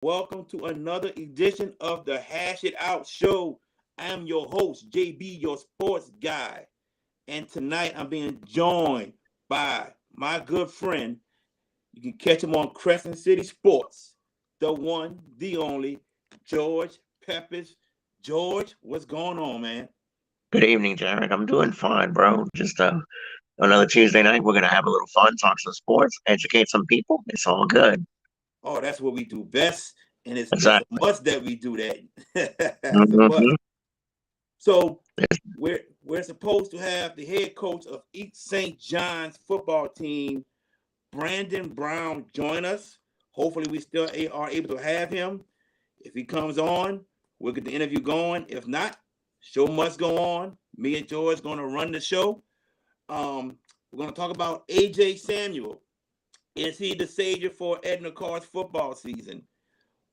Welcome to another edition of the Hash It Out Show. I am your host, JB, your sports guy. And tonight I'm being joined by my good friend. You can catch him on Crescent City Sports, the one, the only, George Peppers. George, what's going on, man? Good evening, Jared. I'm doing fine, bro. Just another Tuesday night. We're gonna have a little fun, talk some sports, educate some people. It's all good. Oh, that's what we do best. And it's a Exactly. must that we do that. It's a must. hmm So we're supposed to have the head coach of East St. John's football team, Brandon Brown, join us. Hopefully, we still are able to have him. If he comes on, we'll get the interview going. If not, show must go on. Me and George going to run the show. We're going to talk about AJ Samuel. Is he the savior for Edna Carr's football season?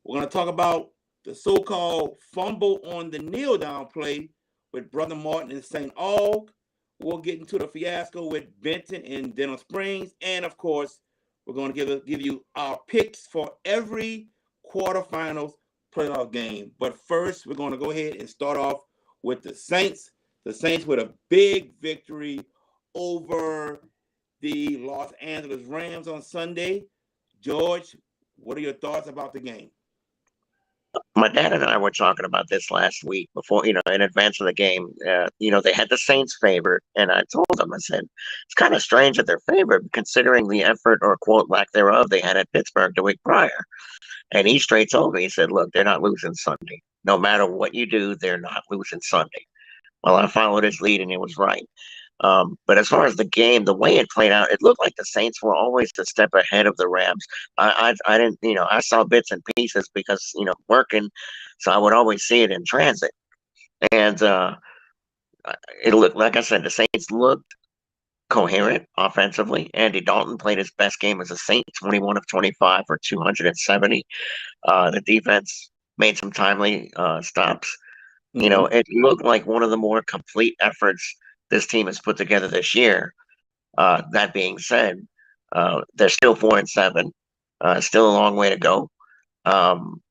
We're going to talk about the so-called fumble on the kneel down play with Brother Martin in St. Aug. We'll get into the fiasco with Benton and Denham Springs. And of course, we're going to give you our picks for every quarterfinals playoff game. But first, we're going to go ahead and start off with the Saints. The Saints with a big victory over the Los Angeles Rams on Sunday. George, what are your thoughts about the game? My dad and I were talking about this last week before, in advance of the game. They had the Saints favored, and I told them, I said, it's kind of strange that they're favored considering the effort or quote lack thereof they had at Pittsburgh the week prior. And he straight told me, he said, look, they're not losing Sunday. No matter what you do, they're not losing Sunday. Well, I followed his lead, and it was right. But as far as the game, the way it played out, it looked like the Saints were always a step ahead of the Rams. I didn't, I saw bits and pieces because, working, so I would always see it in transit. And it looked, like I said, the Saints looked coherent offensively. Andy Dalton played his best game as a Saint, 21 of 25 for 270. The defense made some timely stops. Mm-hmm. It looked like one of the more complete efforts this team has put together this year. That being said, they're still 4-7. Still a long way to go. Um,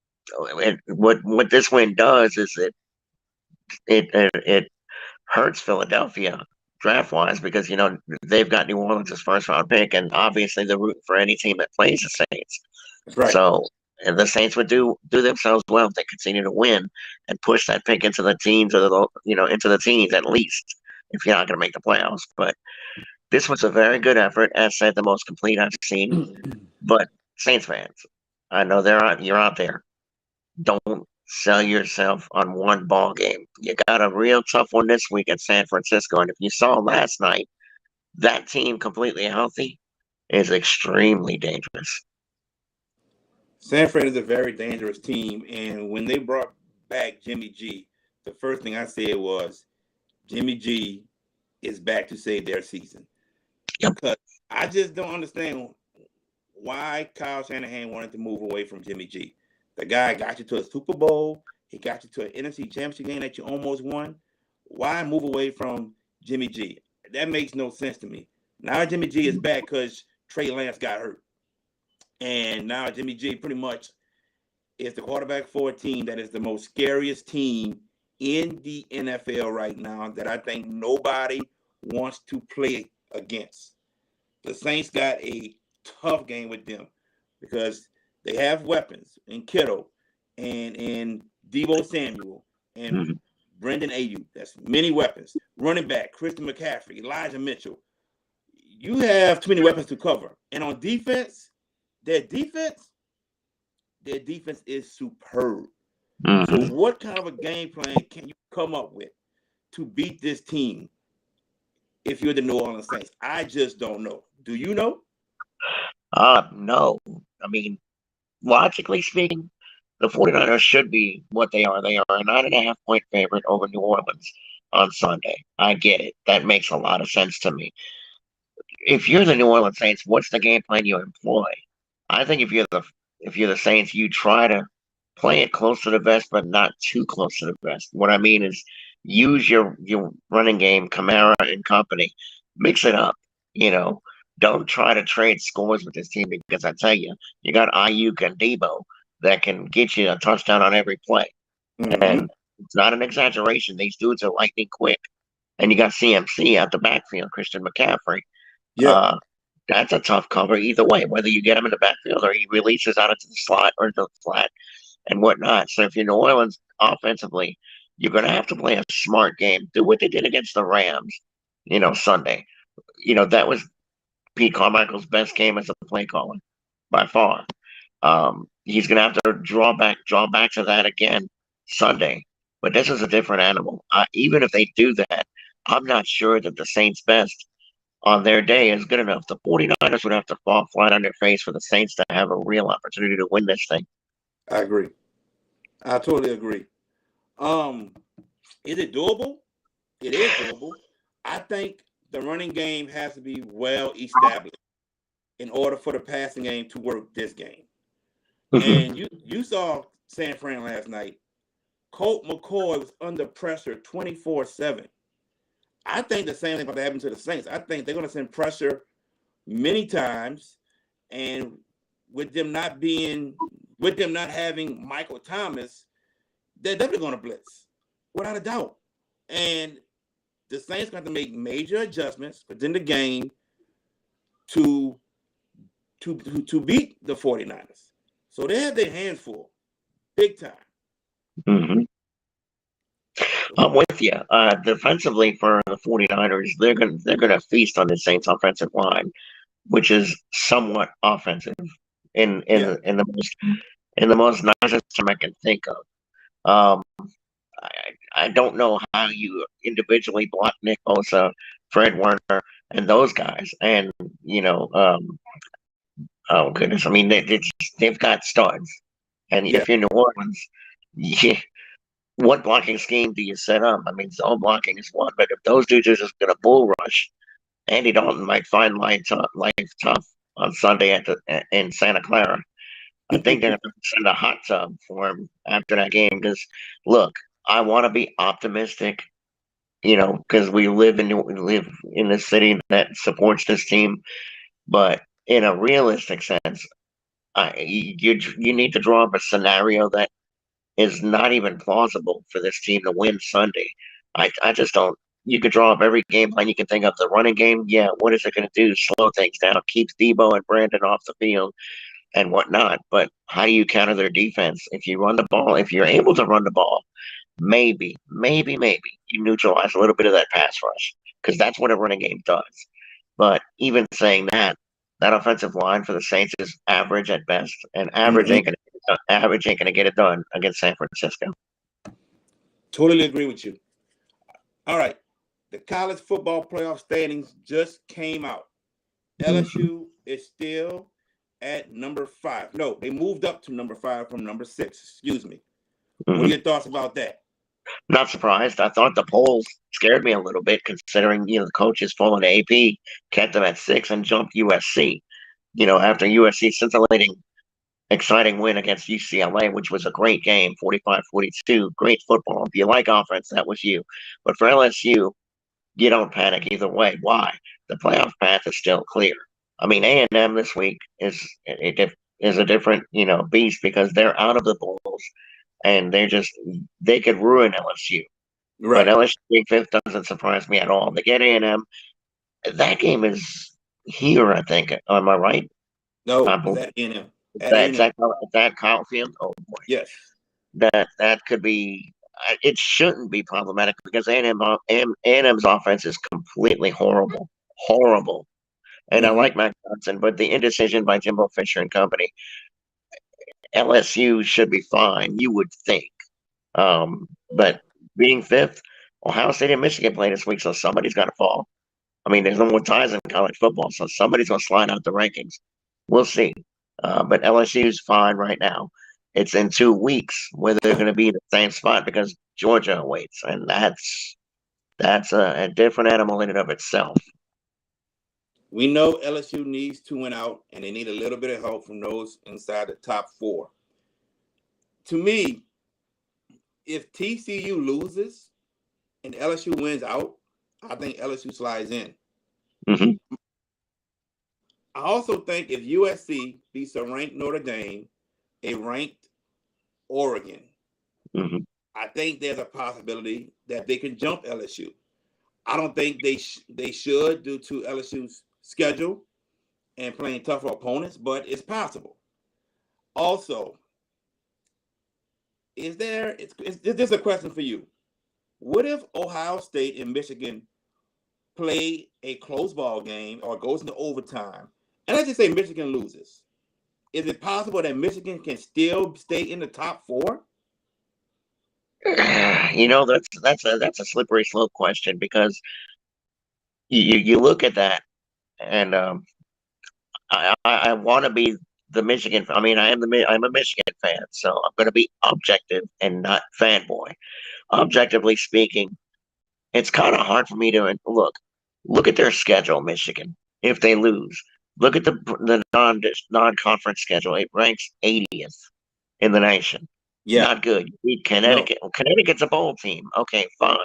what this win does is it hurts Philadelphia draft wise because they've got New Orleans' first round pick, and obviously they're rooting for any team that plays the Saints. That's right. So and the Saints would do themselves well if they continue to win and push that pick into the teens or into the teens at least if you're not going to make the playoffs. But this was a very good effort, as said, the most complete I've seen. But Saints fans, I know you're out there. Don't sell yourself on one ball game. You got a real tough one this week at San Francisco, and if you saw last night, that team completely healthy is extremely dangerous. San Fran is a very dangerous team, and when they brought back Jimmy G, the first thing I said was Jimmy G is back to save their season Yep. because I just don't understand why Kyle Shanahan wanted to move away from Jimmy G. The guy got you to a Super Bowl, he got you to an NFC Championship game that you almost won. Why move away from Jimmy G? That makes no sense to me. Now Jimmy G is back because Trey Lance got hurt. And now Jimmy G pretty much is the quarterback for a team that is the most scariest team in the NFL right now that I think nobody wants to play against. The Saints got a tough game with them because they have weapons in Kittle and Debo Samuel and Mhm. Brendan Ayuk. That's many weapons. Running back, Christian McCaffrey, Elijah Mitchell. You have too many weapons to cover. And on defense, their defense, their defense is superb. So, Mhm. what kind of a game plan can you come up with to beat this team if you're the New Orleans Saints? I just don't know. Do you know? No. I mean, logically speaking, the 49ers should be what they are. They are a 9.5 point favorite over New Orleans on Sunday. I get it. That makes a lot of sense to me. If you're the New Orleans Saints, what's the game plan you employ? I think if you're the Saints, you try to play it close to the vest, but not too close to the vest. What I mean is use your running game, Kamara and company, mix it up. You know, don't try to trade scores with this team because I tell you, you got Ayuk and Debo. that can get you a touchdown on every play. Mm-hmm. And it's not an exaggeration. These dudes are lightning quick. And you got CMC out the backfield, Christian McCaffrey. Yep, Uh, that's a tough cover either way, whether you get him in the backfield or he releases out into the slot or the flat and whatnot. So if you're New Orleans offensively, you're going to have to play a smart game. Do what they did against the Rams, Sunday. That was Pete Carmichael's best game as a play caller by far. He's going to have to draw back to that again Sunday. But this is a different animal. Even if they do that, I'm not sure that the Saints' best on their day is good enough. The 49ers would have to fall flat on their face for the Saints to have a real opportunity to win this thing. I agree. I totally agree. Um, is it doable? It is doable. I think the running game has to be well established in order for the passing game to work this game. And you saw San Fran last night. Colt McCoy was under pressure 24/7. I think the same thing about to happen to the Saints. I think they're going to send pressure many times, and with them not having Michael Thomas, they're definitely going to blitz, without a doubt. And the Saints got to make major adjustments within the game to beat the 49ers. So they have their hands full, big time. Mm-hmm. I'm with you. Defensively for the 49ers, they're gonna feast on the Saints offensive line, which is somewhat offensive in in Yeah. the in the most in the most nicest term I can think of. Um, I, I don't know how you individually block Nick Bosa, Fred Warner, and those guys, and you know, oh goodness, I mean they've got studs, and Yeah. if you're New Orleans, yeah, what blocking scheme do you set up? I mean, zone blocking is one, but if those dudes are just going to bull rush, Andy Dalton might find life tough on Sunday in Santa Clara. I think they're going to send a hot tub for him after that game because, look, I want to be optimistic, because we live in a city that supports this team, but in a realistic sense, you need to draw up a scenario that is not even plausible for this team to win Sunday. I just don't. You could draw up every game plan you can think of. The running game, yeah, what is it going to do? Slow things down, keeps Debo and Brandon off the field and whatnot. But how do you counter their defense? If you run the ball, if you're able to run the ball, maybe you neutralize a little bit of that pass rush because that's what a running game does. But even saying that, that offensive line for the Saints is average at best, and Mm-hmm. average ain't gonna get it done against San Francisco. Totally agree with you. All right. The college football playoff standings just came out. Mm-hmm. LSU is still at number 5. No, they moved up to number 5 from number 6. Excuse me. What are Mm-hmm. your thoughts about that? Not surprised. I thought the polls scared me a little bit, considering the coaches falling to AP, kept them at 6, and jumped USC. After USC scintillating exciting win against UCLA, which was a great game, 45-42, great football. If you like offense, that was you. But for LSU, you don't panic either way. Why? The playoff path is still clear. I mean, A&M this week is a different beast because they're out of the bowls and they could ruin LSU. But Right. LSU being fifth doesn't surprise me at all. They get A&M. That game is here, I think. Am I right? I No, it's believe at A&M. At that's A&M. that Kyle Field. Oh boy, Yes. that could be. It shouldn't be problematic because A&M's offense is completely horrible. And I Mm-hmm. like Matt Johnson, but the indecision by Jimbo Fisher and company, LSU should be fine. You would think, but being fifth, Ohio State and Michigan play this week, so somebody's got to fall. I mean, there's no more ties in college football, so somebody's going to slide out the rankings. We'll see. But LSU's fine right now. It's in 2 weeks where they're going to be in the same spot because Georgia awaits, and that's a different animal in and of itself. We know LSU needs to win out, and they need a little bit of help from those inside the top 4. To me, if TCU loses and LSU wins out, I think LSU slides in. Hmm. I also think if USC beats a ranked Notre Dame a ranked Oregon. Mm-hmm. I think there's a possibility that they can jump LSU. I don't think they should due to LSU's schedule and playing tougher opponents, but it's possible. Also, this is a question for you. What if Ohio State and Michigan play a close ball game or goes into overtime, and let's just say Michigan loses? Is it possible that Michigan can still stay in the top four? That's a slippery slope question because you look at that and I want to be the Michigan. I mean, I'm a Michigan fan, so I'm going to be objective and not fanboy. Objectively speaking, it's kind of hard for me to look at their schedule. Michigan, if they lose, look at the non conference schedule. It ranks 80th in the nation. Yeah. Not good. You beat No. Connecticut. Well, Connecticut's a bowl team. Okay, fine.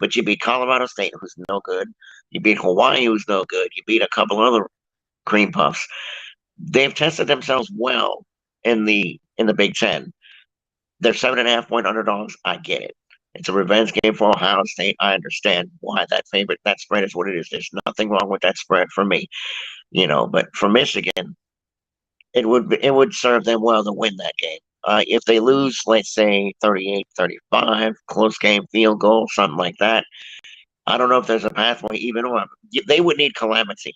But you beat Colorado State, who's no good. You beat Hawaii, who's no good. You beat a couple other cream puffs. They've tested themselves well in the Big Ten. They're 7.5 point underdogs. I get it. It's a revenge game for Ohio State. I understand why that spread is what it is. There's nothing wrong with that spread for me, But for Michigan, it would serve them well to win that game. If they lose, let's say 38-35, close game, field goal, something like that. I don't know if there's a pathway even or they would need calamity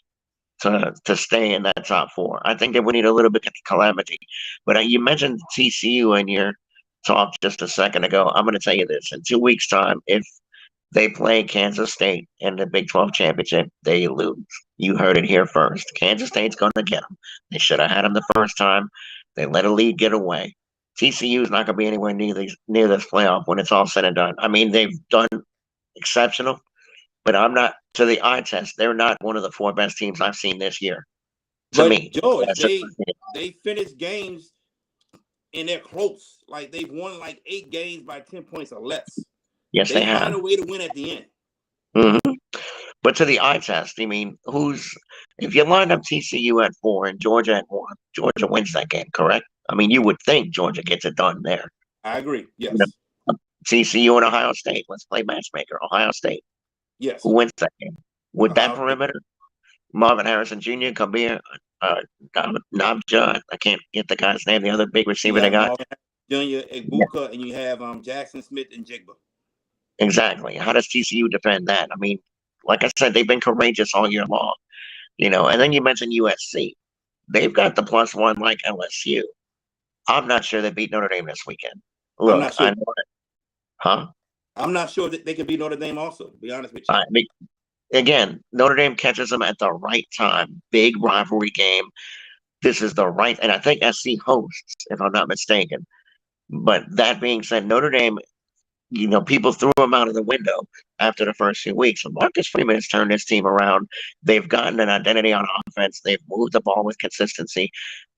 to stay in that top four. I think they would need a little bit of calamity. But you mentioned TCU in your talk just a second ago. I'm going to tell you this: in 2 weeks' time, if they play Kansas State in the Big 12 championship, they lose. You heard it here first. Kansas State's going to get them. They should have had them the first time. They let a lead get away. TCU is not going to be anywhere near this playoff when it's all said and done. I mean, they've done exceptional, but I'm not to the eye test. They're not one of the four best teams I've seen this year. To But me, George, that's just they finished games and they're close. Like they've won like 8 games by 10 points or less. yes, They they find have. a way to win at the end. Mm-hmm. But to the eye test, I mean, if you line up TCU at 4 and Georgia at 1, Georgia wins that game, correct? I mean, you would think Georgia gets it done there. I agree. You know, Yes. TCU and Ohio State. Let's play matchmaker. Ohio State. Yes. Who wins that game? With that Ohio State. perimeter, Marvin Harrison Jr., Kabir, Nabja. I can't get the guy's name. The other big You receiver they got got. Marvin Jr., Yeah, Egbuka, and you have Jackson Smith and Jigba. exactly. How does TCU defend that? I mean, like I said, they've been courageous all year long. And then you mentioned USC. They've got the +1 like LSU. I'm not sure they beat Notre Dame this weekend. I'm Look, not I sure. know it. Huh? I'm not sure that they can beat Notre Dame also, to be honest with you. I mean, again, Notre Dame catches them at the right time. Big rivalry game. This is the right, and I think SC hosts, if I'm not mistaken. But that being said, Notre Dame, people threw them out of the window after the first few weeks. So Marcus Freeman has turned this team around. They've gotten an identity on offense. They've moved the ball with consistency.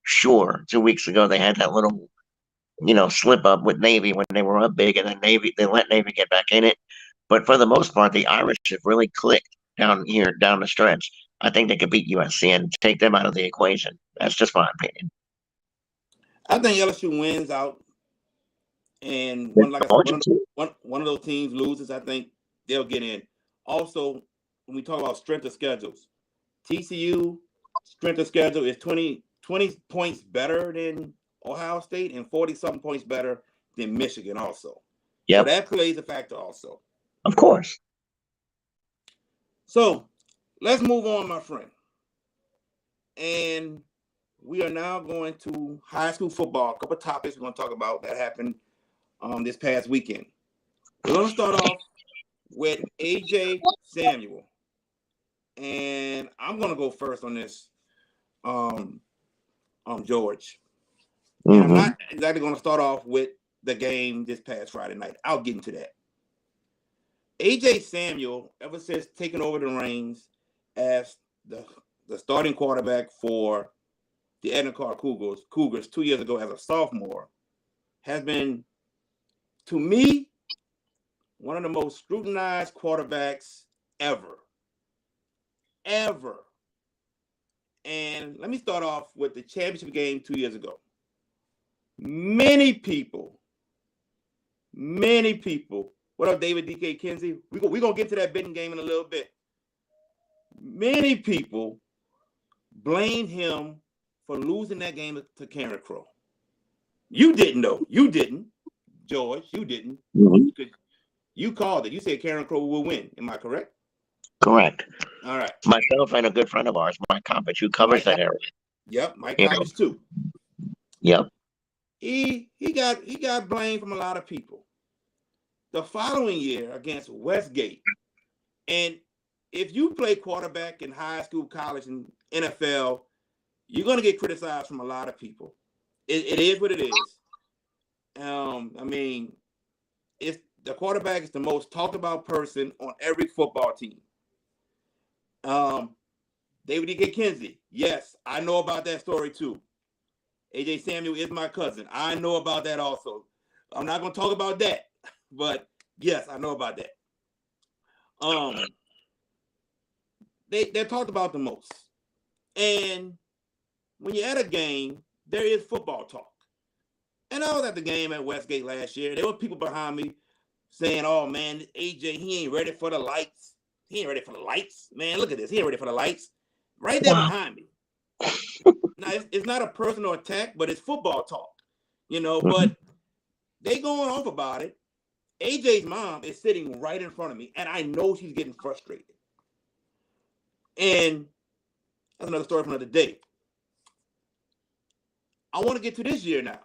Sure, 2 weeks ago they had that little slip up with Navy when they were up big, and then they let Navy get back in it. But for the most part, the Irish have really clicked down the stretch. I think they could beat USC and take them out of the equation. That's just my opinion. I think LSU wins out, and They're like I said, going to. one of those teams loses. I think they'll get in. Also, when we talk about strength of schedules, TCU strength of schedule is 20 points better than Ohio State and 40 something points better than Michigan also. So Yep, that plays a factor also. of course. So let's move on, my friend. And we are now going to high school football. A couple of topics we're going to talk about that happened this past weekend. We're going to start off with AJ Samuel. And I'm going to go first on this, George. And I'm Mm-hmm. not exactly going to start off with the game this past Friday night. I'll get into that. AJ Samuel, ever since taking over the reins as the starting quarterback for the Edna Cougars 2 years ago as a sophomore, has been, to me, one of the most scrutinized quarterbacks ever. Ever. And let me start off with the championship game 2 years ago. Many people, many people. What up, David DK Kinsey? We're gonna get to that betting game in a little bit. Many people blame him for losing that game to Karen Crow. You didn't though. You didn't, George. You didn't. Mhm. You called it. You said Karen Crow will win. Am I correct? Correct. All right. Myself and a good friend of ours, Mike Compage, who covers Mike. that area. Yep. Mike You know. Cobbage too. Yep. He got blamed from a lot of people. The following year against Westgate, and if you play quarterback in high school, college, and NFL, you're gonna get criticized from a lot of people. It is what it is. I mean, it's the quarterback is the most talked about person on every football team. David D.K. Kinsey, yes, I know about that story too. AJ Samuel is my cousin. I know about that also. I'm not gonna talk about that, but yes, I know about that. They're talked about the most. And when you're at a game, there is football talk. And I was at the game at Westgate last year. There were people behind me saying, "Oh man, AJ, he ain't ready for the lights. He ain't ready for the lights. Man, look at this. He ain't ready for the lights." Right there behind me. Now, it's not a personal attack, but it's football talk, but they going off about it. AJ's mom is sitting right in front of me, and I know she's getting frustrated. And that's another story for another day. I want to get to this year now,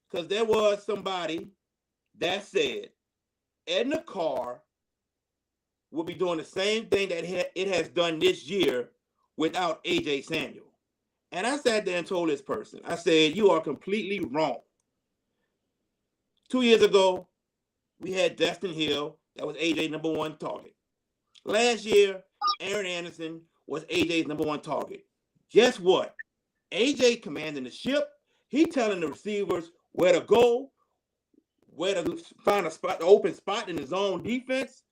because there was somebody that said Edna Carr will be doing the same thing that it has done this year without AJ Samuel. And I sat there and told this person, I said, you are completely wrong. 2 years ago, we had Destin Hill, that was AJ's number one target. Last year, Aaron Anderson was AJ's number one target. Guess what? AJ commanding the ship. He telling the receivers where to go, where to find a spot, the open spot in his own defense,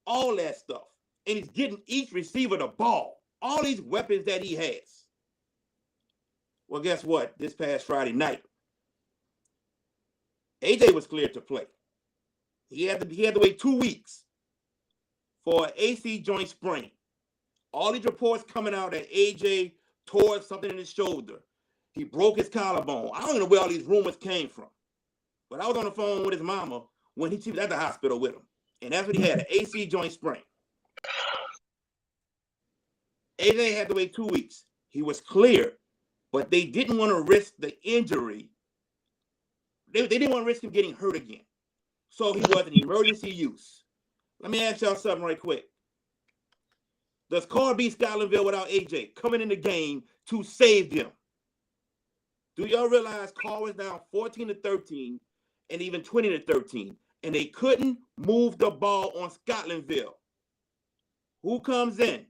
all that stuff. And he's getting each receiver the ball. All these weapons that he has. Well, guess what? This past Friday night, AJ was cleared to play. He had to wait 2 weeks for an AC joint sprain. All these reports coming out that AJ tore something in his shoulder. He broke his collarbone. I don't know where all these rumors came from. But I was on the phone with his mama when he was at the hospital with him. And that's what he had, an AC joint sprain. AJ had to wait 2 weeks. He was cleared, but they didn't want to risk the injury. They didn't want to risk him getting hurt again. So he was an emergency use. Let me ask y'all something right quick. Does Carr beat Scotlandville without AJ coming in the game to save them? Do y'all realize Carr was down 14-13 and even 20-13, and they couldn't move the ball on Scotlandville? Who comes in?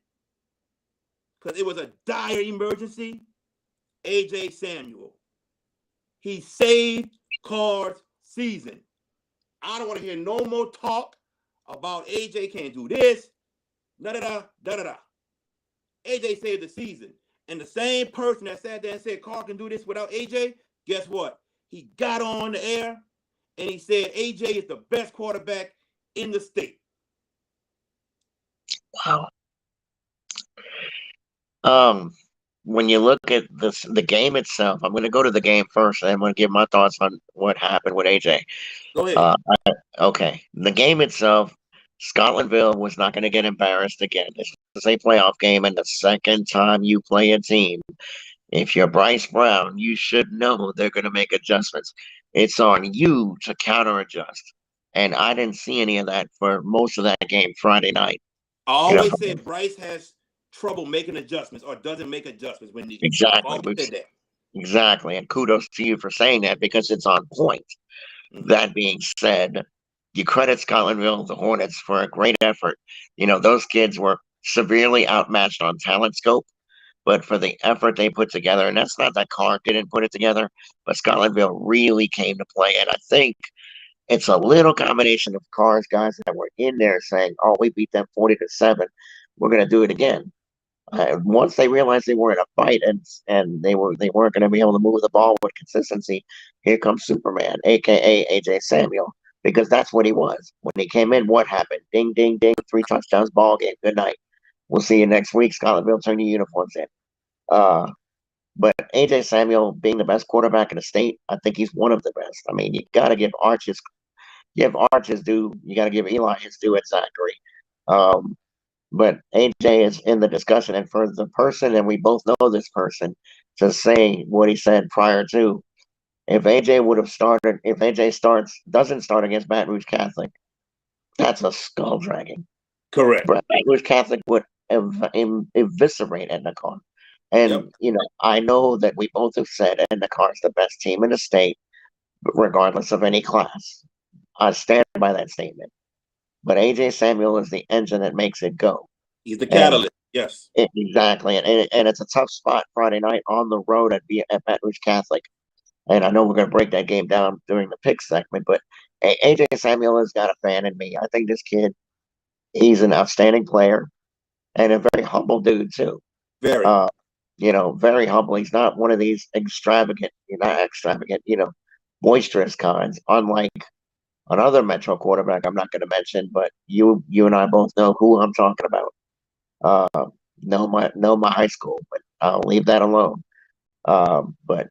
Because it was a dire emergency. AJ Samuel. He saved Carr's season. I don't want to hear no more talk about AJ can't do this. Da-da-da. AJ saved the season. And the same person that sat there and said Carr can do this without AJ, guess what? He got on the air and he said AJ is the best quarterback in the state. Wow. When you look at the game itself, I'm going to go to the game first, and I'm going to give my thoughts on what happened with AJ. Go ahead. Okay, the game itself, Scotlandville was not going to get embarrassed again. This is a playoff game, and the second time you play a team, if you're Bryce Brown, you should know they're going to make adjustments. It's on you to counter adjust. And I didn't see any of that for most of that game Friday night. I always said Bryce has trouble making adjustments or doesn't make adjustments when needed. Exactly. Said that. Exactly. And kudos to you for saying that because it's on point. Mm-hmm. That being said, you credit Scotlandville, the Hornets, for a great effort. Those kids were severely outmatched on talent scope, but for the effort they put together, and that's not that Carr didn't put it together, but Scotlandville really came to play. And I think it's a little combination of Carr's guys that were in there saying, "Oh, we beat them 40-7. We're going to do it again." Once they realized they were in a fight and they weren't going to be able to move the ball with consistency, here comes Superman, aka AJ Samuel, because that's what he was when he came in. What happened? Ding, ding, ding! 3 touchdowns, ball game. Good night. We'll see you next week. Scotlandville, turn your uniforms in. Uh, but AJ Samuel being the best quarterback in the state, I think he's one of the best. I mean, you got to give Arch his due. You got to give Eli his due at Zachary. Um, but AJ is in the discussion, and for the person, and we both know this person, to say what he said prior to, if AJ doesn't start against Baton Rouge Catholic, that's a skull dragging. Correct. Baton Rouge Catholic would eviscerate Endicott. Yep. And, I know that we both have said Endicott's the best team in the state, regardless of any class. I stand by that statement. But AJ Samuel is the engine that makes it go. He's the And catalyst. Yes. exactly. And it's a tough spot Friday night on the road at Baton Rouge Catholic. And I know we're going to break that game down during the pick segment, but AJ Samuel has got a fan in me. I think this kid, he's an outstanding player and a very humble dude, too. Very. Uh, very humble. He's not one of these not extravagant, boisterous kinds, unlike another Metro quarterback I'm not going to mention, but you and I both know who I'm talking about. Know my high school, but I'll leave that alone. But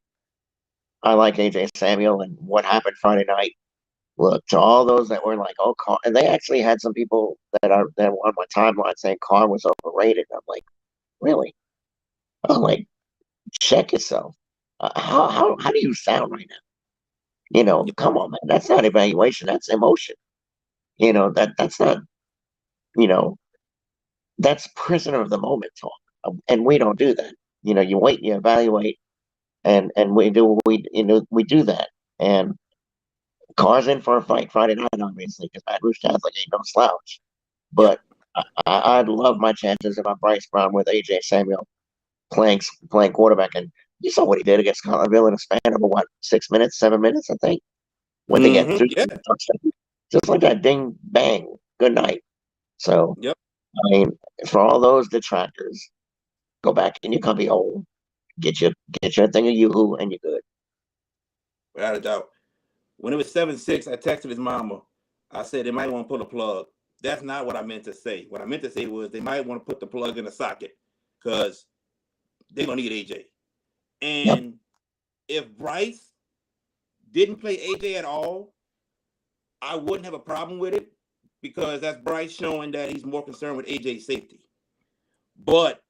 I like AJ Samuel and what happened Friday night. Look, to all those that were like, "Oh, Carr," and they actually had some people that were on my timeline saying Carr was overrated. I'm like, really? I'm like, check yourself. How do you sound right now? Come on, man. That's not evaluation. That's emotion. That's not. You know, that's prisoner of the moment talk, and we don't do that. You wait, you evaluate, and we do that. And Carr's in for a fight Friday night, obviously, because Baton Rouge Catholic ain't no slouch. Yep. But I'd love my chances if I'm Bryce Brown with AJ Samuel playing quarterback, and you saw what he did against Colorado in a span of what 6 minutes, 7 minutes, I think. When they get through, Yeah. just like that, ding bang, good night. So Yep. I mean, for all those detractors, go back in your cubby hole, get your thing of yoo-hoo, and you're good. Without a doubt. When it was 7-6, I texted his mama. I said they might want to pull a plug. That's not what I meant to say. What I meant to say was they might want to put the plug in the socket because they're gonna need AJ. Yep. And if Bryce didn't play AJ at all, I wouldn't have a problem with it because that's Bryce showing that he's more concerned with AJ's safety. But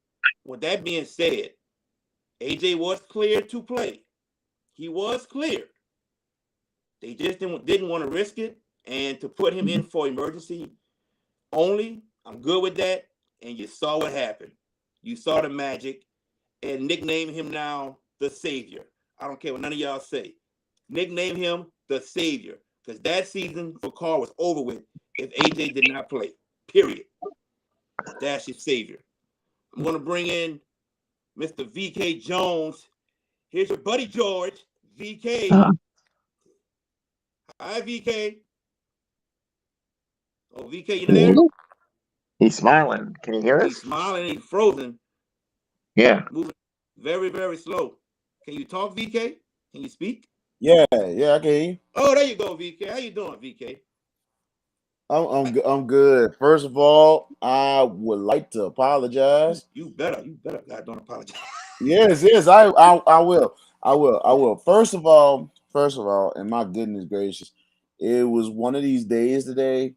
with that being said, AJ was clear to play. He was clear. They just didn't want to risk it and to put him in for emergency only. I'm good with that. And you saw what happened. You saw the magic and nickname him now the Savior. I don't care what none of y'all say. Nickname him the Savior because that season for Carr was over with if AJ did not play. Period. That's your Savior. I'm going to bring in Mr. VK Jones. Here's your buddy George. VK. Uh, Hi, VK. Oh, VK, you there? He's smiling. Can you hear He's us? smiling. He's frozen. Yeah. Moving very, very slow. Can you talk, VK? Can you speak? Yeah, I can hear you. Oh, there you go, VK. How you doing, VK? I'm good. First of all, I would like to apologize. You better. God, don't apologize. Yes, I will. I will. First of all, and my goodness gracious, it was one of these days today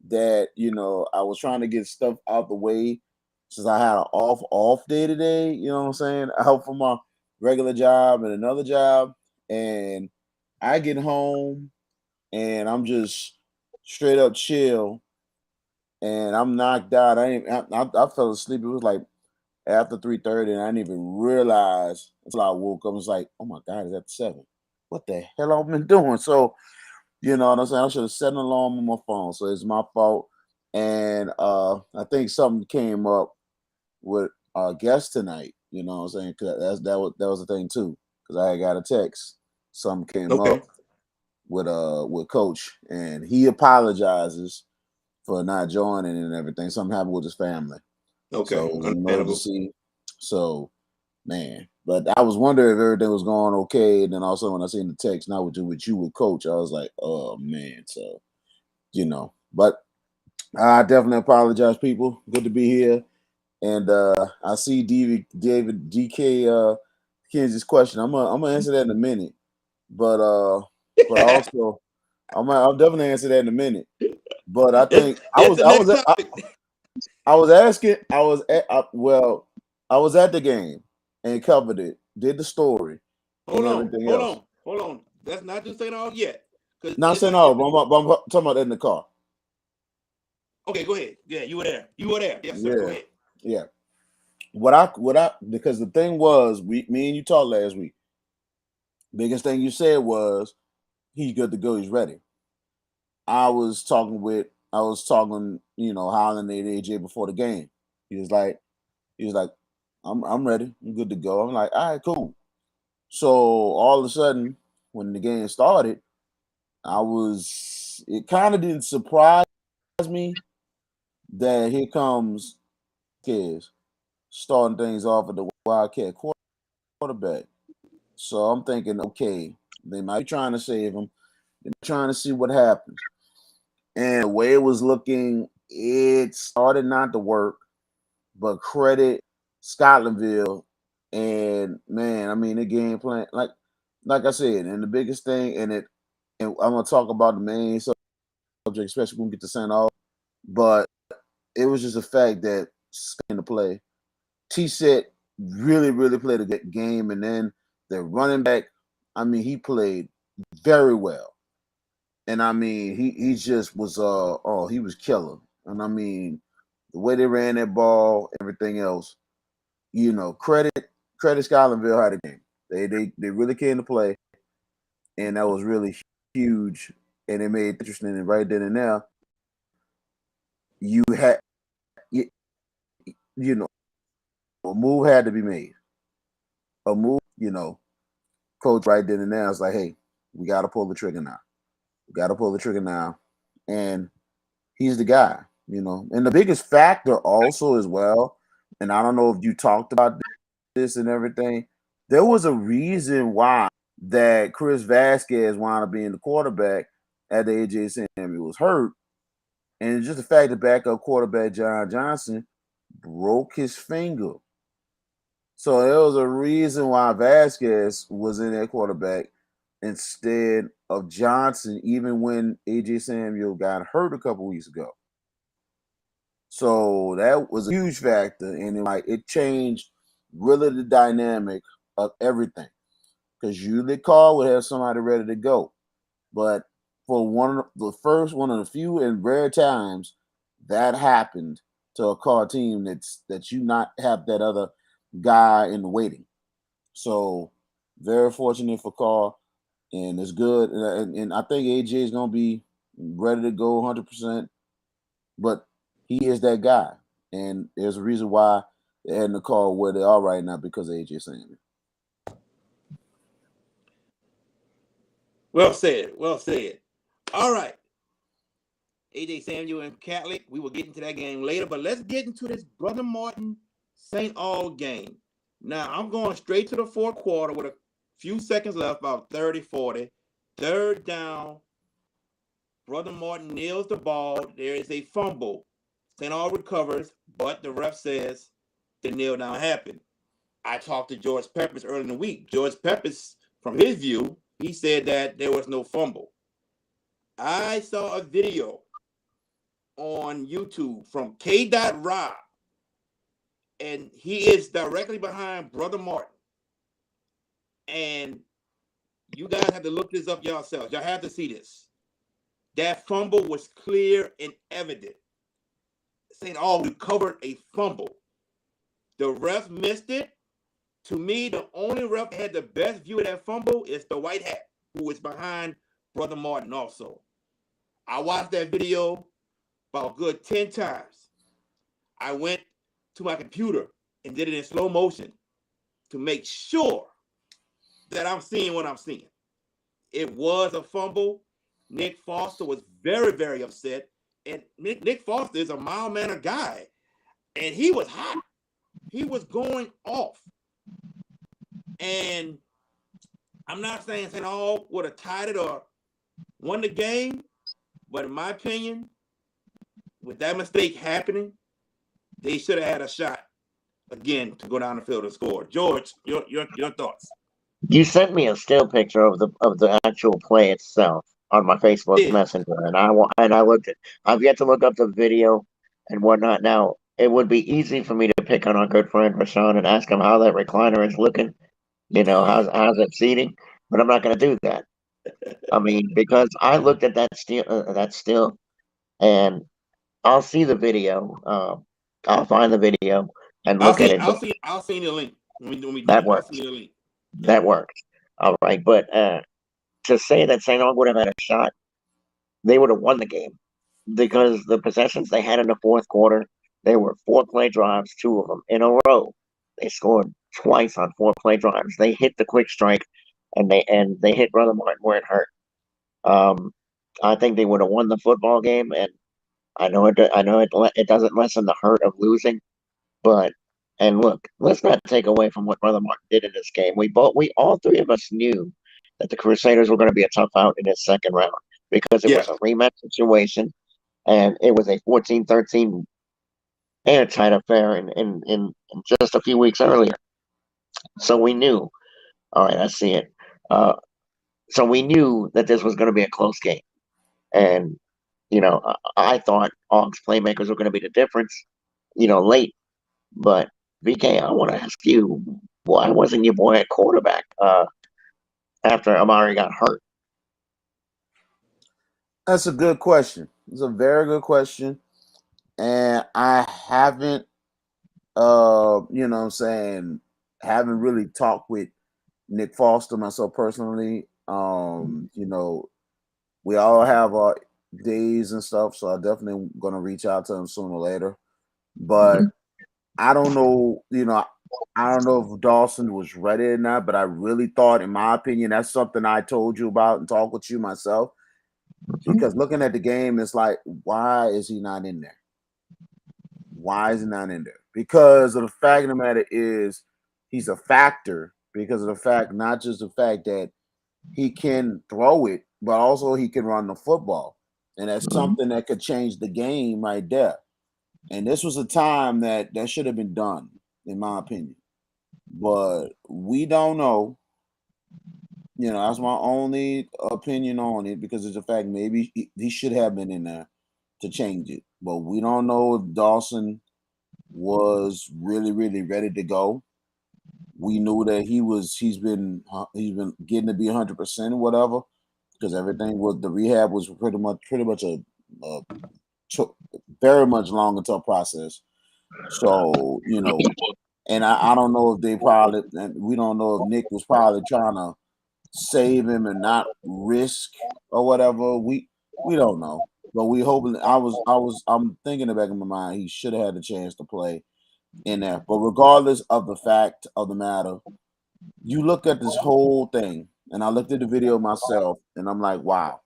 that I was trying to get stuff out the way since I had an off day today. You know what I'm saying? Out for my regular job and another job, and I get home and I'm just straight up chill, and I'm knocked out. I fell asleep. It was like after 3:30, and I didn't even realize until I woke up. I was like, oh my god, it's after 7. What the hell I've been doing? So you know what I'm saying? I should have set an alarm on my phone. So it's my fault. And I think something came up with our guest tonight. You know what I'm saying? 'Cause that was the thing too. Because I had got a text. Something came Okay. up with Coach, and he apologizes for not joining and everything. Something happened with his family. Okay, So it was an understandable. emergency. So, man, but I was wondering if everything was going okay. And then also when I seen the text, now with you with Coach, I was like, oh man. So, but I definitely apologize, people. Good to be here. And I see David DK Kenzie's question. I'm gonna answer that in a minute. But also I'll definitely answer that in a minute. But I think It's the next topic. I was asking I was at the game and covered it, did the story and everything else. Hold on. That's not just saying all yet. Because Not saying all, but I'm talking about that in the car. okay, go ahead. Yeah, you were there. You were there. Yes, sir. Go Yeah, ahead. yeah. Because the thing was, me and you talked last week. Biggest thing you said was he's good to go, he's ready. I was talking, Holland and AJ before the game. He was like, I'm ready, I'm good to go. I'm like, all right, cool. So all of a sudden, when the game started, it kind of didn't surprise me that here comes kids starting things off at the Wildcat quarterback. So I'm thinking, okay, they might be trying to save him. They're trying to see what happens. And the way it was looking, it started not to work, but credit Scotlandville. And man, I mean, the game plan, like I said, and the biggest thing, and I'm gonna talk about the main subject, especially when we get to St. All. But it was just the fact that in the play, T-Set really, really played a good game, and then the running back, I mean, he played very well. And I mean, he just was he was killer. And I mean, the way they ran that ball, everything else, credit Scotlandville had a game. They really came to play, and that was really huge, and it made it interesting. And right then and there, you had you know a move had to be made. A move, coach right then and there was like, hey, we got to pull the trigger now. We got to pull the trigger now, and he's the guy. And the biggest factor also as well, and I don't know if you talked about this and everything. There was a reason why that Chris Vasquez wound up being the quarterback at the AJ Samuel was hurt. And just the fact that backup quarterback John Johnson broke his finger. So there was a reason why Vasquez was in that quarterback instead of Johnson, even when AJ Samuel got hurt a couple weeks ago. So that was a huge factor, and it changed really the dynamic of everything. Because usually Carl would have somebody ready to go, but for one of the few and rare times that happened to a car team that you not have that other guy in the waiting. So very fortunate for Carl, and it's good. And I think AJ is gonna be ready to go 100%. But he is that guy, and there's a reason why they're in the car where they are right now because of AJ Samuel. Well said. Well said. All right. AJ Samuel and Catholic. We will get into that game later, but let's get into this Brother Martin St. All game. Now, I'm going straight to the fourth quarter with a few seconds left, about 30, 40. Third down. Brother Martin nails the ball. There is a fumble. St. All recovers, but the ref says the kneel down happened. I talked to George Peppers earlier in the week. George Peppers, from his view, he said that there was no fumble. I saw a video on YouTube from K. Rob, and he is directly behind Brother Martin. And you guys have to look this up yourselves. Y'all have to see this. That fumble was clear and evident. St. All recovered a fumble. The ref missed it. To me, the only ref that had the best view of that fumble is the white hat, who is behind Brother Martin also. I watched that video about a good 10 times. I went to my computer and did it in slow motion to make sure that I'm seeing what I'm seeing. It was a fumble. Nick Foster was very, very upset. And Nick Foster is a mild-mannered guy. and he was hot. He was going off. And I'm not saying St. Paul would have tied it or won the game, but in my opinion, with that mistake happening, they should have had a shot again to go down the field and score. George, your thoughts? You sent me a still picture of the actual play itself on my Facebook Yeah. Messenger, and I looked at. I've yet to look up the video and whatnot. Now it would be easy for me to pick on our good friend Rashawn and ask him how that recliner is looking. How's it seating? But I'm not going to do that. I mean, because I looked at that still, and I'll see the video. I'll find the video and I'll look at see. it. But I'll send you a link when we do that it. I'll send works. you a link. Yeah. That works. All right, but to say that St. Aug would have had a shot, they would have won the game because the possessions they had in the fourth quarter, they were 4 play drives, 2 of them in a row. They scored twice on 4 play drives. They hit the quick strike, and they hit Brother Martin where it hurt. Um, I think they would have won the football game, and I know it doesn't lessen the hurt of losing, but and look, let's not take away from what Brother Martin did in this game. We all three of us knew that the Crusaders were going to be a tough out in this second round because it Yeah. was a rematch situation and it was a 14-13 airtight affair in just a few weeks earlier. So we knew, all right, I see it. Uh, so we knew that this was going to be a close game. And, I thought Aug's playmakers were going to be the difference, late. But VK, I want to ask you, why wasn't your boy at quarterback after Amari got hurt? That's a good question. It's a very good question. And I haven't what I'm saying, haven't really talked with Nick Foster myself personally. We all have our days and stuff, so I definitely gonna reach out to him sooner or later. But Mm-hmm. I don't know, I don't know if Dawson was ready or not, but I really thought, in my opinion, that's something I told you about and talked with you myself. Because looking at the game, it's like, why is he not in there? Why is he not in there? Because of the fact of the matter is he's a factor because of the fact, not just the fact that he can throw it, but also he can run the football. And that's Mm-hmm. something that could change the game right there. And this was a time that should have been done, in my opinion. But we don't know. That's my only opinion on it because it's a fact maybe he should have been in there to change it. But we don't know if Dawson was really, really ready to go. We knew that he's been getting to be 100% or whatever because everything was the rehab was pretty much a took very much long and tough process. So and I don't know if they probably and we don't know if Nick was probably trying to save him and not risk or whatever. We don't know. But we hoping I'm thinking in the back of my mind he should have had a chance to play in there. But regardless of the fact of the matter, you look at this whole thing, and I looked at the video myself, and I'm like, wow,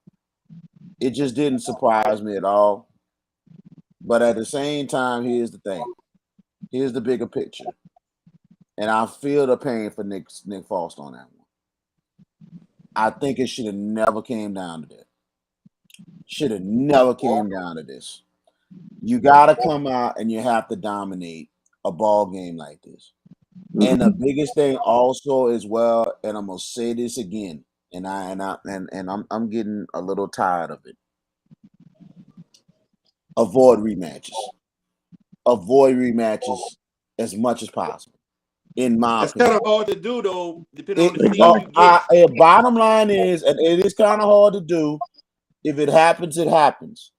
it just didn't surprise me at all. But at the same time, here's the thing. Here's the bigger picture. And I feel the pain for Nick Foster on that one. I think it should have never came down to that. Should have never came down to this. You gotta come out and you have to dominate a ball game like this. And the Mm-hmm. biggest thing also as well, and I'm gonna say this again, and I'm getting a little tired of it. Avoid rematches. Avoid rematches as much as possible, in my That's kind opinion. of hard to do though, depending on It the seed you get. bottom line is, and it is kind of hard to do. If it happens, it happens.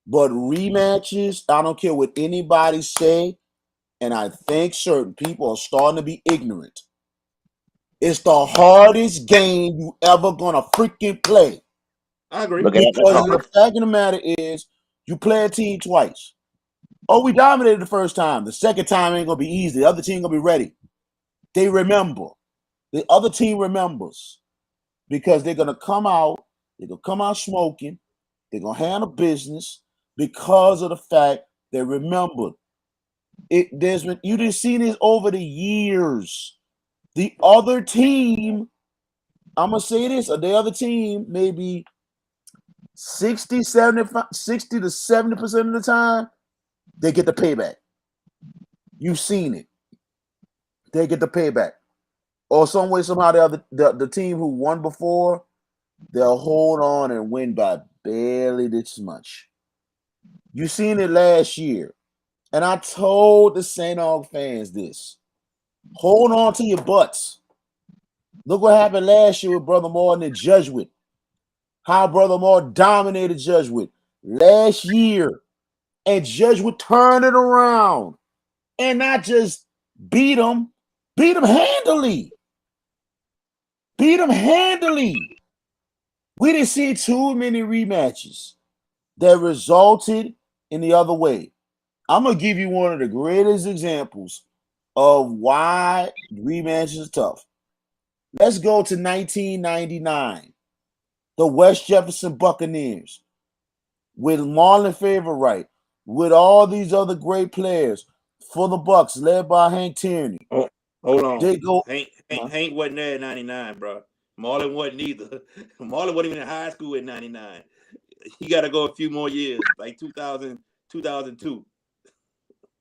But rematches, I don't care what anybody say, and I think certain people are starting to be ignorant. It's the hardest game you ever gonna freaking play. I agree. Look at it in the Because I the numbers. agree. fact of the matter is, you play a team twice. Oh, we dominated the first time. The second time ain't gonna be easy. The other team gonna be ready. They remember. The other team remembers because they're gonna come out. They're gonna come out smoking. They're gonna handle business because of the fact they remembered. There's been you didn't see this over the years. The other team, I'm gonna say this, the other team maybe 60 to 70% of the time, they get the payback. You've seen it. They get the payback. Or some way, somehow the team who won before, they'll hold on and win by barely this much. You seen it last year. And I told the St. Aug fans this. Hold on to your butts. Look what happened last year with Brother Moore and the Jesuit. How Brother Moore dominated Jesuit last year. And Jesuit turned it around. And not just beat them handily. Beat them handily. We didn't see too many rematches that resulted in the other way. I'm going to give you one of the greatest examples of why rematches are tough. Let's go to 1999. The West Jefferson Buccaneers with Marlon Favorite, with all these other great players for the Bucks, led by Hank Tierney. Oh, hold on. They go. Hank wasn't there in 99, bro. Marlon wasn't either. Marlon wasn't even in high school in 99. He got to go a few more years, like 2000, 2002.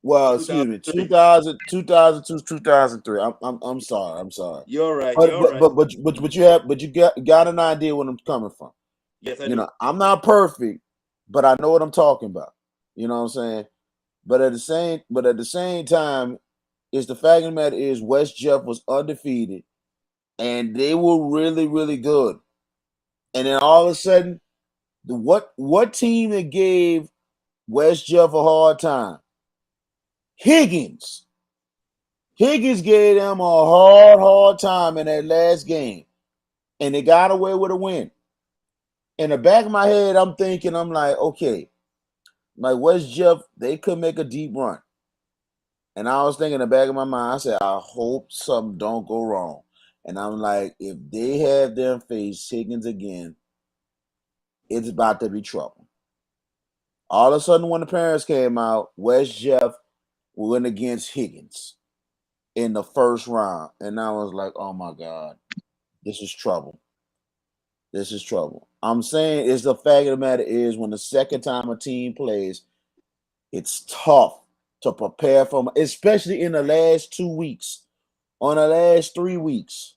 Well, excuse me, 2000, 2002, 2003. I'm sorry. You're right. But you got an idea where I'm coming from. Yes, I do. know, I'm not perfect, but I know what I'm talking about. You know what I'm saying? But at the same time, it's the fact of the matter is West Jeff was undefeated, and they were really, really good. And then all of a sudden, what team that gave West Jeff a hard time? Higgins. Higgins gave them a hard time in that last game, and they got away with a win. In the back of my head, I'm thinking, I'm like, okay, like West Jeff, they could make a deep run. And I was thinking in the back of my mind, I said, I hope something don't go wrong. And I'm like, if they have them face Higgins again, it's about to be trouble. All of a sudden, when the parents came out, West Jeff went against Higgins in the first round. And I was like, oh my God, this is trouble. This is trouble. I'm saying it's the fact of the matter is when the second time a team plays, it's tough to prepare for, especially in the last 2 weeks. On the last 3 weeks,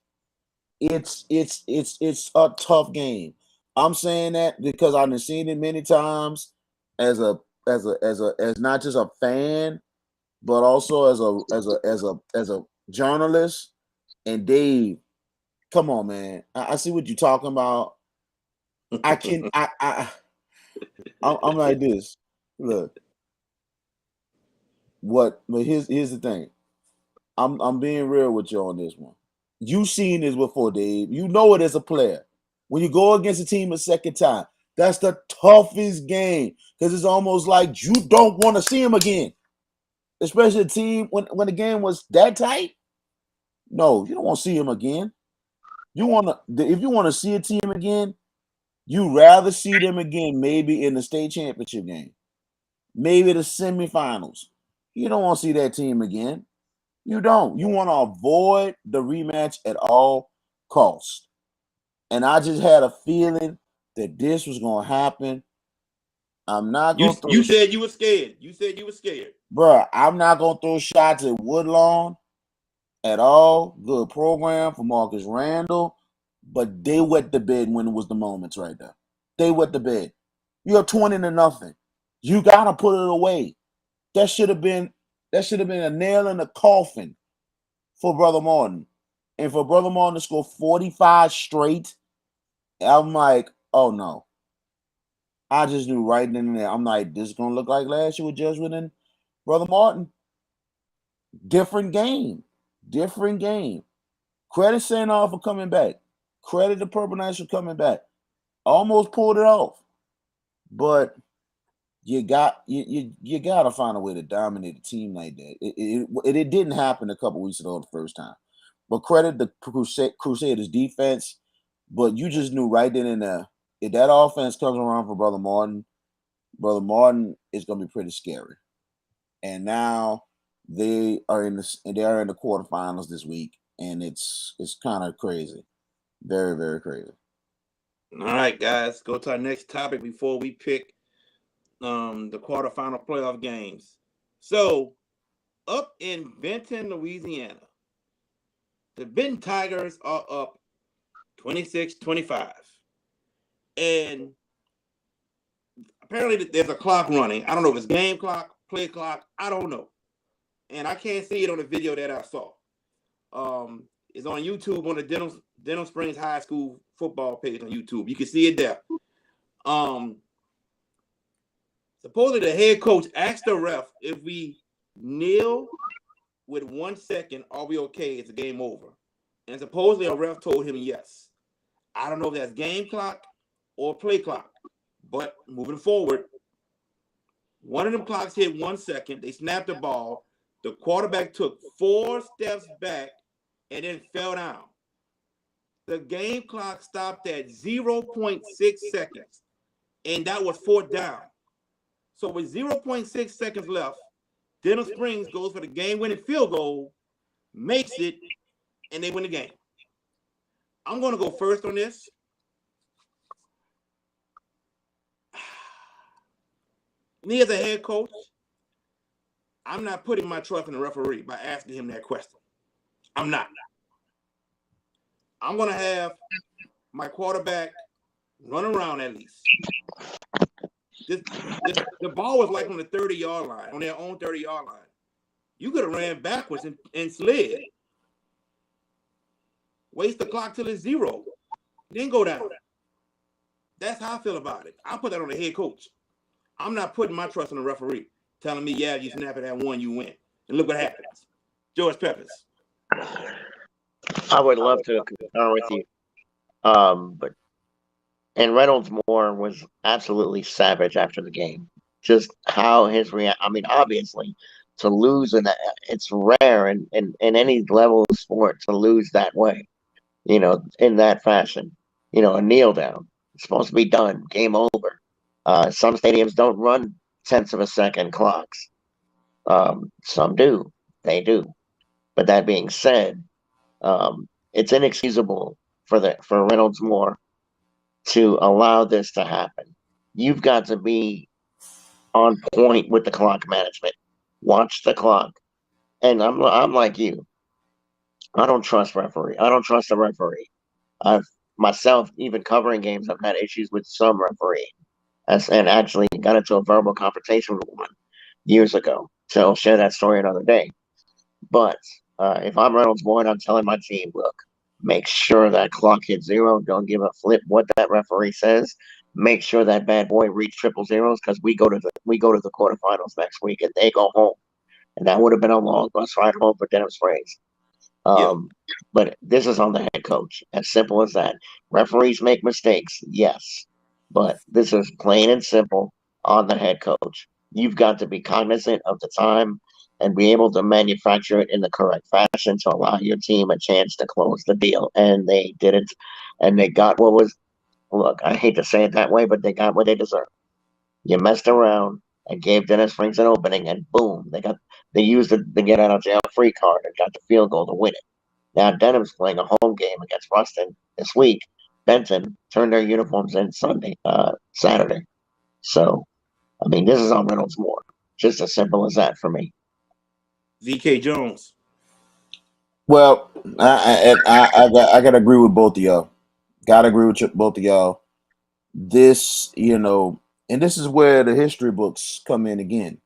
it's a tough game. I'm saying that because I've seen it many times as as not just a fan, but also as a journalist. And Dave, come on, man. I see what you're talking about. I'm like this. Look, but here's the thing. I'm being real with you on this one. You've seen this before, Dave. You know it as a player. When you go against a team a second time, that's the toughest game because it's almost like you don't want to see him again. Especially a team when the game was that tight. No, you don't want to see him again. You want to if you want to see a team again, you rather see them again maybe in the state championship game, maybe the semifinals. You don't want to see that team again. You don't. You want to avoid the rematch at all costs. And I just had a feeling that this was going to happen. I'm not going to throw. You said you were scared. You said you were scared. Bruh, I'm not going to throw shots at Woodlawn at all. Good program for Marcus Randall. But they wet the bed when it was the moments right there. They wet the bed. You're 20-0. You got to put it away. That should have been a nail in the coffin for Brother Martin. And for Brother Martin to score 45 straight, I'm like, oh no. I just knew right then and there. I'm like, this is going to look like last year with Jesuit and Brother Martin. Different game. Different game. Credit St. Aug for coming back. Credit the Purple Knights for coming back. Almost pulled it off. But you got to find a way to dominate a team like that. It didn't happen a couple weeks ago the first time. But credit the Crusaders defense. But you just knew right then and there, if that offense comes around for Brother Martin is going to be pretty scary. And now They are in the quarterfinals this week, and it's kind of crazy, very very crazy. All right, guys, go to our next topic before we pick the quarterfinal playoff games. So, up in Benton, Louisiana, the Benton Tigers are up 26-25. And apparently there's a clock running. I don't know if it's game clock, play clock, I don't know. And I can't see it on the video that I saw. It's on YouTube on the Denham Springs High School football page on YouTube. You can see it there. Supposedly the head coach asked the ref, if we kneel with 1 second, are we okay? It's a game over. And supposedly a ref told him yes. I don't know if that's game clock or play clock. But moving forward, one of them clocks hit 1 second. They snapped the ball. The quarterback took 4 steps back and then fell down. The game clock stopped at 0.6 seconds, and that was 4th down. So with 0.6 seconds left, Denham Springs goes for the game-winning field goal, makes it, and they win the game. I'm going to go first on this. Me as a head coach, I'm not putting my trust in the referee by asking him that question. I'm not. I'm going to have my quarterback run around at least. The ball was like on the 30-yard line, on their own 30-yard line. You could have ran backwards and slid. Waste the clock till it's 0. Then go down. That's how I feel about it. I'll put that on the head coach. I'm not putting my trust in the referee, telling me, yeah, you snap it at 1, you win. And look what happens. George Peppers. I would love to concur with you. But and Reynolds Moore was absolutely savage after the game. Just how his I mean, obviously, to lose in that, it's rare in any level of sport to lose that way. In that fashion. A kneel down. It's supposed to be done. Game over. Some stadiums don't run tenths of a second clocks. Some do. They do. But that being said, it's inexcusable for Reynolds Moore to allow this to happen. You've got to be on point with the clock management. Watch the clock. And I'm like you. I don't trust referee. I don't trust the referee. I've myself, even covering games, I've had issues with some referee, and actually got into a verbal confrontation with one years ago. So I'll share that story another day. But if I'm Reynolds Moore, I'm telling my team, look, make sure that clock hits 0. Don't give a flip what that referee says. Make sure that bad boy reach triple zeros because we go to the quarterfinals next week and they go home. And that would have been a long bus ride home for Denham Springs. Yeah. But this is on the head coach. As simple as that. Referees make mistakes, yes. But this is plain and simple on the head coach. You've got to be cognizant of the time and be able to manufacture it in the correct fashion to allow your team a chance to close the deal. And they didn't. And they got what was, look, I hate to say it that way, but they got what they deserved. You messed around and gave Denham Springs an opening, and boom, they used the get out of jail free card and got the field goal to win it. Now Denham's playing a home game against Ruston this week. Benton turned their uniforms in Saturday. So, I mean, this is on Reynolds Moore. Just as simple as that for me. ZK Jones. Well, I gotta agree with both of y'all. Gotta agree with both of y'all. This, and this is where the history books come in again.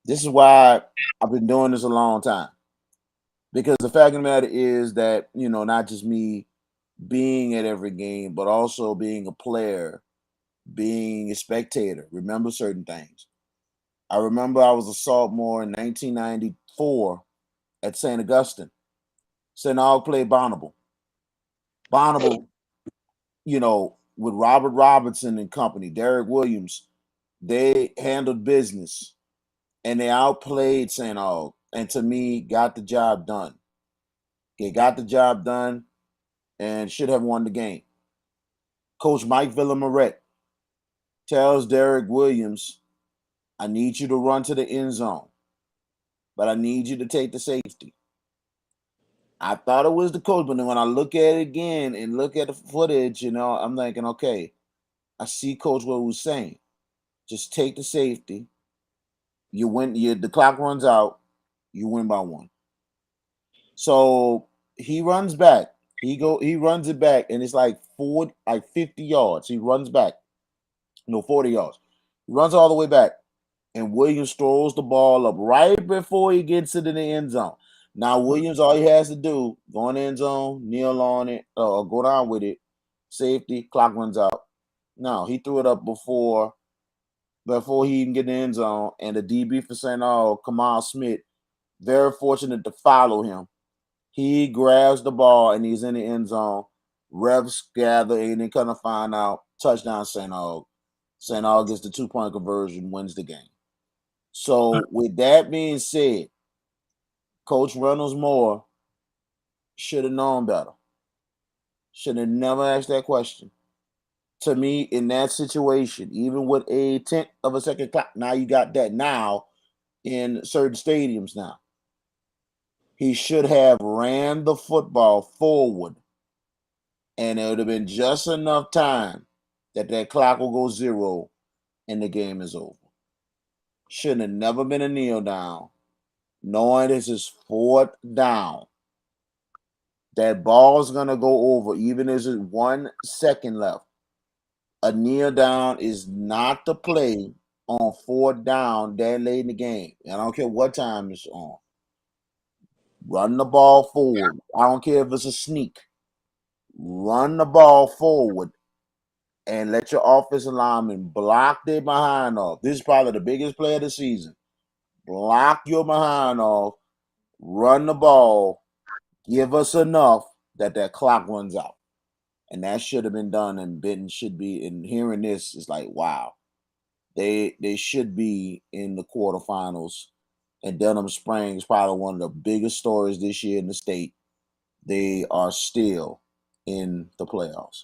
This is why I've been doing this a long time. Because the fact of the matter is that, not just me being at every game, but also being a player, being a spectator, remember certain things. I remember I was a sophomore in 1994 at St. Augustine. St. Aug played Bonneville. Bonneville, with Robert Robertson and company, Derek Williams, they handled business and they outplayed St. Aug. And to me, got the job done. They got the job done and should have won the game. Coach Mike Villamaret tells Derek Williams, I need you to run to the end zone. but I need you to take the safety. I thought it was the coach, but then when I look at it again and look at the footage, I'm thinking, okay, I see Coach what was saying. Just take the safety. You win. The clock runs out. You win by 1. So he runs back. He runs it back, and it's like 50 yards. He runs back. 40 yards. He runs all the way back, and Williams throws the ball up right before he gets into the end zone. Now Williams, all he has to do, go in the end zone, kneel on it, or go down with it. Safety, clock runs out. No, he threw it up before he even get in the end zone, and the DB for St. Kamal Smith, very fortunate to follow him. He grabs the ball and he's in the end zone. Refs gather and then kind of find out touchdown St. Aug. St. Aug gets the 2-point conversion, wins the game. So with that being said, Coach Reynolds Moore should have known better. Should have never asked that question. To me, in that situation, even with a tenth of a second clock, now you got that now in certain stadiums now. He should have ran the football forward, and it would have been just enough time that clock will go 0 and the game is over. Should have never been a kneel down, knowing this is 4th down. That ball's going to go over, even if there's 1 second left. A kneel down is not the play on 4th down that late in the game. And I don't care what time it's on. Run the ball forward. I don't care if it's a sneak. Run the ball forward and let your offensive lineman block their behind off. This is probably the biggest play of the season. Block your behind off. Run the ball. Give us enough that clock runs out. And that should have been done, and Benton should be. And hearing this is like, wow. They should be in the quarterfinals. And Denham Springs, probably one of the biggest stories this year in the state. They are still in the playoffs.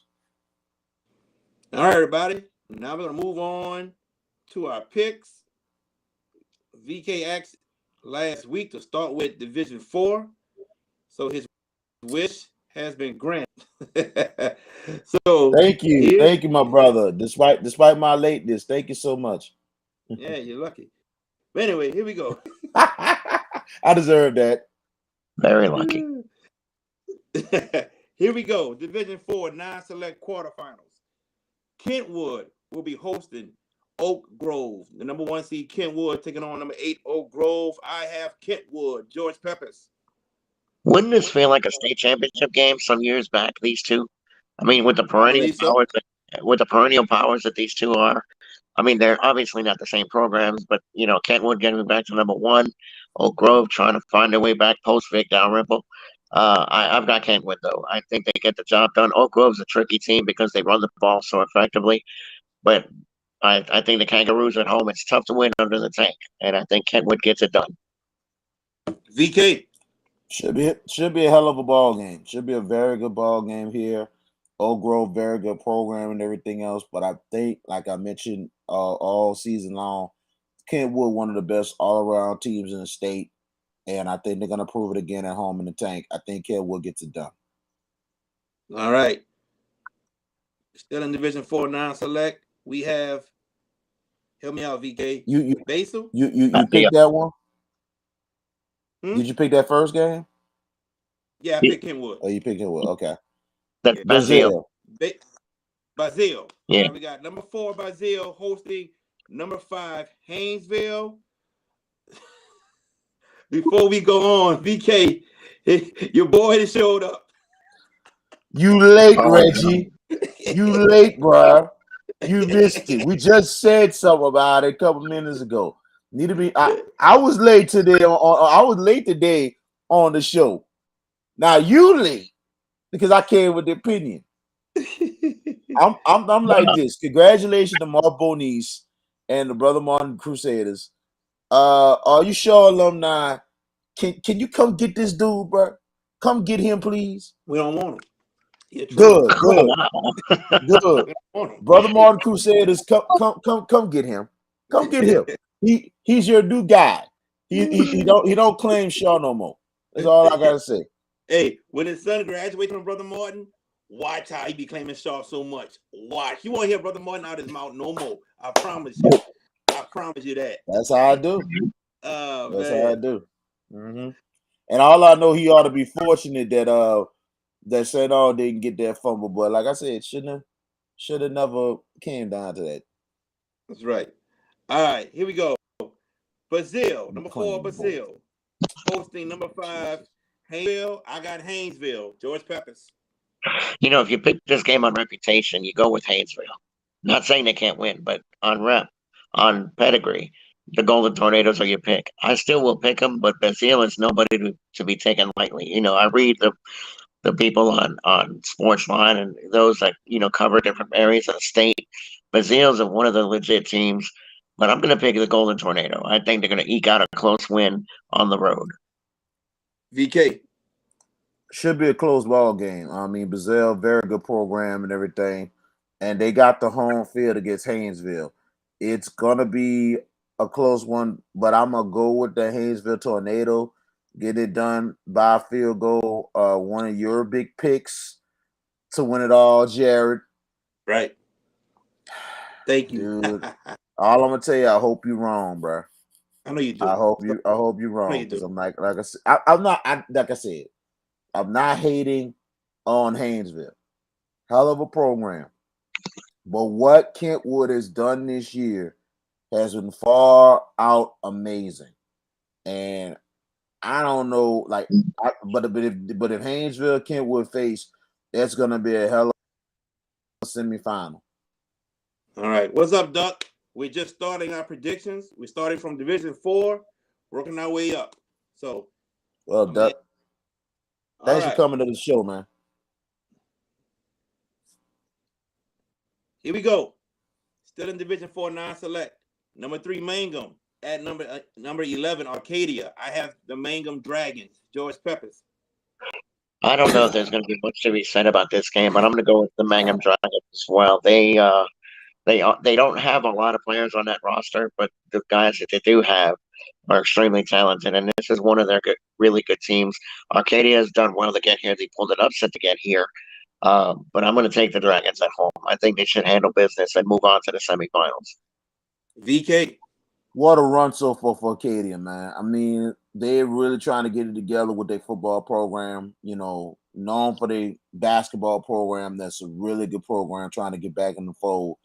All right, everybody. Now we're going to move on to our picks. VK asked last week to start with Division 4. So his wish has been granted. So thank you, my brother. Despite my lateness, thank you so much. Yeah, you're lucky. But anyway, here we go. I deserve that. Very lucky. Here we go. Division 4 non-select quarterfinals. Kentwood will be hosting Oak Grove. The number 1 seed Kentwood taking on number 8 Oak Grove. I have Kentwood. George Peppers. Wouldn't this feel like a state championship game some years back? These two, I mean, with the perennial powers that these two are. I mean, they're obviously not the same programs, but Kentwood getting back to number 1, Oak Grove trying to find their way back post Vic Dalrymple. I've got Kentwood though. I think they get the job done. Oak Grove's a tricky team because they run the ball so effectively, but I think the Kangaroos at home, it's tough to win under the tank, and I think Kentwood gets it done. VK. Should be a hell of a ball game. Should be a very good ball game here. Oak Grove, very good program and everything else. But I think, like I mentioned all season long, Kentwood, one of the best all-around teams in the state. And I think they're going to prove it again at home in the tank. I think Kentwood gets it done. All right. Still in Division 4 non-select, we have, help me out, VK. You Basil? You picked that one? Did you pick that first game? Yeah, I picked Kentwood. Oh, you picked Kentwood. Okay. That's Bazille. Bazille. Yeah. Right, we got number 4 Bazille hosting number 5 Haynesville. Before we go on, VK, your boy has showed up. You late, Reggie. You late, bro. You missed it. We just said something about it a couple minutes ago. Need to be. I was late today. I was late today on the show. Now you late because I came with the opinion. I'm like this. Congratulations to Mark Bonice and the Brother Martin Crusaders. Are you sure alumni? Can you come get this dude, bro? Come get him, please. We don't want him. Good. Brother Martin Crusaders, come get him. Come get him. He's your new guy. he don't claim Shaw no more. That's all I gotta say. Hey, when his son graduates from Brother Martin, watch how he be claiming Shaw so much. Watch. You won't hear Brother Martin out his mouth no more. I promise you. I promise you that. That's how I do. Oh That's how I man. do. And all I know, he ought to be fortunate that St. didn't get that fumble, but like I said, should have never came down to that. That's right. All right, here we go. Brazil, number 4, Clean boy. Brazil. Hosting number 5, Haynesville. I got Haynesville. George Peppers. If you pick this game on reputation, you go with Haynesville. Not saying they can't win, but on rep, on pedigree, the Golden Tornadoes are your pick. I still will pick them, but Brazil is nobody to be taken lightly. I read the people on Sportsline and those that cover different areas of the state. Brazil's one of the legit teams, but I'm going to pick the Golden Tornado. I think they're going to eke out a close win on the road. VK. Should be a close ball game. I mean, Brazil, very good program and everything, and they got the home field against Haynesville. It's gonna be a close one, but I'm gonna go with the Haynesville Tornado. Get it done by a field goal. One of your big picks to win it all, Jared. Right. Thank you. Dude. All I'm gonna tell you, I hope you're wrong, bro. I know you do. I hope you're wrong, because I'm like I said, I'm not. Like I said, I'm not hating on Haynesville. Hell of a program. But what Kentwood has done this year has been far out amazing. And I don't know, but if Haynesville Kentwood face, that's gonna be a hell of a semifinal. All right. What's up, Duck? We're just starting our predictions. We're starting from Division 4, working our way up. So, well, Duck, thanks for right. coming to the show, man. Here we go. Still in Division 4 non-select. Number 3, Mangum. At number 11, Arcadia. I have the Mangum Dragons. George Peppers. I don't know if there's going to be much to be said about this game, but I'm going to go with the Mangum Dragons as well. They don't have a lot of players on that roster, but the guys that they do have are extremely talented, and this is one of their really good teams. Arcadia has done well to get here. They pulled an upset to get here. But I'm going to take the Dragons at home. I think they should handle business and move on to the semifinals. VK. What a run so far for Arcadia, man. I mean, they're really trying to get it together with their football program. Known for their basketball program. That's a really good program, trying to get back in the fold.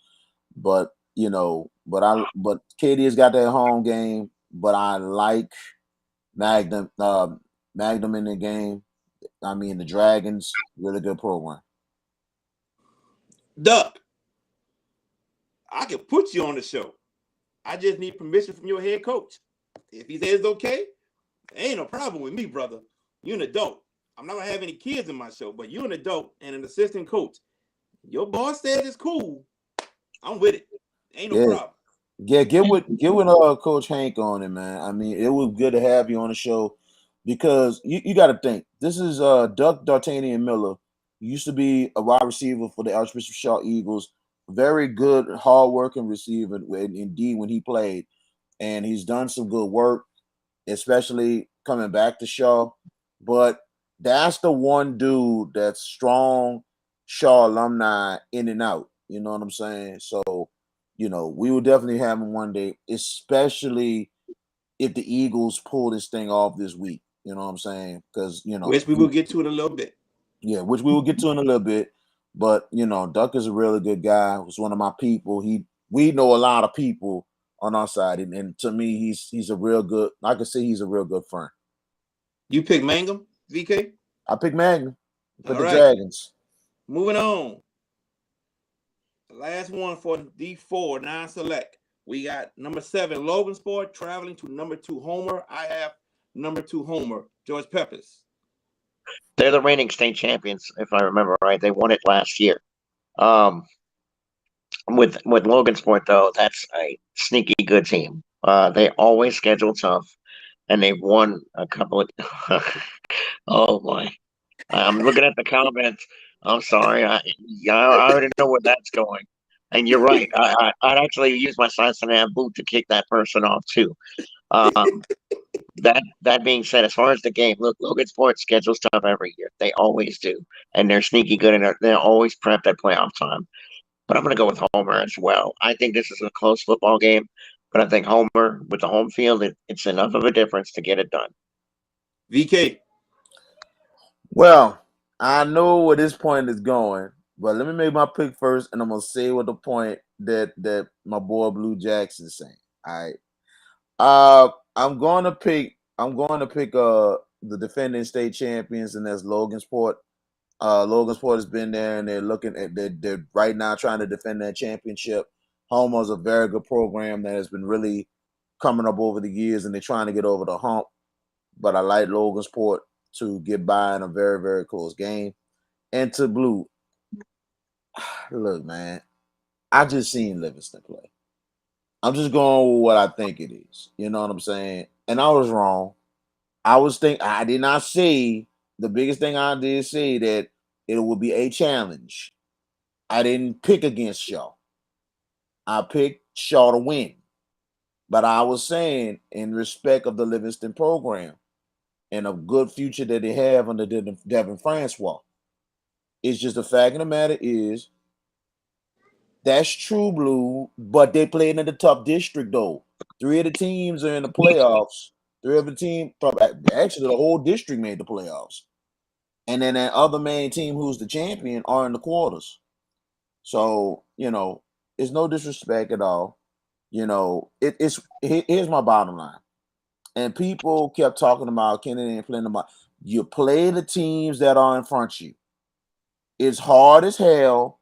But Arcadia's got their home game. But I like Magnum in the game. I mean, the Dragons, really good program. Duck. I can put you on the show. I just need permission from your head coach. If he says it's okay, ain't no problem with me, brother. You're an adult. I'm not gonna have any kids in my show, but you're an adult and an assistant coach. Your boss says it's cool. I'm with it. Ain't no problem. Yeah, get with Coach Hank on it, man. I mean, it was good to have you on the show, because you got to think, this is Duck D'Artagnan Miller. He used to be a wide receiver for the Archbishop Shaw Eagles. Very good, hard-working receiver, indeed, when he played. And he's done some good work, especially coming back to Shaw. But that's the one dude that's strong Shaw alumni in and out. You know what I'm saying? So, we will definitely have him one day, especially if the Eagles pull this thing off this week. You know what I'm saying? Because, which we will get to in a little bit. Yeah, which we will get to in a little bit. But, Duck is a really good guy. He's one of my people. We know a lot of people on our side. And to me, he's a real good, I could say he's a real good friend. You pick Mangum, VK? I pick Magnum. Pick the right. Dragons. Moving on. The last one for D4 non-select. We got number 7, Logansport, traveling to number 2, Homer. I have number 2, Homer. George Peppers. They're the reigning state champions, if I remember right. They won it last year. With Logansport, though, that's a sneaky good team. They always schedule tough, and they've won a couple of. Oh my! I'm looking at the comments. I'm sorry. I already know where that's going. And you're right. I'd actually use my Cincinnati boot to kick that person off too. That being said, as far as the game, look, Logan Sports schedules tough every year. They always do, and they're sneaky good, and they're always prepped at playoff time. But I'm going to go with Homer as well. I think this is a close football game, but I think Homer with the home field, it's enough of a difference to get it done. VK. Well, I know where this point is going, but let me make my pick first, and I'm gonna say what the point that my boy Blue Jackson saying. All right. I'm going to pick the defending state champions, and that's Logansport. Logansport has been there, and they're looking at they're right now trying to defend that championship. Homer's a very good program that has been really coming up over the years, and they're trying to get over the hump. But I like Logansport to get by in a very, very close game. And to Blue, look, man, I just seen Livingston play. I'm just going with what I think it is. You know what I'm saying? And I was wrong. I did not say the biggest thing I did say that it would be a challenge. I didn't pick against Shaw. I picked Shaw to win. But I was saying in respect of the Livingston program and a good future that they have under Devin Francois. It's just the fact of the matter is that's true, Blue, but they played in the tough district though. Three of the teams are in the playoffs. Three of the team, actually, the whole district made the playoffs, and then that other main team, who's the champion, are in the quarters. So it's no disrespect at all. Here's my bottom line, and people kept talking about Kennedy and playing them out. You play the teams that are in front of you. It's hard as hell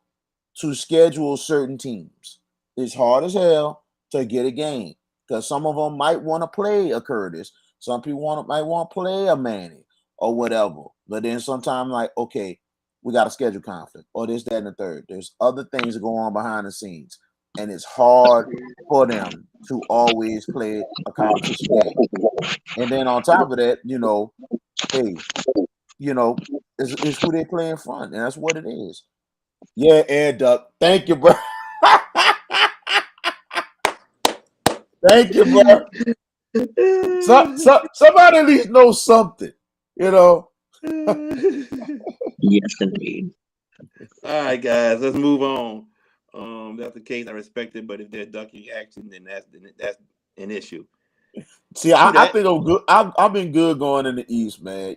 to schedule certain teams. It's hard as hell to get a game because some of them might want to play a Curtis. Some people might want to play a Manny or whatever. But then sometimes, like, okay, we got a schedule conflict or this, that, and the third. There's other things that go on behind the scenes, and it's hard for them to always play a competition game. And then on top of that, hey, it's who they play in front, and that's what it is. Yeah, Air Duck. Thank you, bro. Thank you, bro. Somebody at least knows something, you know. Yes, indeed. All right, guys, let's move on. That's the case. I respect it, but if they're ducking action, then that's an issue. See, True I that. think I'm good. I've been good going in the East, man.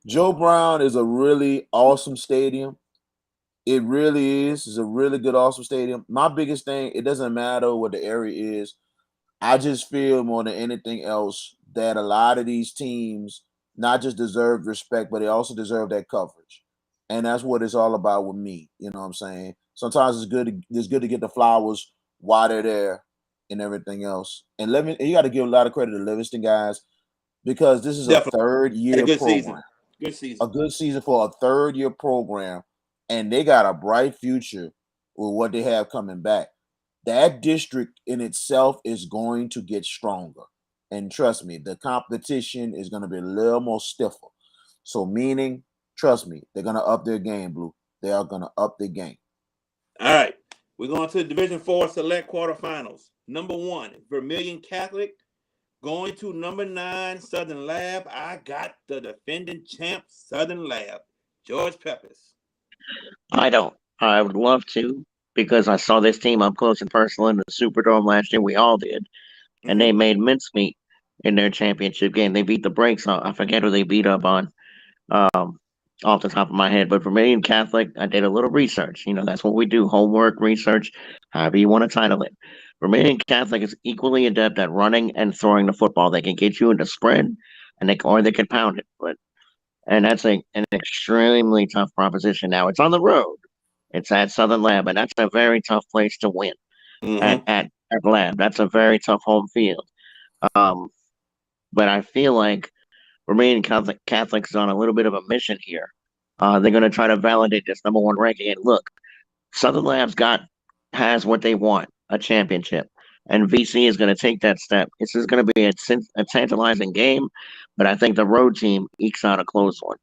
Joe Brown is a really awesome stadium. It really is. It's a really good, awesome stadium. My biggest thing, it doesn't matter what the area is. I just feel more than anything else that a lot of these teams not just deserve respect, but they also deserve that coverage. And that's what it's all about with me. You know what I'm saying? Sometimes it's good to get the flowers while they're there and everything else. And you got to give a lot of credit to Livingston guys because this is a Definitely third had a year good season. program. Good season. A good season for a third year program, and they got a bright future with what they have coming back. That district in itself is going to get stronger. And trust me, the competition is going to be a little more stiffer. So, meaning, trust me, they're going to up their game, Blue. They are going to up their game. All right, we're going to the Division 4 Select Quarterfinals. Number 1, Vermilion Catholic going to number 9, Southern Lab. I got the defending champ, Southern Lab, George Peppers. I don't. I would love to because I saw this team up close and personal in the Superdome last year. We all did, and they made mincemeat in their championship game. They beat the brakes off. I forget who they beat up on. Um, Off the top of my head. But for me, in Catholic, I did a little research. That's what we do: homework, research, however you want to title it. Romanian Catholic is equally adept at running and throwing the football. They can get you into sprint, or they can pound it. And that's an extremely tough proposition. Now it's on the road. It's at Southern Lab, and that's a very tough place to win. At Mm-hmm. at Lab, that's a very tough home field. Um, but I feel like Romanian Catholics is on a little bit of a mission here. They're going to try to validate this number one ranking. And look, Southern Labs has what they want, a championship. And VC is going to take that step. This is going to be a tantalizing game, but I think the road team ekes out a close one.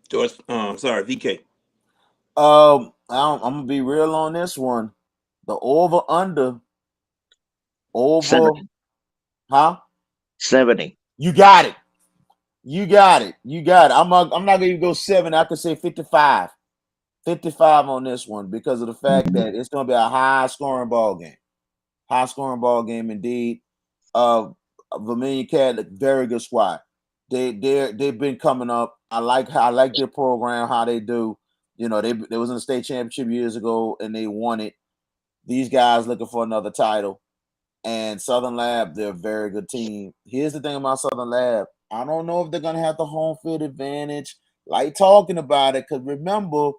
George, sorry, VK. I'm gonna be real on this one. The over under, Seven. huh? 70. You got it. You got it. You got it. I'm not gonna even go 7. I could say 55. 55 on this one because of the fact that it's gonna be a high scoring ball game. High scoring ball game indeed. Vermilion Cat, very good squad. They've been coming up. I like their program, how they do. You know, they was in the state championship years ago and they won it. These guys looking for another title. And Southern Lab, they're a very good team. Here's the thing about Southern Lab. I don't know if they're gonna have the home field advantage. Like talking about it, because remember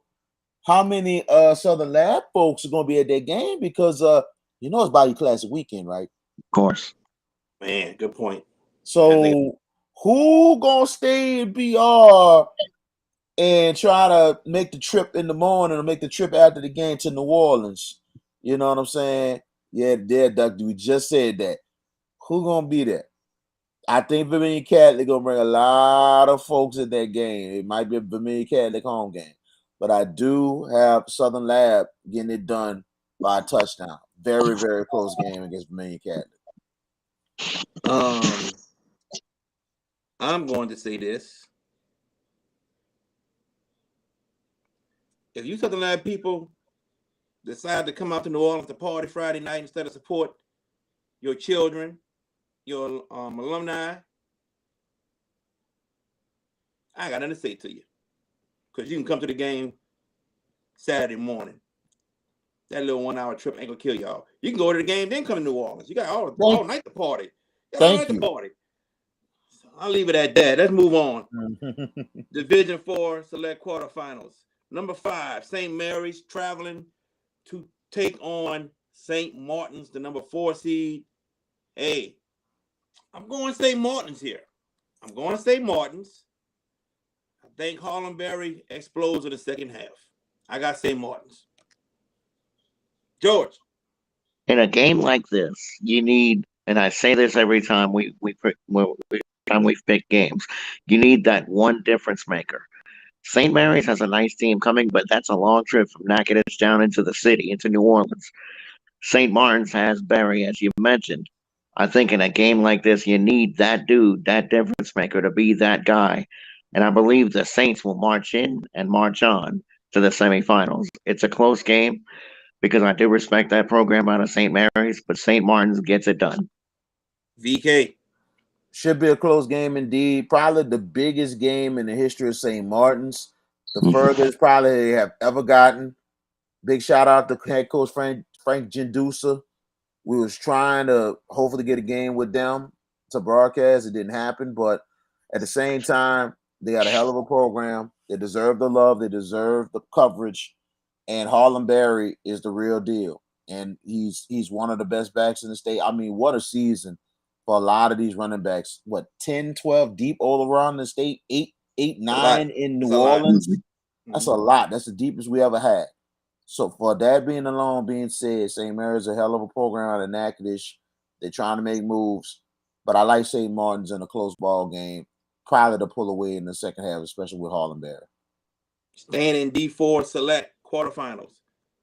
how many Southern Lab folks are gonna be at that game because it's Body Classic weekend, right? Of course. Man, good point. I think So who gonna stay in BR and try to make the trip in the morning or make the trip after the game to New Orleans? You know what I'm saying? Yeah, Doug, we just said that. Who gonna be there? I think Vermilion Catholic gonna bring a lot of folks at that game. It might be a Vermilion Catholic home game, but I do have Southern Lab getting it done by a touchdown. Very, very close game against Vermilion Catholic. I'm going to say this. If you Southern Lab people decide to come out to New Orleans to party Friday night instead of support your children, your alumni, I ain't got nothing to say to you. Because you can come to the game Saturday morning. That little 1 hour trip ain't gonna kill y'all. You can go to the game, then come to New Orleans. You got all night to party. You got all night to party. So I'll leave it at that. Let's move on. Division 4 select quarterfinals. Number 5, St. Mary's traveling to take on St. Martin's, the number 4 seed. Hey, I'm going St. Martin's here. I'm going to St. Martin's. I think Harlem-Berry explodes in the second half. I got St. Martin's. George. In a game like this, you need, and I say this every time we pick games, you need that one difference maker. St. Mary's has a nice team coming, but that's a long trip from Natchitoches down into the city, into New Orleans. St. Martin's has Barry, as you mentioned. I think in a game like this, you need that dude, that difference maker, to be that guy. And I believe the Saints will march in and march on to the semifinals. It's a close game because I do respect that program out of St. Mary's, but St. Martin's gets it done. VK. Should be a close game indeed. Probably the biggest game in the history of St. Martin's. The furthest probably they have ever gotten. Big shout out to head coach Frank Gendusa. We was trying to hopefully get a game with them to broadcast. It didn't happen, but at the same time, they got a hell of a program. They deserve the love. They deserve the coverage. And Harlem Berry is the real deal. And he's one of the best backs in the state. I mean, what a season for a lot of these running backs. What, 10, 12 deep all around the state? 8, 9 in New Orleans? That's a lot. That's the deepest we ever had. So for that being said, St. Mary's a hell of a program out of Natchitoches. They're trying to make moves. But I like St. Martin's in a close ball game. Probably to pull away in the second half, especially with Harlem Berry. Staying in D4 select quarterfinals.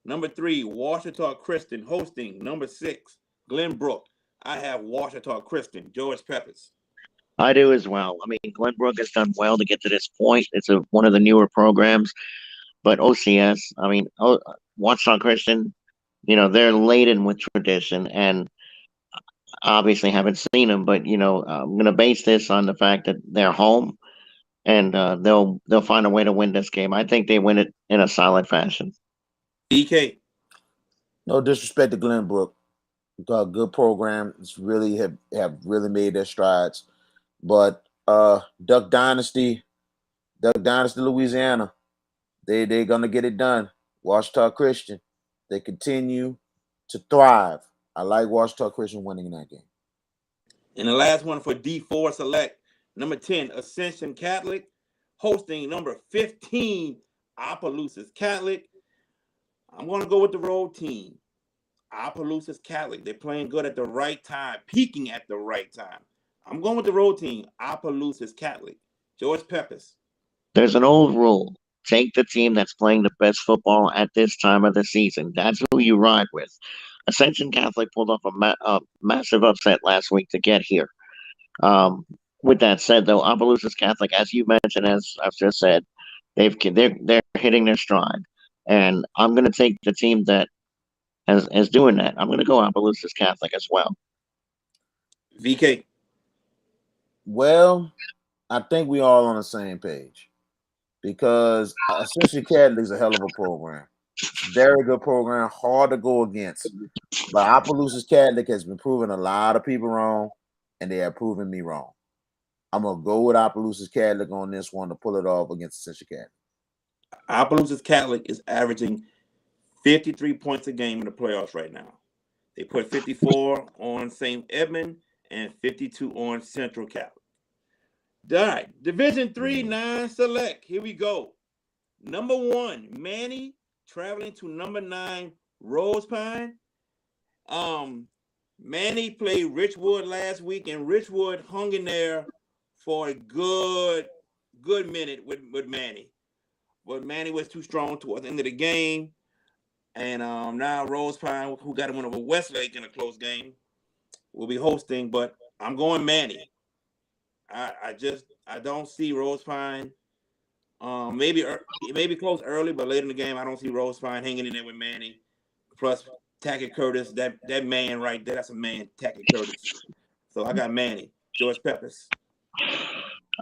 Number 3, Washita Christian hosting number 6, Glenbrook. I have Washita Christian. George Peppers. I do as well. I mean, Glenbrook has done well to get to this point. It's one of the newer programs, but OCS, I mean, Washita Christian, they're laden with tradition, and obviously haven't seen them. But I'm going to base this on the fact that they're home, and they'll find a way to win this game. I think they win it in a solid fashion. DK. No disrespect to Glenbrook. Good program. It's really have really made their strides. But Duck Dynasty, Louisiana, they're gonna get it done. Washita Christian, they continue to thrive. I like Washita Christian winning in that game. And the last one for D4 select, number 10, Ascension Catholic, hosting number 15, Opelousas Catholic. I'm going to go with the road team. Opelousas Catholic. They're playing good at the right time, peaking at the right time. I'm going with the road team, Opelousas Catholic. George Peppers. There's an old rule. Take the team that's playing the best football at this time of the season. That's who you ride with. Ascension Catholic pulled off a massive upset last week to get here. With that said, though, Opelousas Catholic, as you mentioned, as I've just said, they're hitting their stride, and I'm going to take the team that is doing that. I'm going to go Opelousas Catholic as well. VK. Well, I think we all on the same page because Essentially Catholic is a hell of a program. It's a very good program, hard to go against. But Opelousas Catholic has been proving a lot of people wrong, and they have proven me wrong. I'm gonna go with Opelousas Catholic on this one to pull it off against Essentially Catholic. Opelousas Catholic is averaging 53 points a game in the playoffs right now. They put 54 on St. Edmund and 52 on Central Catholic. All right, Division Three non-select. Here we go. Number one, Manny traveling to number 9, Rose Pine. Um, Manny played Richwood last week, and Richwood hung in there for a good minute with Manny. But Manny was too strong towards the end of the game. And now Rose Pine, who got him over Westlake in a close game, will be hosting. But I'm going Manny. I don't see Rose Pine. Maybe close early, but late in the game, I don't see Rose Pine hanging in there with Manny. Plus Tackett Curtis, that man right there, that's a man, Tackett Curtis. So I got Manny. George Peppers.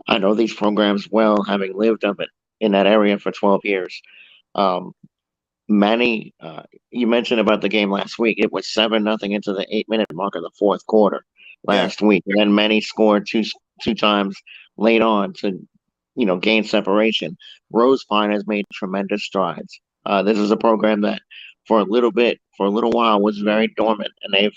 I know these programs well, having lived up in that area for 12 years. Um, Manny, you mentioned about the game last week. It was 7-0 into the 8-minute mark of the fourth quarter Yeah. last week, and then Manny scored two times late on to, gain separation. Rose Pine has made tremendous strides. This is a program that, for a little while, was very dormant, and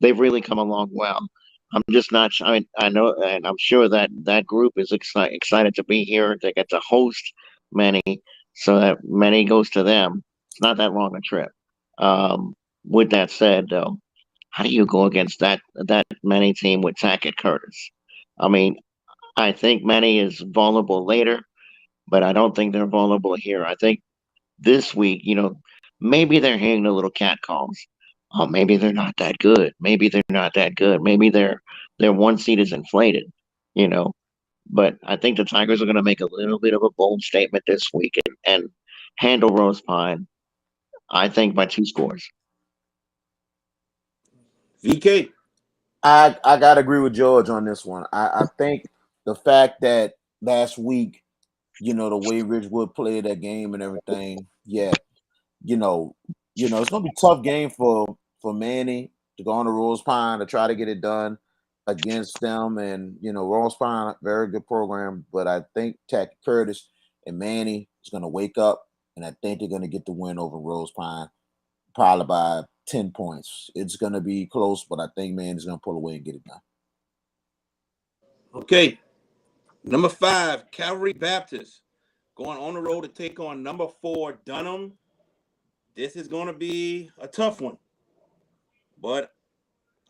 they've really come along well. I'm just not. I know, and I'm sure that that group is excited to be here. They get to host Manny, so that Manny goes to them. It's not that long a trip. With that said, though, how do you go against that Manny team with Tackett Curtis? I mean, I think Manny is vulnerable later, but I don't think they're vulnerable here. I think this week, maybe they're hearing the little cat calls. Oh, maybe they're not that good. Maybe they're not that good. Maybe their one seat is inflated. You know, but I think the Tigers are going to make a little bit of a bold statement this week and handle Rose Pine. I think by 2 scores. VK. I gotta agree with George on this one. I think the fact that last week, the way Ridgewood played that game and everything, yeah, you know, it's gonna be a tough game for Manny to go on to Rose Pine to try to get it done against them. And Rose Pine, very good program, but I think Tack Curtis and Manny is gonna wake up, and I think they're gonna get the win over Rose Pine, probably by 10 points. It's gonna be close, but I think Manny's gonna pull away and get it done. Okay. Number 5, Calvary Baptist. Going on the road to take on number 4, Dunham. This is going to be a tough one. But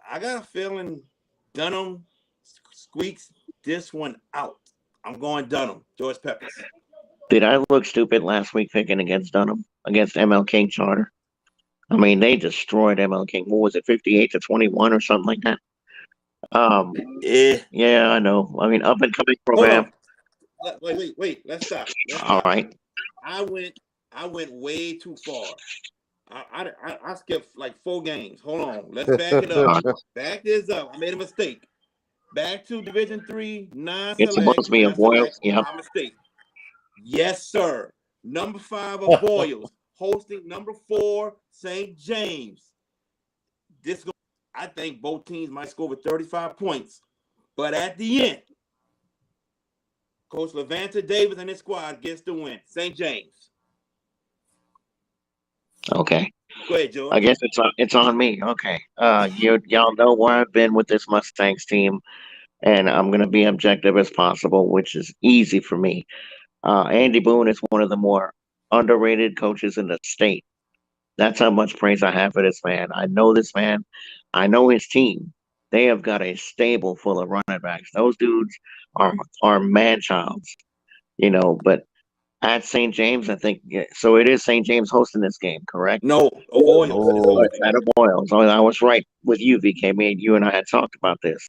I got a feeling Dunham squeaks this one out. I'm going Dunham. George Peppers. Did I look stupid last week picking against Dunham, against ML King Charter? I mean, they destroyed ML King. What was it, 58-21 or something like that? Eh. Yeah, I know. I mean, up and coming Hold program. on. Wait. Let's stop. All right. I went way too far. I skipped like 4 games. Hold on. Let's back it up. Back this up. I made a mistake. Back to Division 3, It's supposed non-select, to be a Boyles. Yep. My mistake. Yes, sir. Number 5 of Boyles hosting number 4 St. James. I think both teams might score with 35 points, but at the end, Coach Levanta Davis and his squad gets the win. St. James. Okay. Go ahead, George. I guess it's on me. Okay. Y'all know where I've been with this Mustangs team, and I'm gonna be objective as possible, which is easy for me. Andy Boone is one of the more underrated coaches in the state. That's how much praise I have for this man. I know this man. I know his team. They have got a stable full of running backs. Those dudes are man childs, But at St. James, I think so. It is St. James hosting this game, correct? No, Boyles is hosting. At Boyles. I was right with you, VK. You and I had talked about this.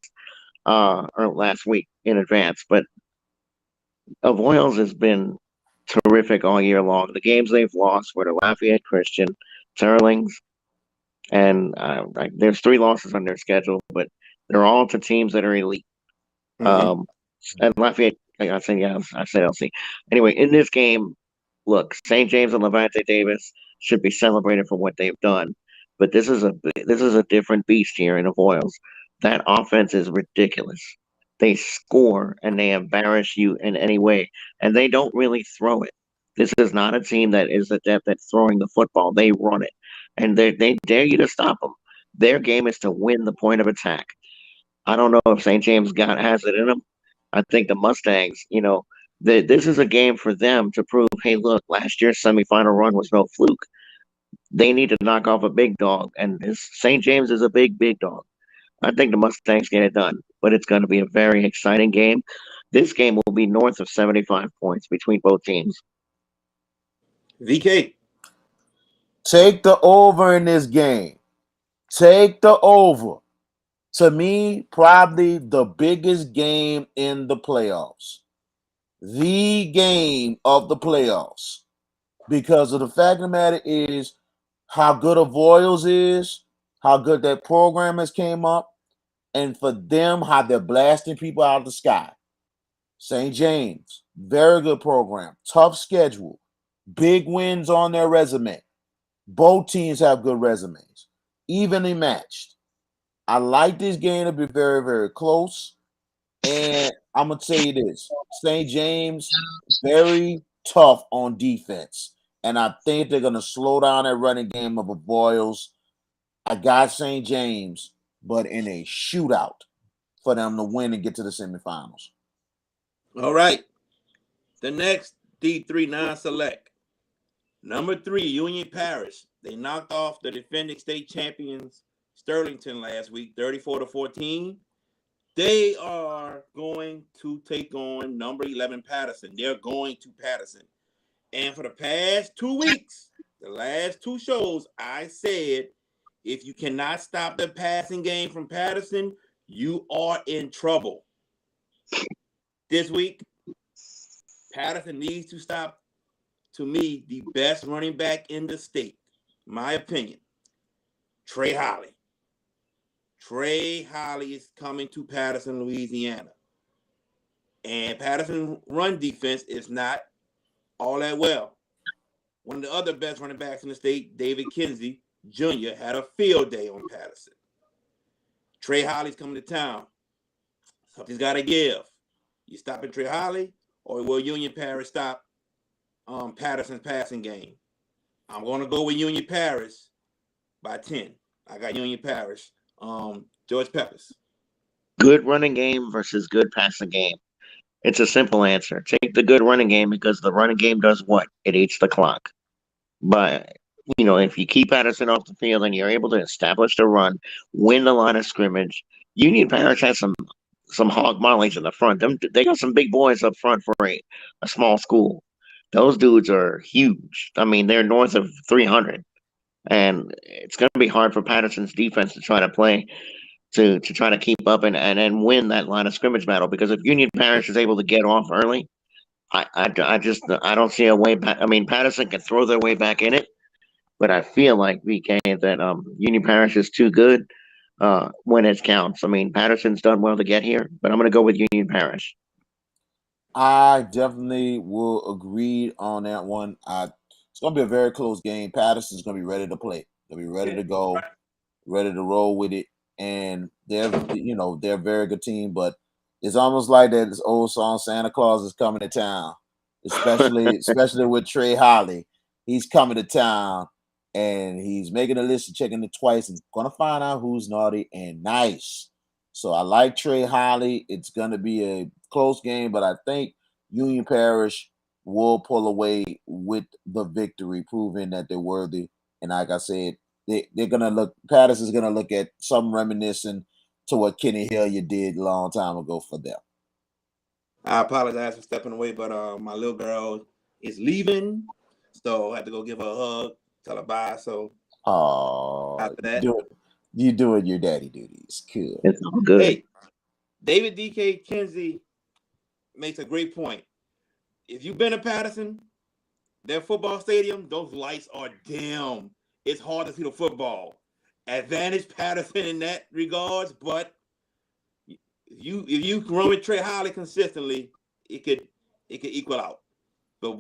or last week in advance. But Avoyles has been terrific all year long. The games they've lost were to Lafayette Christian, Turlings, and there's 3 losses on their schedule, but they're all to teams that are elite. Mm-hmm. And Lafayette, like I said, yeah, I said LC. Anyway, in this game, look, St. James and Levante Davis should be celebrated for what they've done, but this is a different beast here in Avoyles. That offense is ridiculous. They score and they embarrass you in any way, and they don't really throw it. This is not a team that is adept at throwing the football. They run it, and they dare you to stop them. Their game is to win the point of attack. I don't know if St. James got has it in them. I think the Mustangs, this is a game for them to prove, hey, look, last year's semifinal run was no fluke. They need to knock off a big dog, and St. James is a big dog. I think the Mustangs get it done, but it's going to be a very exciting game. This game will be north of 75 points between both teams. VK. Take the over in this game. Take the over. To me, probably the biggest game in the playoffs. The game of the playoffs. Because of the fact of the matter is how good Avoyles is, how good that program has came up, and for them, how they're blasting people out of the sky. St. James, very good program, tough schedule, big wins on their resume. Both teams have good resumes, evenly matched. I like this game to be very, very close. And I'm going to tell you this St. James, very tough on defense. And I think they're going to slow down that running game of Avoyles. I got St. James, but in a shootout for them to win and get to the semifinals. All right. The next D3 non-select. Number 3, Union Parish. They knocked off the defending state champions Sterlington last week, 34-14. They are going to take on number 11 Patterson. They're going to Patterson. And for the past 2 weeks, the last 2 shows, I said, if you cannot stop the passing game from Patterson, you are in trouble. This week, Patterson needs to stop, to me, the best running back in the state. My opinion, Trey Holly. Trey Holly is coming to Patterson, Louisiana. And Patterson run defense is not all that well. One of the other best running backs in the state, David Kinsey Jr., had a field day on Patterson. Trey Holly's coming to town. Something's got to give. You stopping Trey Holly, or will Union Parish stop Patterson's passing game? I'm going to go with Union Parish by 10. I got Union Parish. George Peppers. Good running game versus good passing game. It's a simple answer. Take the good running game because the running game does what? It eats the clock. But if you keep Patterson off the field and you're able to establish the run, win the line of scrimmage, Union Parish has some hog mollies in the front. They got some big boys up front for a small school. Those dudes are huge. I mean, they're north of 300, and it's going to be hard for Patterson's defense to try to play to try to keep up and win that line of scrimmage battle. Because if Union Parish is able to get off early, I don't see a way back. I mean, Patterson can throw their way back in it, but I feel like VK that Union Parish is too good when it counts. I mean, Patterson's done well to get here, but I'm going to go with Union Parish. I definitely will agree on that one. It's going to be a very close game. Patterson's going to be ready to play. They'll be ready to go, ready to roll with it. And they're a very good team, but it's almost like that this old song, Santa Claus is coming to town, especially with Trey Holly. He's coming to town and he's making a list and checking it twice and gonna find out who's naughty and nice. So I like Trey Holly. It's gonna be a close game, but I think Union Parish will pull away with the victory, proving that they're worthy. And like I said, they're gonna look. Patterson's gonna look at some reminiscent to what Kenny Hilliard did a long time ago for them. I apologize for stepping away, but my little girl is leaving, so I have to go give her a hug, tell her bye. So Oh, after that, you doing your daddy duties. Cool. It's all good. hey, David D.K. Kinsey makes a great point. If you've been to Patterson, their football stadium, those lights are dim. It's hard to see the football. Advantage Patterson in that regards, but if you run with Trey Holly consistently, it could equal out. But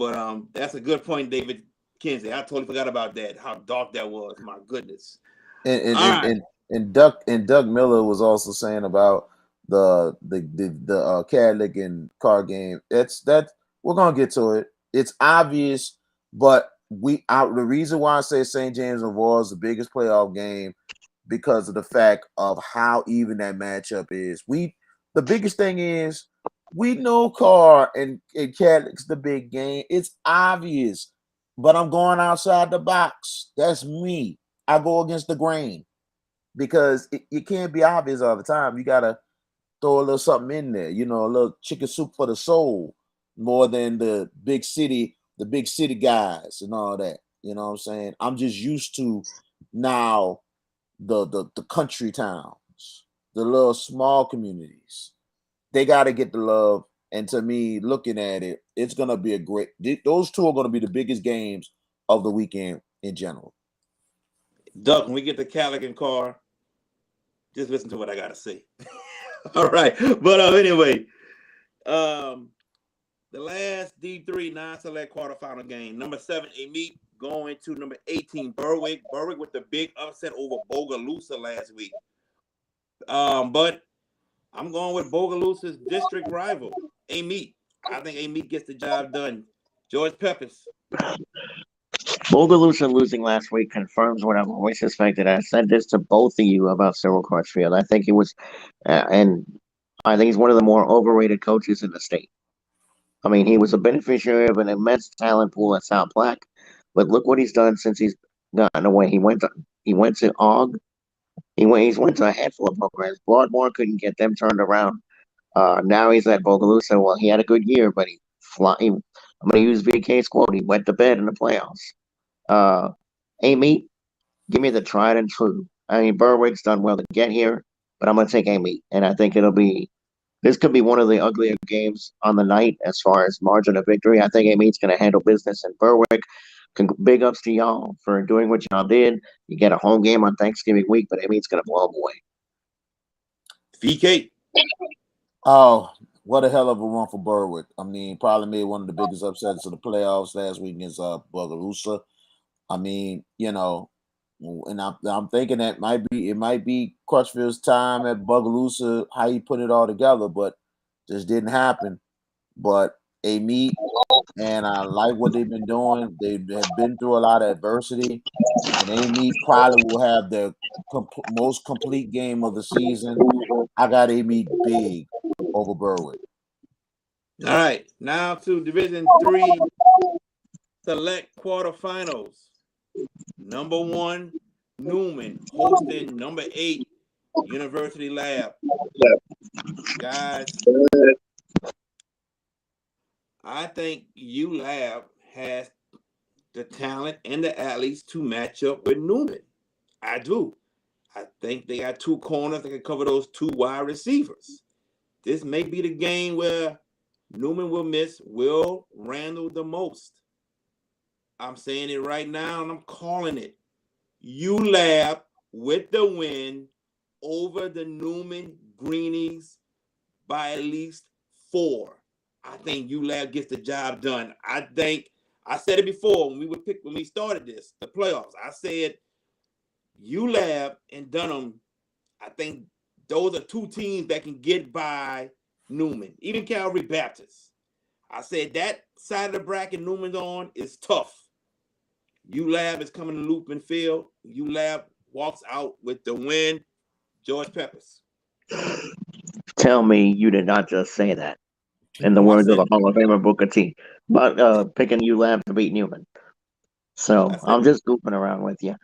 that's a good point, David Kinsey. I totally forgot about that. How dark that was. My goodness. and and All and, right. and, and Doug Miller was also saying about the Cadillac and car game. That we're gonna get to it. It's obvious, but the reason why I say St. James and Royal is the biggest playoff game because of the fact of how even that matchup is. The biggest thing is we know Carr and Cadillac's the big game. It's obvious, but I'm going outside the box. That's me. I go against the grain because it can't be obvious all the time. You gotta throw a little something in there, a little chicken soup for the soul, more than the big city guys and all that. You know what I'm saying? I'm just used to now the country towns, the little small communities. They gotta get the love. And to me, looking at it, it's gonna be a great. Those two are gonna be the biggest games of the weekend in general. Doug, when we get the Cadillac car, just listen to what I gotta say. All right. But anyway, um, the last D3 non-select quarterfinal game. Number 7, Amit going to number 18, Berwick. Berwick with the big upset over Bogalusa last week. But I'm going with Bogalusa's district rival, Amit. I think Amit gets the job done. George Peppers. Bogalusa losing last week confirms what I've always suspected. I said this to both of you about Cyril Crutchfield. I think he was, and I think he's one of the more overrated coaches in the state. I mean, he was a beneficiary of an immense talent pool at South Platte, but look what he's done since he's gotten away. He went to Og. He's went to a handful of programs. Broadmoor couldn't get them turned around. Now he's at Bogalusa. Well, he had a good year, but I'm going to use VK's quote. He went to bed in the playoffs. Uh, Amy, give me the tried and true. I mean, Berwick's done well to get here, but I'm going to take Amy, and I think this could be one of the uglier games on the night as far as margin of victory. I think Amy's going to handle business in Berwick. Big ups to y'all for doing what y'all did. You get a home game on Thanksgiving week, but Amy's going to blow them away. VK. Oh, what a hell of a run for Berwick. I mean, probably made one of the biggest upsets of the playoffs last week against Bogalusa. I mean, and I'm thinking that it might be Crutchfield's time at Bogalusa, how he put it all together, but just didn't happen. But a meet, and I like what they've been doing. They have been through a lot of adversity, and Amy probably will have their most complete game of the season. I got Amy big over Berwick. All right. Now to Division 3 select quarterfinals. Number 1, Newman hosting number 8, University Lab. Guys, I think ULab has the talent and the athletes to match up with Newman. I do. I think they got 2 corners that can cover those 2 wide receivers. This may be the game where Newman will miss Will Randall the most. I'm saying it right now, and I'm calling it. ULab with the win over the Newman Greenies by at least 4. I think ULab gets the job done. I said it before when we started the playoffs. I said ULab and Dunham. I think those are 2 teams that can get by Newman, even Calvary Baptist. I said that side of the bracket Newman's on is tough. ULab is coming to Loopman Field. ULab walks out with the win. George Peppers. Tell me you did not just say that. In the No, I words of said the Hall of Famer Booker T. But picking ULab to beat Newman. So that's I'm it. just goofing around with you. It's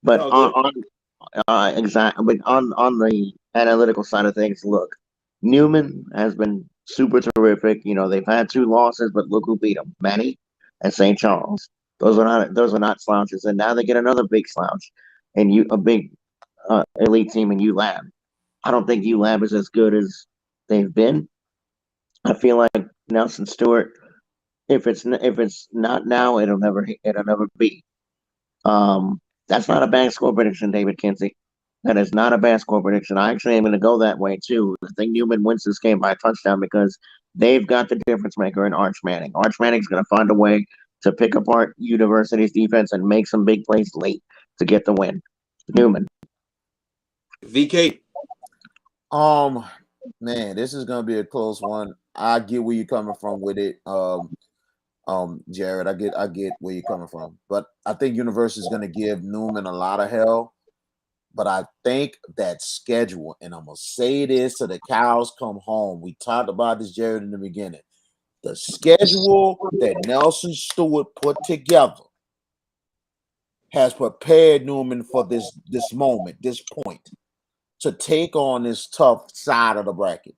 But all good. exactly. But on the analytical side of things, look, Newman has been super terrific. They've had 2 losses, but look who beat them: Manny and St. Charles. Those are not slouches, and now they get another big slouch, and a big elite team in ULab. I don't think ULab is as good as they've been. I feel like Nelson Stewart, if it's not now, it'll never be. That's not a bad score prediction, David Kinsey. That is not a bad score prediction. I actually am going to go that way too. I think Newman wins this game by a touchdown because they've got the difference maker in Arch Manning. Arch Manning's going to find a way to pick apart University's defense and make some big plays late to get the win. Newman. VK. Man, this is gonna be a close one. I get where you're coming from with it. Jared, I get where you're coming from. But I think University is gonna give Newman a lot of hell. But I think that schedule, and I'm gonna say this till the cows come home. We talked about this, Jared, in the beginning. The schedule that Nelson Stewart put together has prepared Newman for this moment, this point, to take on this tough side of the bracket.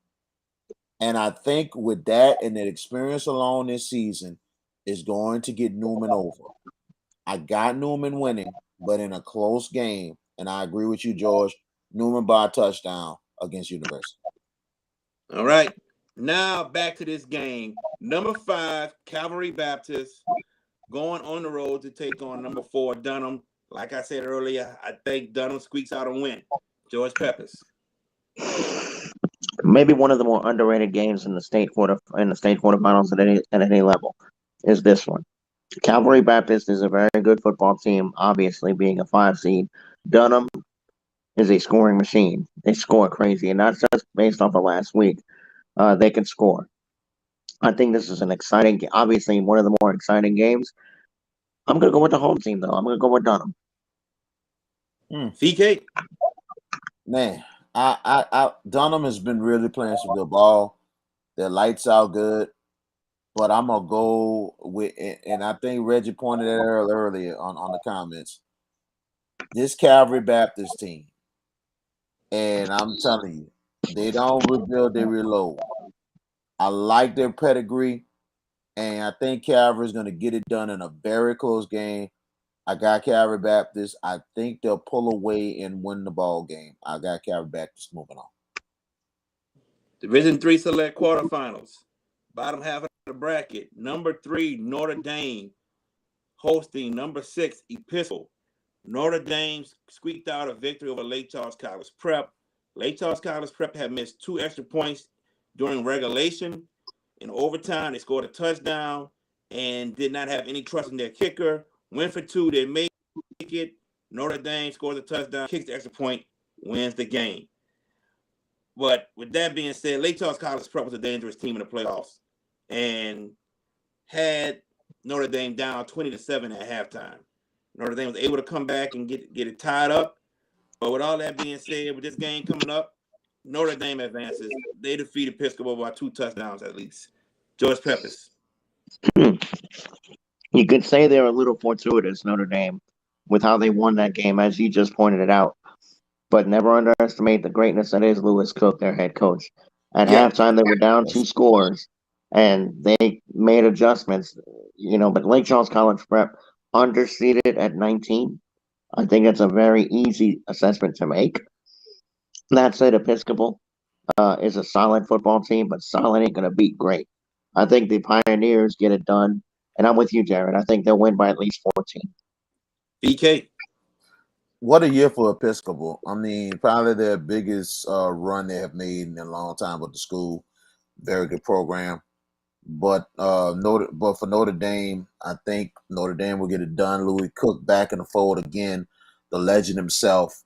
And I think with that and that experience alone this season is going to get Newman over. I got Newman winning, but in a close game. And I agree with you, George. Newman by a touchdown against University. All right. Now back to this game. Number 5, Calvary Baptist, going on the road to take on number 4, Dunham. Like I said earlier, I think Dunham squeaks out a win. George Peppers. Maybe one of the more underrated games in the state quarterfinals at any level is this one. Calvary Baptist is a very good football team, obviously being a 5 seed. Dunham is a scoring machine. They score crazy, and not just based off of last week. They can score. I think this is an exciting, obviously one of the more exciting games. I'm gonna go with the home team though. I'm gonna go with Dunham. VK. Man, I Dunham has been really playing some good ball. Their lights out good. But I'm gonna go with, and I think Reggie pointed that out earlier on the comments. This Calvary Baptist team, and I'm telling you, they don't rebuild, they reload. I like their pedigree, and I think Calvary's gonna get it done in a very close game. I got Calvary Baptist. I think they'll pull away and win the ball game. I got Calvary Baptist moving on. Division 3 select quarterfinals. Bottom half of the bracket. Number 3, Notre Dame, hosting number 6, Episcopal. Notre Dame squeaked out a victory over Lake Charles College Prep. Lake Charles College Prep had missed 2 extra points during regulation. In overtime, they scored a touchdown and did not have any trust in their kicker. Went for 2, they make it. Notre Dame scores a touchdown, kicks the extra point, wins the game. But with that being said, Lake Charles College Prep was a dangerous team in the playoffs and had Notre Dame down 20-7 at halftime. Notre Dame was able to come back and get it tied up. But with all that being said, with this game coming up, Notre Dame advances. They defeat Episcopal by 2 touchdowns at least. George Peppers. You could say they're a little fortuitous, Notre Dame, with how they won that game, as you just pointed it out. But never underestimate the greatness that is Lewis Cook, their head coach. At halftime, they were down 2 scores, and they made adjustments. But Lake Charles College Prep underseeded at 19. I think that's a very easy assessment to make. That said, Episcopal is a solid football team, but solid ain't going to beat great. I think the Pioneers get it done, and I'm with you, Jared. I think they'll win by at least 14. BK. What a year for Episcopal. I mean, probably their biggest run they have made in a long time with the school. Very good program. But for Notre Dame, I think Notre Dame will get it done. Louis Cook back in the fold again, the legend himself,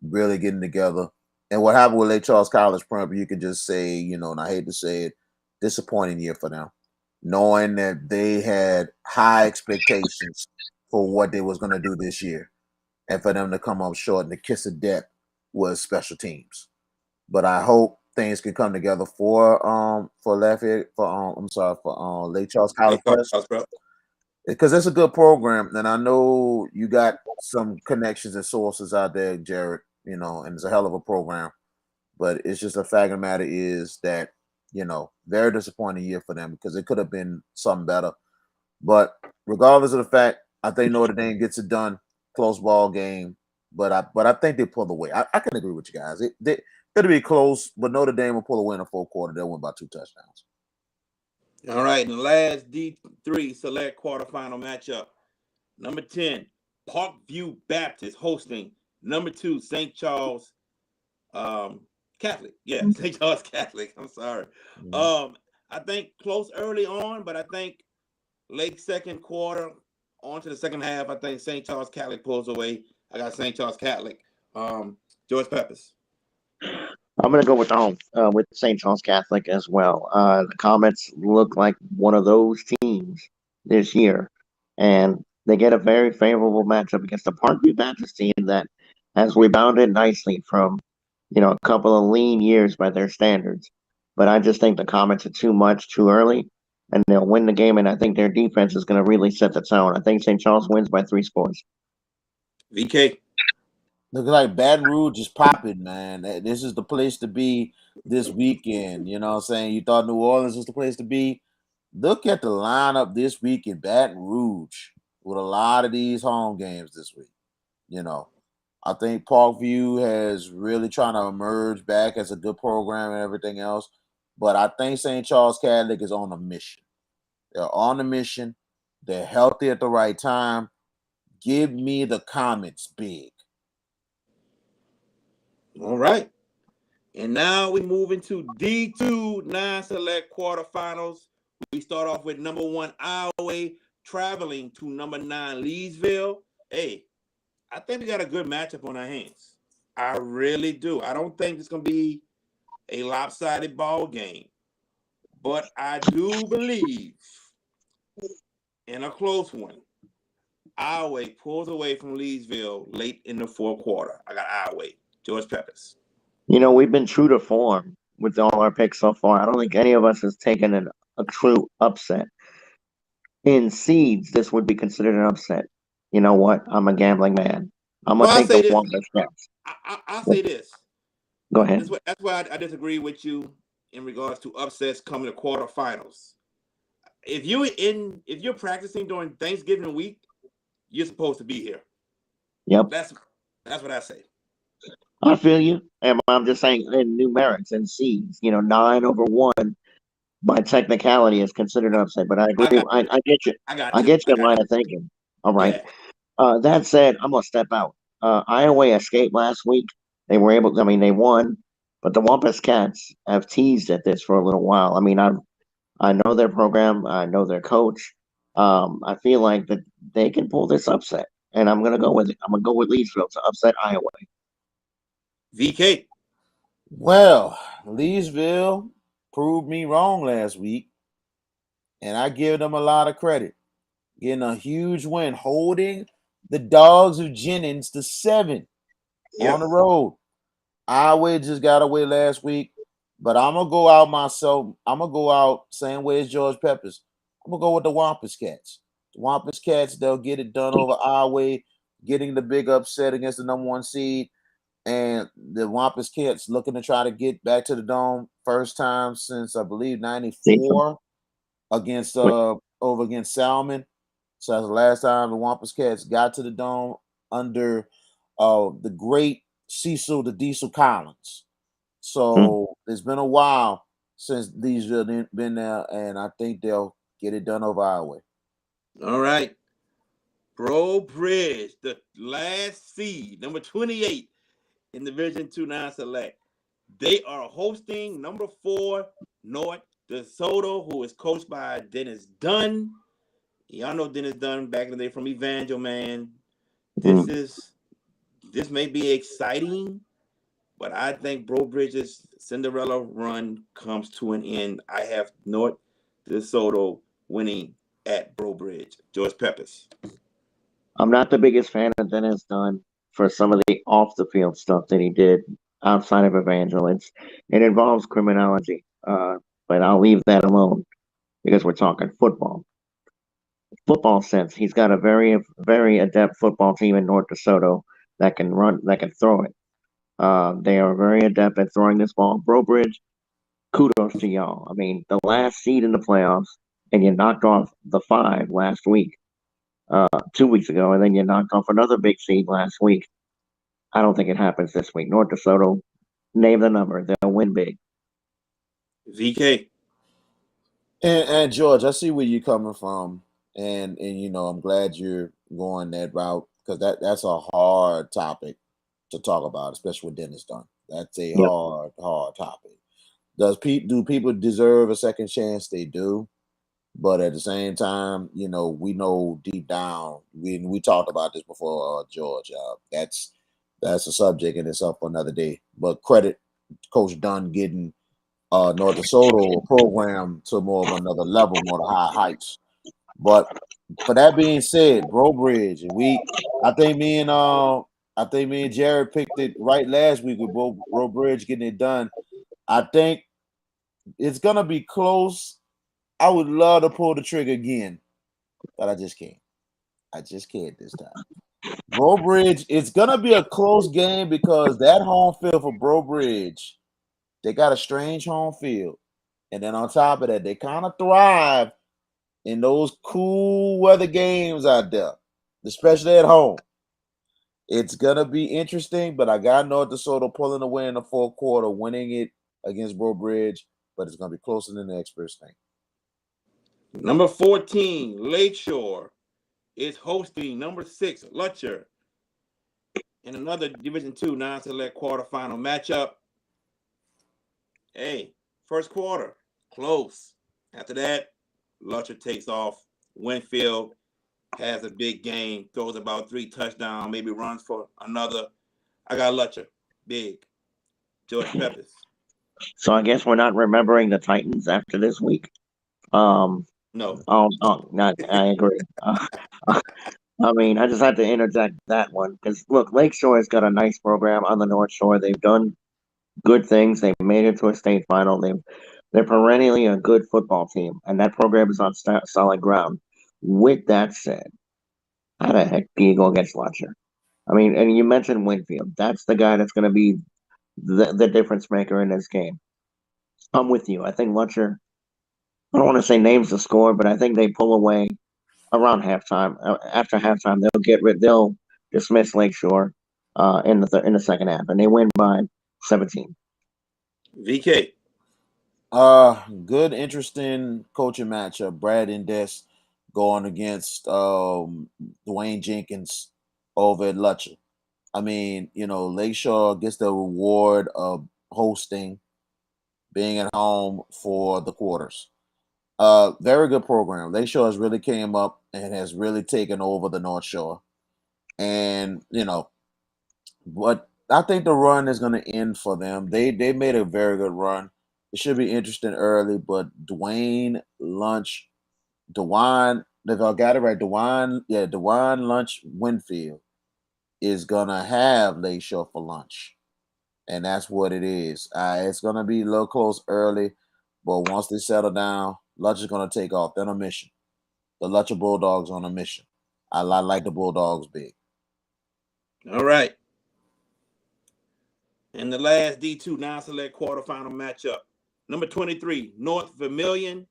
really getting together. And what happened with Lake Charles College Prep, you could just say, and I hate to say it, disappointing year for them, knowing that they had high expectations for what they was going to do this year, and for them to come up short and the kiss of death was special teams. But I hope things can come together for Lafayette for Lake Charles College Prep, because it's a good program, and I know you got some connections and sources out there, Jared. And it's a hell of a program. But it's just a fact of the matter is that very disappointing year for them because it could have been something better. But regardless of the fact, I think Notre Dame gets it done. Close ball game, but I think they pull away. I can agree with you guys. It'll be close, but Notre Dame will pull away in the fourth quarter. They'll win by 2 touchdowns. All right, and the last D3 select quarterfinal matchup. Number 10, Parkview Baptist hosting number 2, St. Charles Catholic. Yeah, St. Charles Catholic. I'm sorry. Mm-hmm. I think close early on, but I think late second quarter on to the second half, I think St. Charles Catholic pulls away. I got St. Charles Catholic. George Peppers. I'm going to go with the home with St. Charles Catholic as well. The Comets look like one of those teams this year, and they get a very favorable matchup against the Parkview Baptist team that has rebounded nicely from a couple of lean years by their standards. But I just think the Comets are too much too early, and they'll win the game. And I think their defense is going to really set the tone. I think St. Charles wins by 3 scores. VK. Look like Baton Rouge is popping, man. This is the place to be this weekend. You know what I'm saying? You thought New Orleans was the place to be. Look at the lineup this week in Baton Rouge with a lot of these home games this week. You know, I think Parkview has really trying to emerge back as a good program and everything else. But I think St. Charles Catholic is on a mission. They're on a mission. They're healthy at the right time. Give me the Comets big. All right. And now we move into D2 non-select quarterfinals. We start off with number 1 Iowa traveling to number 9 Leesville. Hey, I think we got a good matchup on our hands. I really do. I don't think it's going to be a lopsided ball game, but I do believe in a close one. Iowa pulls away from Leesville late in the fourth quarter. I got Iowa. George Peppers. We've been true to form with all our picks so far. I don't think any of us has taken a true upset. In seeds, this would be considered an upset. You know what? I'm a gambling man. I'm Well, gonna I'll take say the this. Wampus Cats. I'll say this. Go ahead. That's why I disagree with you in regards to upsets coming to quarterfinals. If you're practicing during Thanksgiving week, you're supposed to be here. Yep. That's what I say. I feel you. And I'm just saying in numerics and seeds, 9-1 by technicality is considered an upset. But I agree. I got I get you. I got I you. get I your got line you. of thinking. All right. Yeah. That said, I'm gonna step out. Iowa escaped last week. They were able. I mean, they won, but the Wampus Cats have teased at this for a little while. I mean, I know their program. I know their coach. I feel like that they can pull this upset, and I'm gonna go with it. I'm gonna go with Leesville to upset Iowa. VK. Well, Leesville proved me wrong last week, and I give them a lot of credit. Getting a huge win, holding the Dogs of Jennings to 7 on Yep. the road. Iowa just got away last week, but I'm gonna go out myself. I'm gonna go out same way as George Peppers. I'm gonna go with the Wampus Cats. The Wampus Cats, they'll get it done over Iowa, getting the big upset against the number 1 seed. And the Wampus Cats looking to try to get back to the dome first time since I believe '94 against over against Salmon. So that's the last time the Wampus Cats got to the dome under the great Cecil the Diesel Collins. So it's been a while since these have been there, and I think they'll get it done over our way. All right. Bro Bridge, the last seed, number 28 in Division 2 non-select. They are hosting number 4 North DeSoto, who is coached by Dennis Dunn. Y'all know Dennis Dunn back in the day from Evangel, man. This may be exciting, but I think Bro Bridges' Cinderella run comes to an end. I have North DeSoto winning at Bro Bridge. George Peppers. I'm not the biggest fan of Dennis Dunn for some of the off the field stuff that he did outside of Evangel. It involves criminology, but I'll leave that alone because we're talking football. Football sense, he's got a very very adept football team in North DeSoto that can run, that can throw it. They are very adept at throwing this ball. Brobridge, kudos to y'all. I mean, the last seed in the playoffs, and you knocked off the 5 last week, 2 weeks ago, and then you knocked off another big seed last week. I don't think it happens this week. North DeSoto, Name the number. They'll win big. VK. And George, I see where you're coming from, and I'm glad you're going that route because that's a hard topic to talk about, especially with Dennis Dunn. That's a Yep. hard topic. Do people deserve a second chance? They do, but at the same time, we know deep down. We talked about this before, George. That's a subject and it's up for another day. But credit Coach Dunn getting North DeSoto program to more of another level, more to high heights. But for that being said, Bro Bridge, I think me and Jared picked it right last week with Bro Bridge getting it done. I think it's gonna be close. I would love to pull the trigger again, but I just can't. I just can't this time. Bro Bridge, it's gonna be a close game because that home field for Bro Bridge, they got a strange home field. And then on top of that, they kind of thrive in those cool weather games out there, especially at home. It's gonna be interesting, but I got North DeSoto pulling away in the fourth quarter, winning it against Bro Bridge, but it's gonna be closer than the experts think. Number 14, Lakeshore is hosting number 6, Lutcher, in another Division II non-select quarterfinal matchup. Hey, first quarter, close. After that, Lutcher takes off. Winfield has a big game, throws about 3 touchdowns, maybe runs for another. I got Lutcher, big. George Peppers. So I guess we're not remembering the Titans after this week. No. Not. I agree. I mean, I just had to interject that one because look, Lakeshore has got a nice program on the North Shore. They've done good things. They made it to a state final. They're perennially a good football team, and that program is on solid ground. With that said, how the heck do you go against Lutcher? I mean, and you mentioned Winfield. That's the guy that's going to be the difference maker in this game. I'm with you. I think Lutcher. I don't want to say names the score, but I think they pull away around halftime. After halftime, they'll dismiss Lakeshore in the second half, and they win by 17. VK. Good, interesting coaching matchup. Brad Indes going against Dwayne Jenkins over at Lutcher. I mean, Lakeshore gets the reward of hosting, being at home for the quarters. Very good program. Lakeshore has really came up and has really taken over the North Shore. And, but I think the run is going to end for them. They made a very good run. It should be interesting early, but Dewine, if I got it right, Dewine Lunch Winfield is gonna have Lakeshore for lunch, and that's what it is. It's gonna be a little close early, but once they settle down, Lunch is gonna take off. They're on a mission. The Lutcher Bulldogs on a mission. I like the Bulldogs big. All right. And the last D2 non-select quarterfinal matchup. Number 23, North Vermilion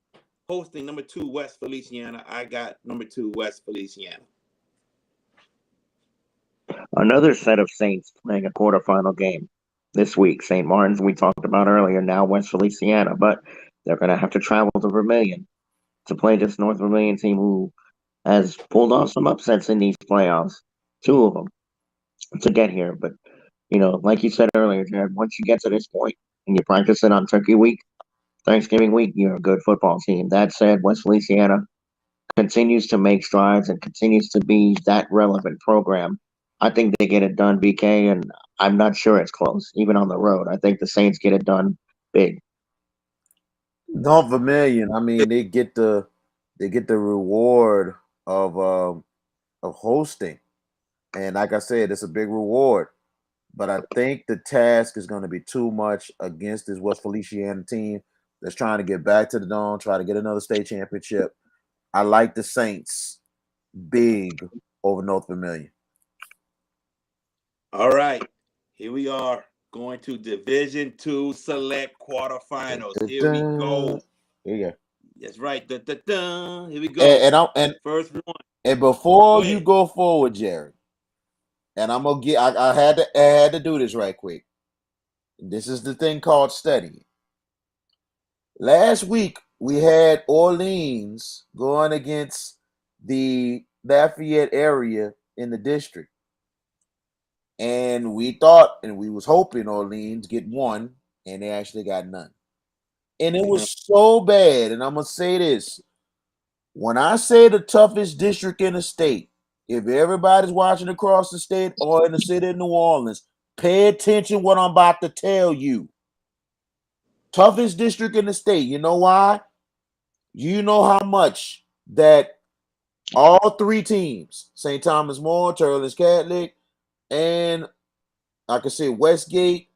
hosting number 2, West Feliciana. I got number 2, West Feliciana. Another set of Saints playing a quarterfinal game this week. St. Martin's, we talked about earlier, now West Feliciana, but they're going to have to travel to Vermilion to play this North Vermilion team who has pulled off some upsets in these playoffs, 2 of them, to get here. But, like you said earlier, Jared, once you get to this point and you practice it on Turkey Week, Thanksgiving week, you're a good football team. That said, West Feliciana continues to make strides and continues to be that relevant program. I think they get it done, BK, and I'm not sure it's close, even on the road. I think the Saints get it done big. North Vermilion, I mean, they get the reward of hosting, and like I said, it's a big reward. But I think the task is going to be too much against this West Feliciana team that's trying to get back to the Dome, try to get another state championship. I like the Saints big over North Vermilion. All right. Here we are going to Division II select quarterfinals. Here we go. Here you go. That's right. Here we go. And First one. and before Go you ahead. go forward, Jared, and I'm gonna get I had to do this right quick. This is the thing called studying. Last week we had Orleans going against the Lafayette area in the district. And we thought and we was hoping Orleans get one, and they actually got none. And it was so bad. And I'm gonna say this. When I say the toughest district in the state, if everybody's watching across the state or in the city of New Orleans, pay attention what I'm about to tell you. Toughest district in the state. You know why? You know how much that all three teams, St. Thomas More, Turles Catholic, and I can say Westgate,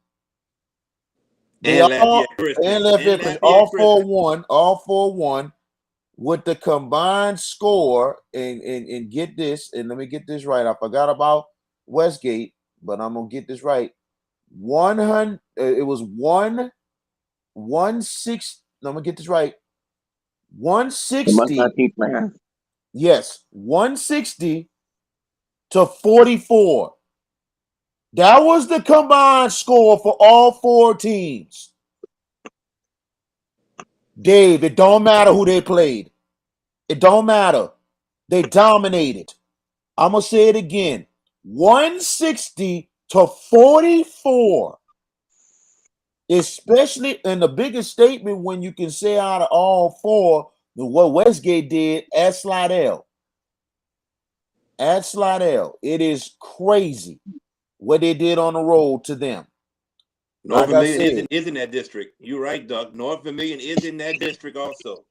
they And all Lafayette Christian. and And Lafayette Christian, Lafayette Christian. all 4-1 with the combined score, and get this, and let me get this right. I forgot about Westgate, but I'm gonna get this right. 100, it was 116. I'm gonna get this right. You must not 160, teach math. yes, 160 to 44. That was the combined score for all four teams. Dave, it don't matter who they played. It don't matter. They dominated. I'm going to say it again. 160 to 44. Especially in the biggest statement when you can say out of all four, what Westgate did at Slidell. At Slidell. It is crazy what they did on the road to them. North Like I Vermilion said, is in that district. You're right, Doug. North Vermilion is in that district also.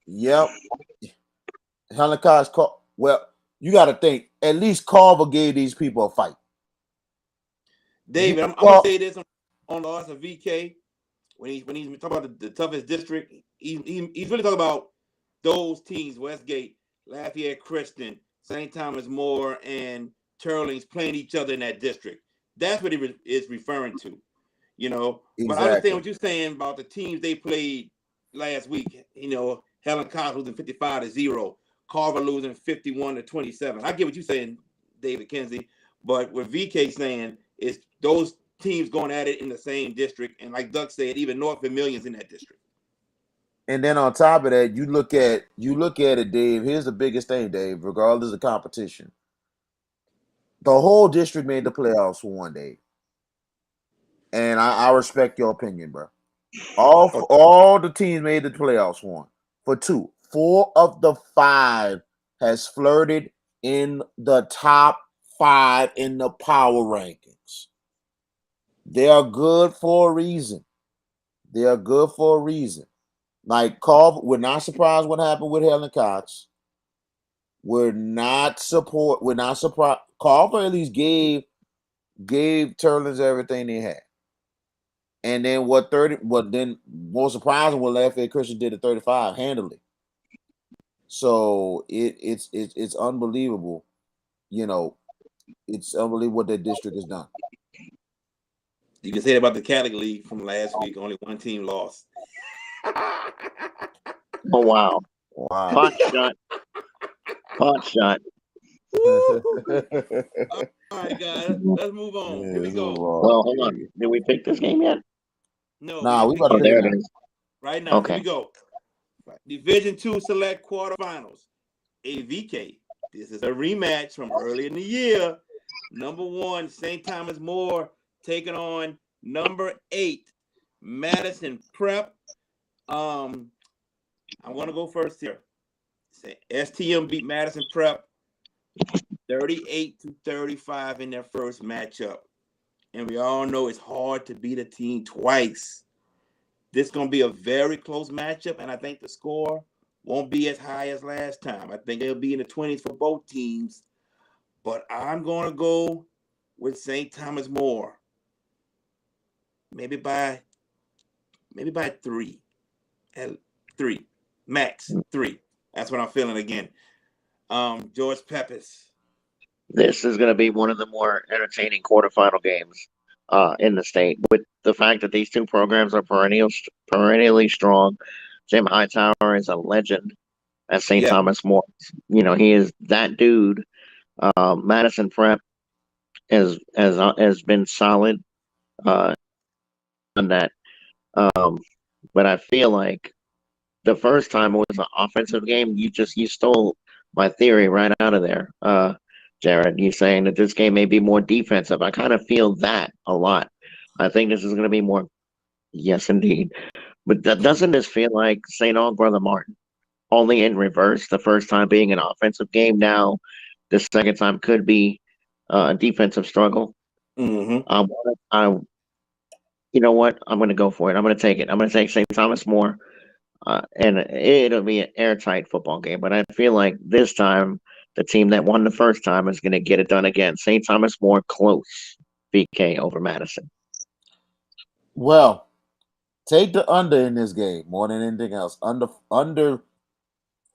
yep. Holocaust, well, you got to think, at least Carver gave these people a fight. David, I'm gonna say this on loss of VK when he's talking about the toughest district. He's really talking about those teams: Westgate, Lafayette Christian, St. Thomas More, and Turlings playing each other in that district. That's what he is referring to. But I understand Exactly. what you're saying about the teams they played last week. Helen Cox losing 55-0, Carver losing 51-27. I get what you're saying, David Kinsey, but what VK saying is those teams going at it in the same district, and like Doug said, even North Vermilion's in that district. And then on top of that, you look at it, Dave. Here's the biggest thing, Dave. Regardless of competition, the whole district made the playoffs for one day, and I respect your opinion, bro. All the teams made the playoffs for two. 4 of the 5 has flirted in the top 5 in the power rankings. They are good for a reason. They are good for a reason. Like Carver, we're not surprised what happened with Helen Cox. We're not surprised. Carver at least gave Turlins everything they had. And then more surprising what Lafayette Christian did at 35 handily. So it's unbelievable. You know, it's unbelievable what that district has done. You can say that about the Catholic League from last week. Only one team lost. Oh wow! Wow. Pot shot. Pot shot. All right, guys, let's move on. Here we go. Well, hold on. Did we pick this game yet? No, we Nah, didn't we pick about to Oh, it pick there it it now. is. right now. Here Okay. we go. Division 2 select quarterfinals. AVK. This is a rematch from earlier in the year. Number 1, St. Thomas More taking on number 8, Madison Prep. I'm gonna go first here. STM beat Madison Prep 38-35 in their first matchup. And we all know it's hard to beat a team twice. This is going to be a very close matchup, and I think the score won't be as high as last time. I think it'll be in the 20s for both teams, but I'm going to go with St. Thomas More. Maybe by 3. At 3. Max 3. That's what I'm feeling again. George Peppers. This is going to be one of the more entertaining quarterfinal games in the state. With the fact that these two programs are perennially strong, Jim Hightower is a legend at St. Yeah. Thomas More. He is that dude. Madison Prep has been solid. that. Um, but I feel like the first time it was an offensive game, you stole my theory right out of there. Jared, you saying that this game may be more defensive. I kind of feel that a lot. I think this is going to be more. Yes, indeed. But doesn't this feel like St. Aug Brother Martin? Only in reverse. The first time being an offensive game. Now, the second time could be a defensive struggle. Mm-hmm. I, you know what? I'm going to go for it. I'm going to take it. I'm going to take St. Thomas more. And it'll be an airtight football game. But I feel like this time, the team that won the first time is going to get it done again. St. Thomas more close. BK over Madison. Well, take the under in this game more than anything else. Under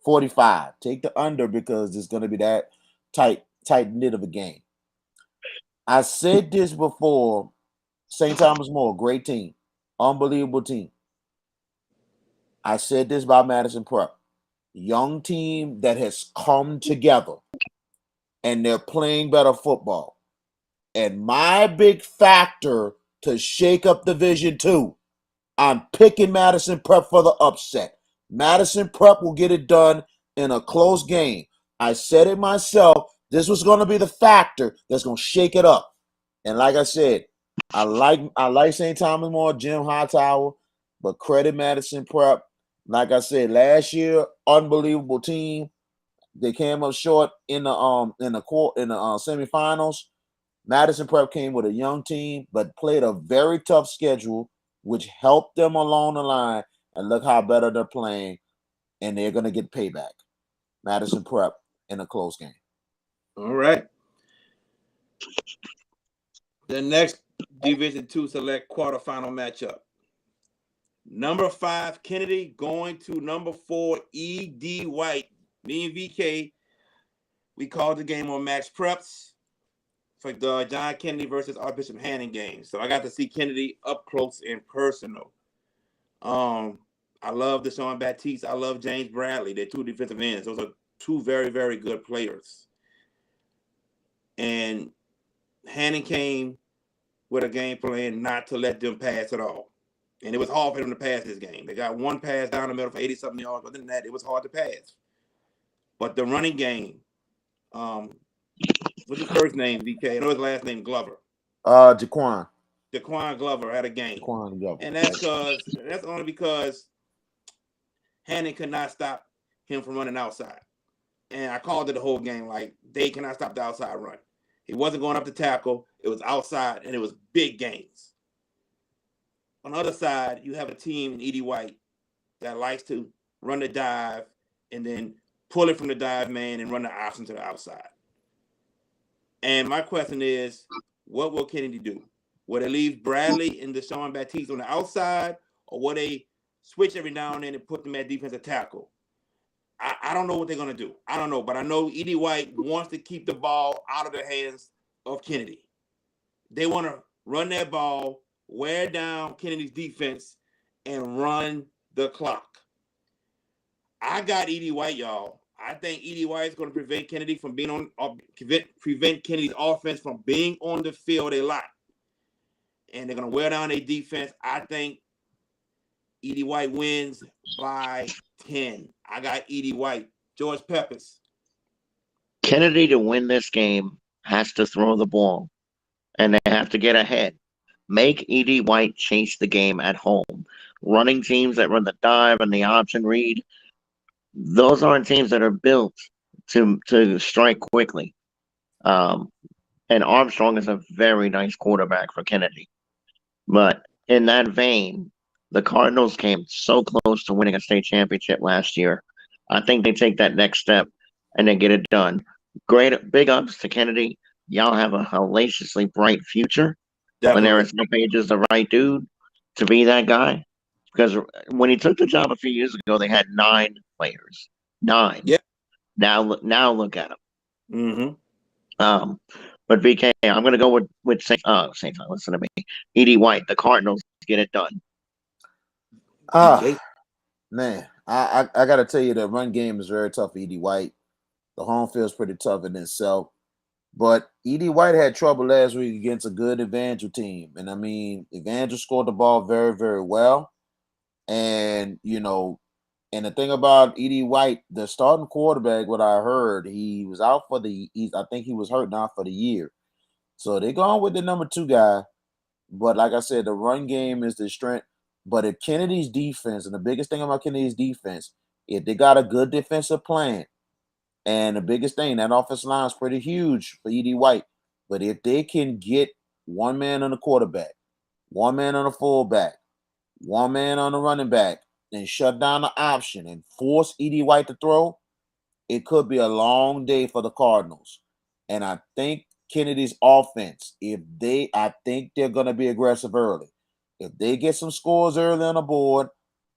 45. Take the under because it's going to be that tight knit of a game. I said this before. St. Thomas More, great team, unbelievable team. I said this about Madison Prep, young team that has come together and they're playing better football. And my big factor to shake up Division 2, I'm picking Madison Prep for the upset. Madison Prep will get it done in a close game. I said it myself. This was going to be the factor that's going to shake it up. And like I said, I like St. Thomas More, Jim Hightower, but credit Madison Prep. Like I said, last year, unbelievable team. They came up short in the semifinals. Madison Prep came with a young team, but played a very tough schedule, which helped them along the line. And look how better they're playing, and they're going to get payback. Madison Prep in a close game. All right. The next Division 2 select quarterfinal matchup. Number 5, Kennedy going to number 4, E.D. White. Me and VK, we called the game on Max Preps for the John Kennedy versus Archbishop Hannon game. So I got to see Kennedy up close and personal. I love Deshaun Baptiste. I love James Bradley. They're two defensive ends. Those are two very, very good players. And Hannon came with a game plan not to let them pass at all. And it was hard for them to pass this game. They got one pass down the middle for 80-something yards. Other than that, it was hard to pass. But the running game, what's his first name, VK? I know his last name, Glover. Jaquan. Jaquan Glover had a game. Jaquan Glover. And that's only because Hannon could not stop him from running outside. And I called it the whole game, like, they cannot stop the outside run. He wasn't going up to tackle. It was outside, and it was big gains. On the other side, you have a team in E.D. White that likes to run the dive and then pull it from the dive man and run the option to the outside. And my question is, what will Kennedy do? Will they leave Bradley and Deshaun Baptiste on the outside, or will they switch every now and then and put them at defensive tackle? I don't know what they're going to do. I don't know, but I know E.D. White wants to keep the ball out of the hands of Kennedy. They want to run that ball, wear down Kennedy's defense, and run the clock. I got E.D. White, y'all. I think E.D. White is going to prevent Kennedy from being on, prevent Kennedy's offense from being on the field a lot. And they're going to wear down their defense. I think E.D. White wins by 10. I got E.D. White. George Peppers. Kennedy to win this game has to throw the ball, and they have to get ahead. Make E.D. White chase the game at home. Running teams that run the dive and the option read, those aren't teams that are built to strike quickly. And Armstrong is a very nice quarterback for Kennedy. But in that vein, the Cardinals came so close to winning a state championship last year. I think they take that next step and they get it done. Great big ups to Kennedy. Y'all have a hellaciously bright future. Definitely. When Aaron Page is the right dude to be that guy. Because when he took the job a few years ago, they had 9 players. 9. Yep. Now look at them. Mm-hmm. But VK, I'm going to go with St. Listen to me. E.D. White, the Cardinals get it done. Man, I got to tell you, the run game is very tough for E.D. White. The home field is pretty tough in itself. But Edie White had trouble last week against a good Evangel team. And I mean, Evangel scored the ball very, very well. And, and the thing about Edie White, the starting quarterback, what I heard, he was out for I think he was hurt now for the year. So they're going with the number 2 guy. But like I said, the run game is the strength. But if Kennedy's defense, and the biggest thing about Kennedy's defense, if they got a good defensive plan, and the biggest thing, that offensive line is pretty huge for Edie White. But if they can get one man on the quarterback, one man on the fullback, one man on the running back, and shut down the option and force Edie White to throw, it could be a long day for the Cardinals. And I think Kennedy's offense, I think they're going to be aggressive early. If they get some scores early on the board,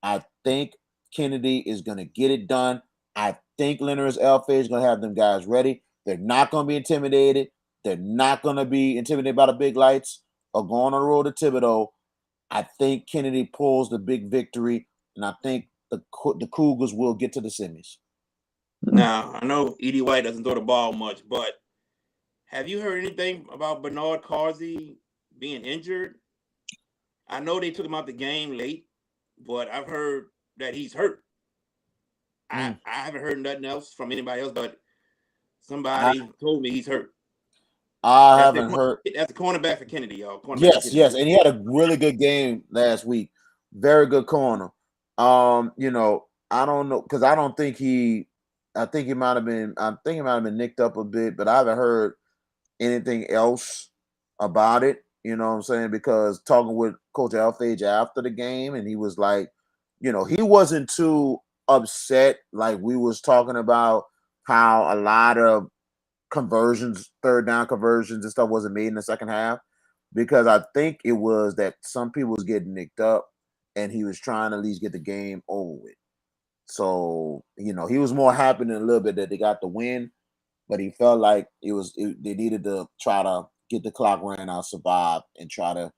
I think Kennedy is going to get it done. I think Leonard's Elfage is going to have them guys ready. They're not going to be intimidated. They're not going to be intimidated by the big lights or going on the road to Thibodeau. I think Kennedy pulls the big victory, and I think the Cougars will get to the semis. Now, I know Edie White doesn't throw the ball much, but have you heard anything about Bernard Carsey being injured? I know they took him out the game late, but I've heard that he's hurt. I haven't heard nothing else from anybody else, but somebody told me he's hurt. I haven't heard. That's a cornerback for Kennedy, y'all. Yes, and he had a really good game last week. Very good corner. I don't know, because I think he might have been nicked up a bit, but I haven't heard anything else about it. You know what I'm saying? Because talking with Coach Elfage after the game, and he was like, he wasn't too upset. Like we was talking about how a lot of conversions, third down conversions and stuff wasn't made in the second half, because I think it was that some people was getting nicked up and he was trying to at least get the game over with. So, he was more happy than a little bit that they got the win, but he felt like they needed to try to get the clock running out, survive, and try to,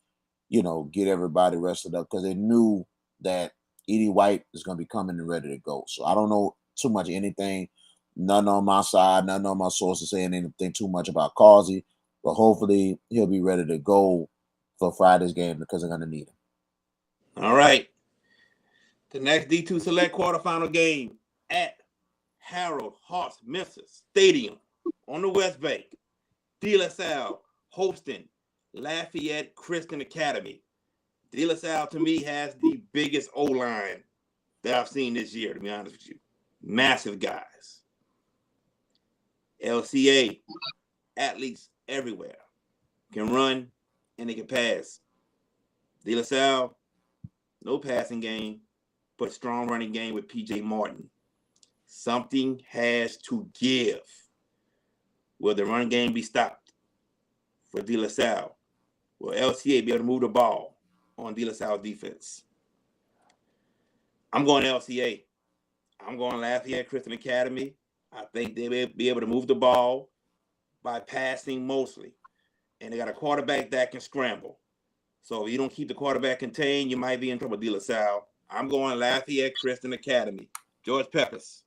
get everybody rested up, because they knew that Edie White is going to be coming and ready to go. So I don't know too much anything. None on my side, none on my sources saying anything too much about Causey, but hopefully he'll be ready to go for Friday's game, because they're going to need him. All right. The next D2 Select quarterfinal game at Harold Hart's Memphis Stadium on the West Bank. De La Salle hosting Lafayette Christian Academy. De La Salle, to me, has the biggest O-line that I've seen this year, to be honest with you. Massive guys. LCA, athletes everywhere. Can run and they can pass. De La Salle, no passing game, but strong running game with P.J. Martin. Something has to give. Will the run game be stopped for De La Salle? Will LCA be able to move the ball on De La Salle defense? I'm going LCA. I'm going Lafayette Christian Academy. I think they'll be able to move the ball by passing mostly. And they got a quarterback that can scramble. So if you don't keep the quarterback contained, you might be in trouble with De La Salle. I'm going Lafayette Christian Academy. George Peppers.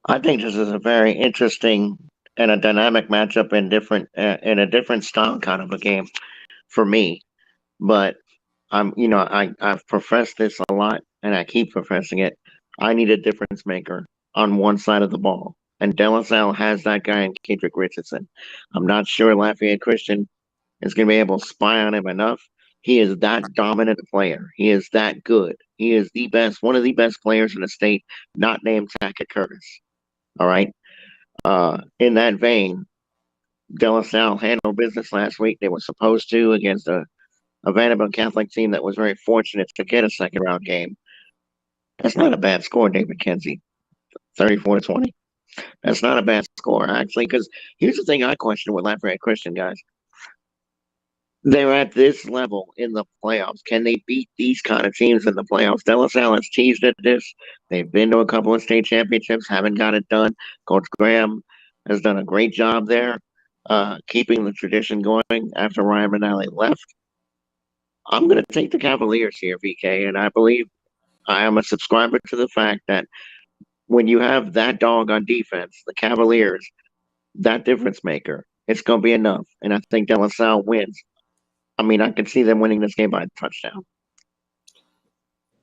I think this is a very interesting and a dynamic matchup in a different style kind of a game for me. But I've professed this a lot, and I keep professing it. I need a difference maker on one side of the ball, and De La Salle has that guy in Kendrick Richardson. I'm not sure Lafayette Christian is going to be able to spy on him enough. He is that dominant player. He is that good. He is the best, one of the best players in the state, not named Tackett Curtis. All right. In that vein, De La Salle handled business last week. They were supposed to against a Vanderbilt Catholic team that was very fortunate to get a second round game. That's not a bad score, David Kenzie. 34-20. That's not a bad score, actually, because here's the thing I question with Lafayette Christian, guys. They're at this level in the playoffs. Can they beat these kind of teams in the playoffs? De La Salle has teased at this. They've been to a couple of state championships, haven't got it done. Coach Graham has done a great job there, keeping the tradition going after Ryan Manali left. I'm going to take the Cavaliers here, VK, and I believe I am a subscriber to the fact that when you have that dog on defense, the Cavaliers, that difference maker. It's going to be enough. And I think De La Salle wins. I mean, I can see them winning this game by a touchdown.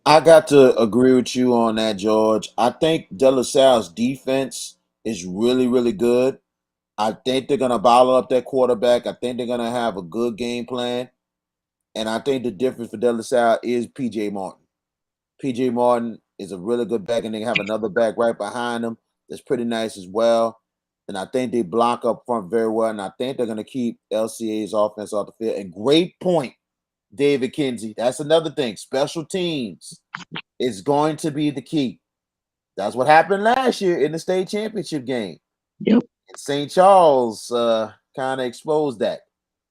I got to agree with you on that, George. I think De La Salle's defense is really, really good. I think they're gonna bottle up that quarterback. I think they're gonna have a good game plan. And I think the difference for De La Salle is PJ Martin. PJ Martin is a really good back, and they have another back right behind him that's pretty nice as well. And I think they block up front very well. And I think they're gonna keep LCA's offense off the field. And great point, David Kinsey. That's another thing. Special teams is going to be the key. That's what happened last year in the state championship game. Yep. And St. Charles kind of exposed that.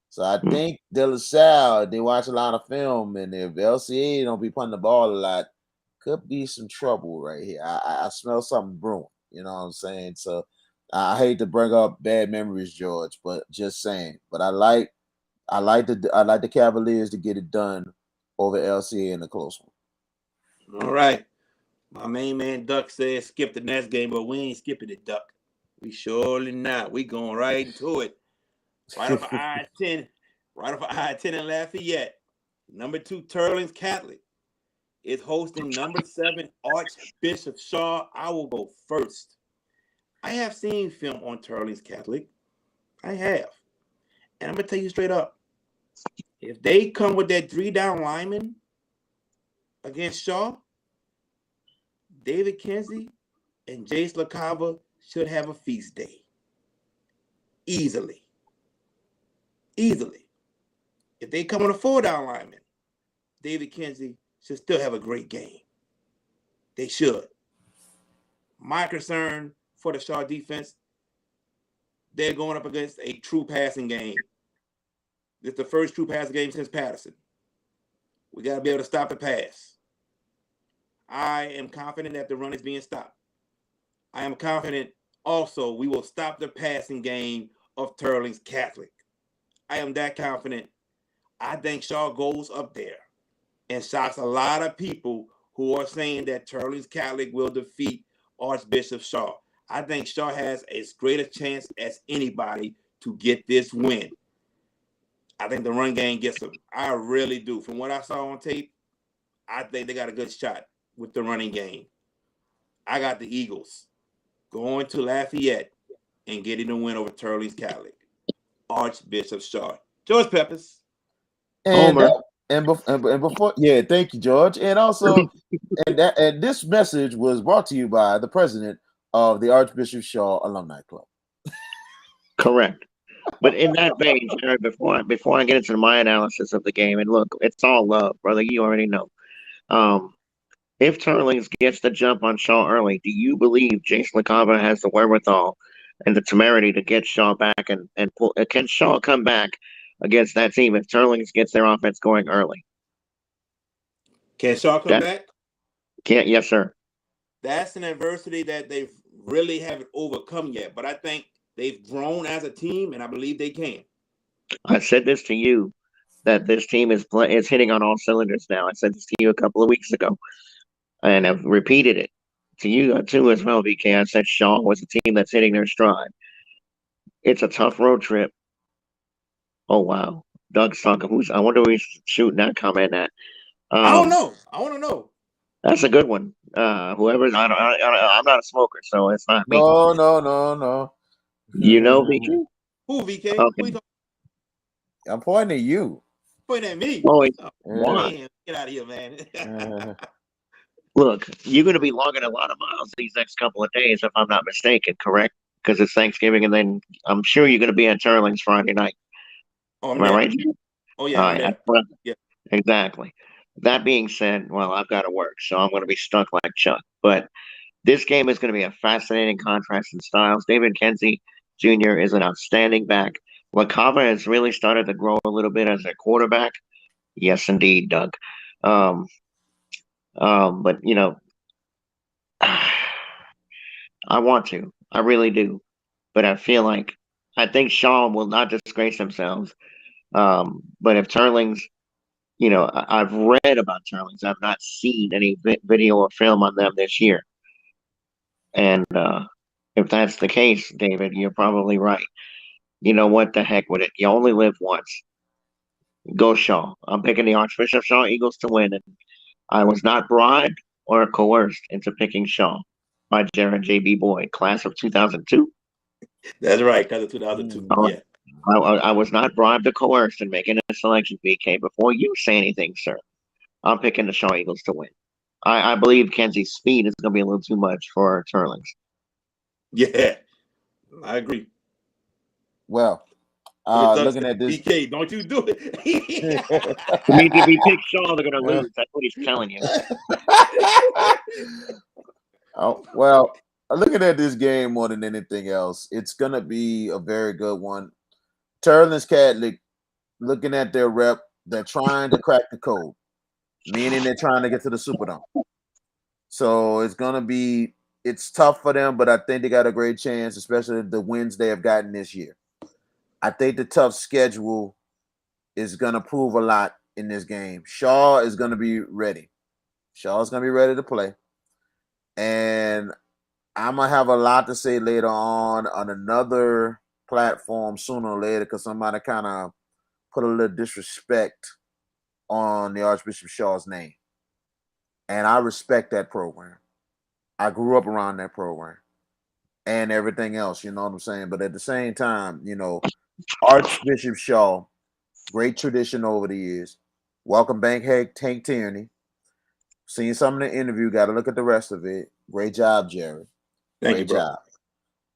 So I think De La Salle, they watch a lot of film, and if LCA don't be punting the ball a lot, could be some trouble right here. I smell something brewing. You know what I'm saying? So I hate to bring up bad memories, George, but just saying. But I like the Cavaliers to get it done over LCA in a close one. All right. My main man Duck says skip the next game, but we ain't skipping it, Duck. We surely not. We going right into it. Right off of I-10. Right off of I-10 in Lafayette. Number 2, Turlings Catholic is hosting number 7, Archbishop Shaw. I will go first. I have seen film on Turlings Catholic. I have. And I'm going to tell you straight up. If they come with that 3-down lineman against Shaw, David Kinsey and Jace LaCava should have a feast day. Easily. If they come on a 4-down lineman, David Kinsey should still have a great game. They should. My concern for the Shaw defense, they're going up against a true passing game. It's the first true passing game since Patterson. We got to be able to stop the pass. I am confident that the run is being stopped. I am confident also we will stop the passing game of Turlings Catholic. I am that confident. I think Shaw goes up there and shocks a lot of people who are saying that Turlings Catholic will defeat Archbishop Shaw. I think Shaw has as great a chance as anybody to get this win. I think the run game gets them. I really do. From what I saw on tape, I think they got a good shot with the running game. I got the Eagles going to Lafayette and getting the win over Turlings Catholic. Archbishop Shaw. George Peppers. And Homer. and before, yeah, thank you, George. And also, and this message was brought to you by the president of the Archbishop Shaw Alumni Club. Correct. But in that vein, Jared, before I get into my analysis of the game, and look, it's all love, brother. You already know. Um, if Turlings gets the jump on Shaw early, do you believe Jason LaCava has the wherewithal and the temerity to get Shaw back and pull? Can Shaw come back against that team if Turlings gets their offense going early? Can Shaw come back? Can't. Yes, sir. That's an adversity that they really haven't overcome yet. But I think they've grown as a team, and I believe they can. I said this to you that this team is hitting on all cylinders now. I said this to you a couple of weeks ago, and I've repeated it to you too as well, BK. I said Shaw was a team that's hitting their stride. It's a tough road trip. Oh wow, Doug's talking. I wonder who he's shooting that comment at. I don't know. I want to know. That's a good one. Whoever's I'm not a smoker, so it's not me. No. You know, BK. Who VK? Okay. Who I'm pointing at you. pointing at me? Oh, Man, get out of here, man. Look, you're going to be logging a lot of miles these next couple of days, if I'm not mistaken, correct? Because it's Thanksgiving, and then I'm sure you're going to be at Turlings Friday night. Oh, Am I right? Oh, yeah. All right. Yeah. Exactly. That being said, well, I've got to work, so I'm going to be stuck like Chuck. But this game is going to be a fascinating contrast in styles. David Kinsey Jr. is an outstanding back. LaCava has really started to grow a little bit as a quarterback. Yes, indeed, Doug. But you know, I want to. I really do. But I feel like I think Shaw will not disgrace themselves. But if Turlings, I've read about Turlings. I've not seen any video or film on them this year. And If that's the case, David, you're probably right. You know what? The heck with it. You only live once. Go Shaw. I'm picking the Archbishop Shaw Eagles to win, and I was not bribed or coerced into picking Shaw by Jared J.B. Boyd, class of 2002. That's right, because of 2002. Mm. Yeah. I was not bribed or coerced in making a selection, BK. Before you say anything, sir, I'm picking the Shaw Eagles to win. I believe Kenzie's speed is going to be a little too much for Turlings. Yeah. I agree. Well, But it sucks. looking at this. BK, don't you do it. It means if we pick Shaw, they're going to lose. That's what he's telling you. Oh, well, looking at this game more than anything else, it's gonna be a very good one. Turlins Catholic, looking at their rep, they're trying to crack the code, meaning they're trying to get to the Superdome. So it's tough for them, but I think they got a great chance, especially the wins they have gotten this year. I think the tough schedule is gonna prove a lot in this game. Shaw is gonna be ready. Shaw's gonna be ready to play. And I'm gonna have a lot to say later on another platform sooner or later because somebody kind of put a little disrespect on the Archbishop Shaw's name, and I respect that program. I grew up around that program and everything else. You know what I'm saying? But at the same time, Archbishop Shaw, great tradition over the years. Welcome Bankhead Tank Tierney. Seen some of the interview. Got to look at the rest of it. Great job, Jerry. Thank you, Great bro. job.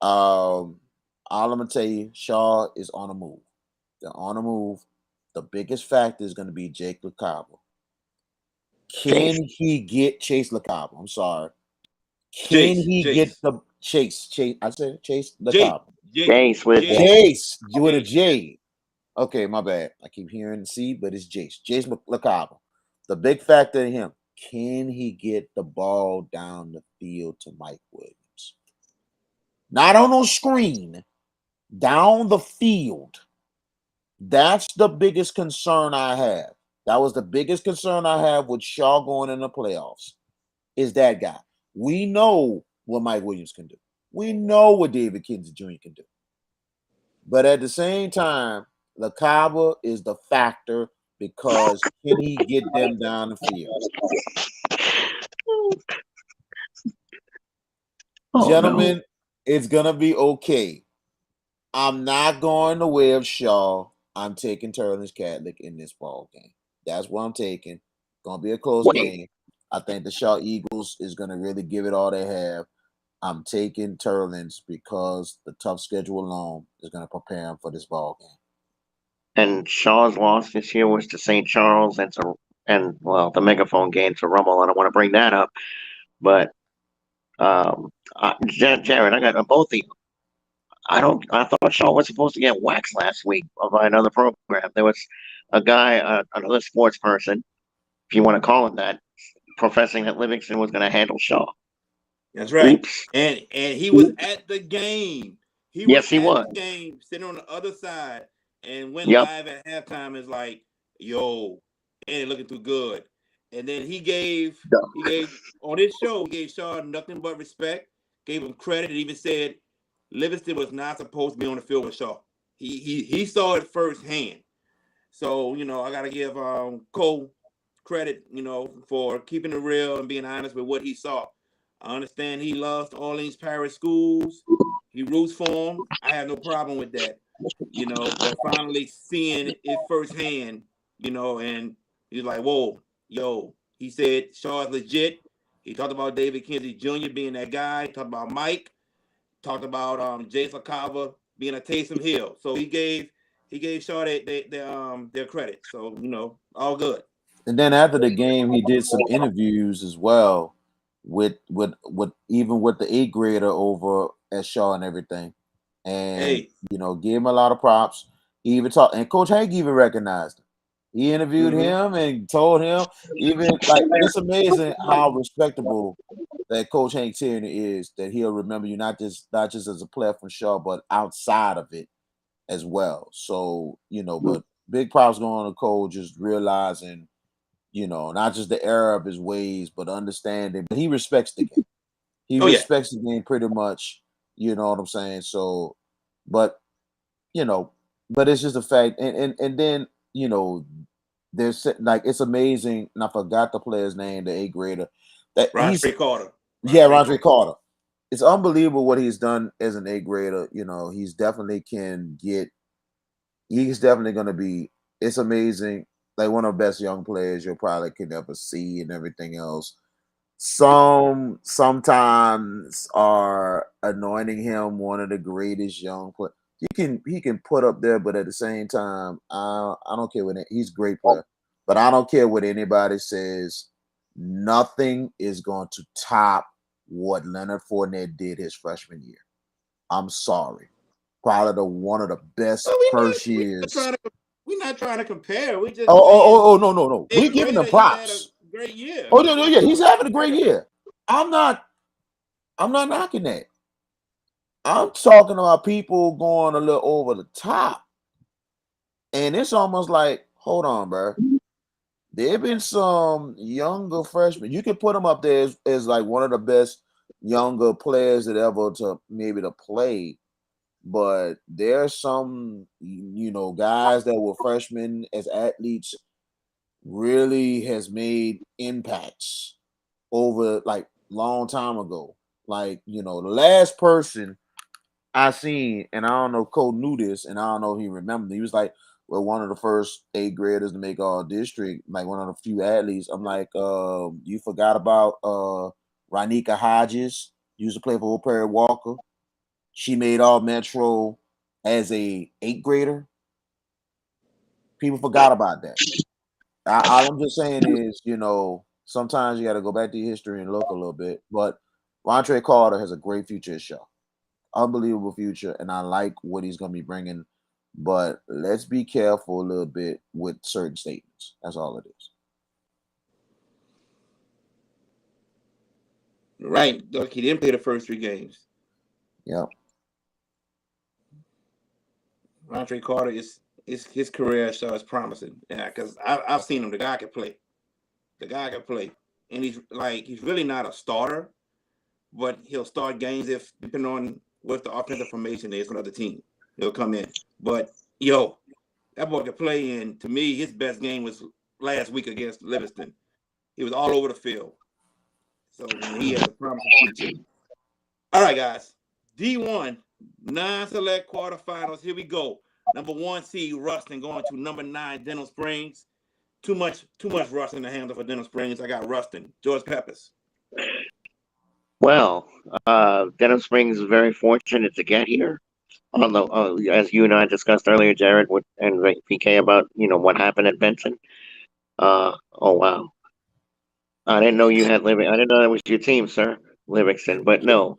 All I'm gonna tell you, Shaw is on the move. They're on the move. The biggest factor is gonna be Jake LaCava. Can Chase. he get Chase LaCava? I'm sorry. Can Jace, he get Jace, the Chase? I said Chase Jake, LaCava. Jake, Chase with Jake, Jace, you with a Jake. J. Okay, my bad. I keep hearing C, but it's Jace. Jace LaCava. The big factor in him. Can he get the ball down the field to Mike Williams? Not on no screen. Down the field. That's the biggest concern I have. That was the biggest concern I have with Shaw going in the playoffs. Is that guy? We know what Mike Williams can do. We know what David Kinsey Jr. can do. But at the same time, LaCava is the factor because can he get them down the field? Oh no. Gentlemen, it's gonna be okay. I'm not going the way of Shaw. I'm taking Turlings Catholic in this ball game. That's what I'm taking. Gonna be a close Wait. game. I think the Shaw Eagles is gonna really give it all they have. I'm taking Turlings because the tough schedule alone is gonna prepare them for this ball game. And Shaw's loss this year was to St. Charles and well the megaphone game to Rummel. I don't want to bring that up, but Jared, I got both of you. I don't. I thought Shaw was supposed to get waxed last week by another program. There was a guy, another sports person, if you want to call it that, professing that Livingston was going to handle Shaw. That's right. Oops. And he was at the game. He was Yes, he at was. the game, sitting on the other side, and went Yep. live at halftime. Is like, yo, ain't looking too good. And then he gave on his show, he gave Shaw nothing but respect, gave him credit, and even said Livingston was not supposed to be on the field with Shaw. He saw it firsthand. So, I gotta give Cole credit, for keeping it real and being honest with what he saw. I understand he loves Orleans Parish schools. He roots for them. I have no problem with that. But finally seeing it firsthand, and he's like, whoa, yo. He said Shaw is legit. He talked about David Kinsey Jr. being that guy. He talked about Mike. Talked about Jace LaCava being a Taysom Hill. So he gave Shaw their credit. So all good. And then after the game, he did some interviews as well with even with the eighth grader over at Shaw and everything. And Hey. gave him a lot of props. He even talked, and Coach Hank even recognized him. He interviewed Mm-hmm. him and told him, even like it's amazing how respectable that Coach Hank Tierney is, that he'll remember you not just as a player from Shaw, but outside of it as well. So, but big props going to Cole, just realizing, not just the error of his ways, but understanding. But he respects the game. He Oh yeah. respects the game pretty much. You know what I'm saying? So, but you know, but it's just a fact. And then there's like it's amazing. And I forgot the player's name, the eighth grader. That he's Rondre Carter. yeah, Rondre Rondre Carter. Carter. It's unbelievable what he's done as an eighth grader. He's definitely can get. He's definitely going to be. It's amazing. Like one of the best young players you'll probably could ever see, and everything else. Sometimes are anointing him one of the greatest young players. He can put up there, but at the same time, I don't care what he's a great player, but I don't care what anybody says. Nothing is going to top what Leonard Fournette did his freshman year. I'm sorry, probably one of the best Well, first years. we're not trying to compare. We're Oh, just oh, saying, oh, oh, no, no, no. We eighth giving him grader, he had a props. great year. Oh, no, no, yeah, he's having a great year. I'm not knocking that. I'm talking about people going a little over the top. And it's almost like, hold on, bro. There have been some younger freshmen. You can put them up there as like one of the best younger players that ever to play. But there's some, guys that were freshmen as athletes really has made impacts over like long time ago. Like, the last person I seen, and I don't know if Cole knew this, and I don't know if he remembered. He was like, well, one of the first eighth graders to make all district, like one of the few athletes. I'm like, you forgot about Ranika Hodges, used to play for Old Prairie Walker. She made all metro as a eighth grader. People forgot about that. All I'm just saying is, sometimes you got to go back to your history and look a little bit. But Rondre Carter has a great future at Shaw. Unbelievable future, and I like what he's going to be bringing. But let's be careful a little bit with certain statements. That's all it is. Right. Look, he didn't play the first 3 games. Yep. Rondre Carter is his career is promising. Yeah, because I've seen him. The guy can play. The guy can play, and he's really not a starter, but he'll start games if depending on what the offensive formation is for the other team. He'll come in. But that boy can play. And to me, his best game was last week against Livingston. He was all over the field. So he has a promising future. All right, guys. D1 non-select quarterfinals. Here we go. Number 1 seed Ruston going to number 9 Denham Springs. Too much Ruston to handle for Denham Springs. I got Ruston. George Peppers. Well, Denham Springs is very fortunate to get here. Although, as you and I discussed earlier, Jared and PK about what happened at Benton. Oh wow, I didn't know you had Livingston. I didn't know that was your team, sir, Livingston. But no,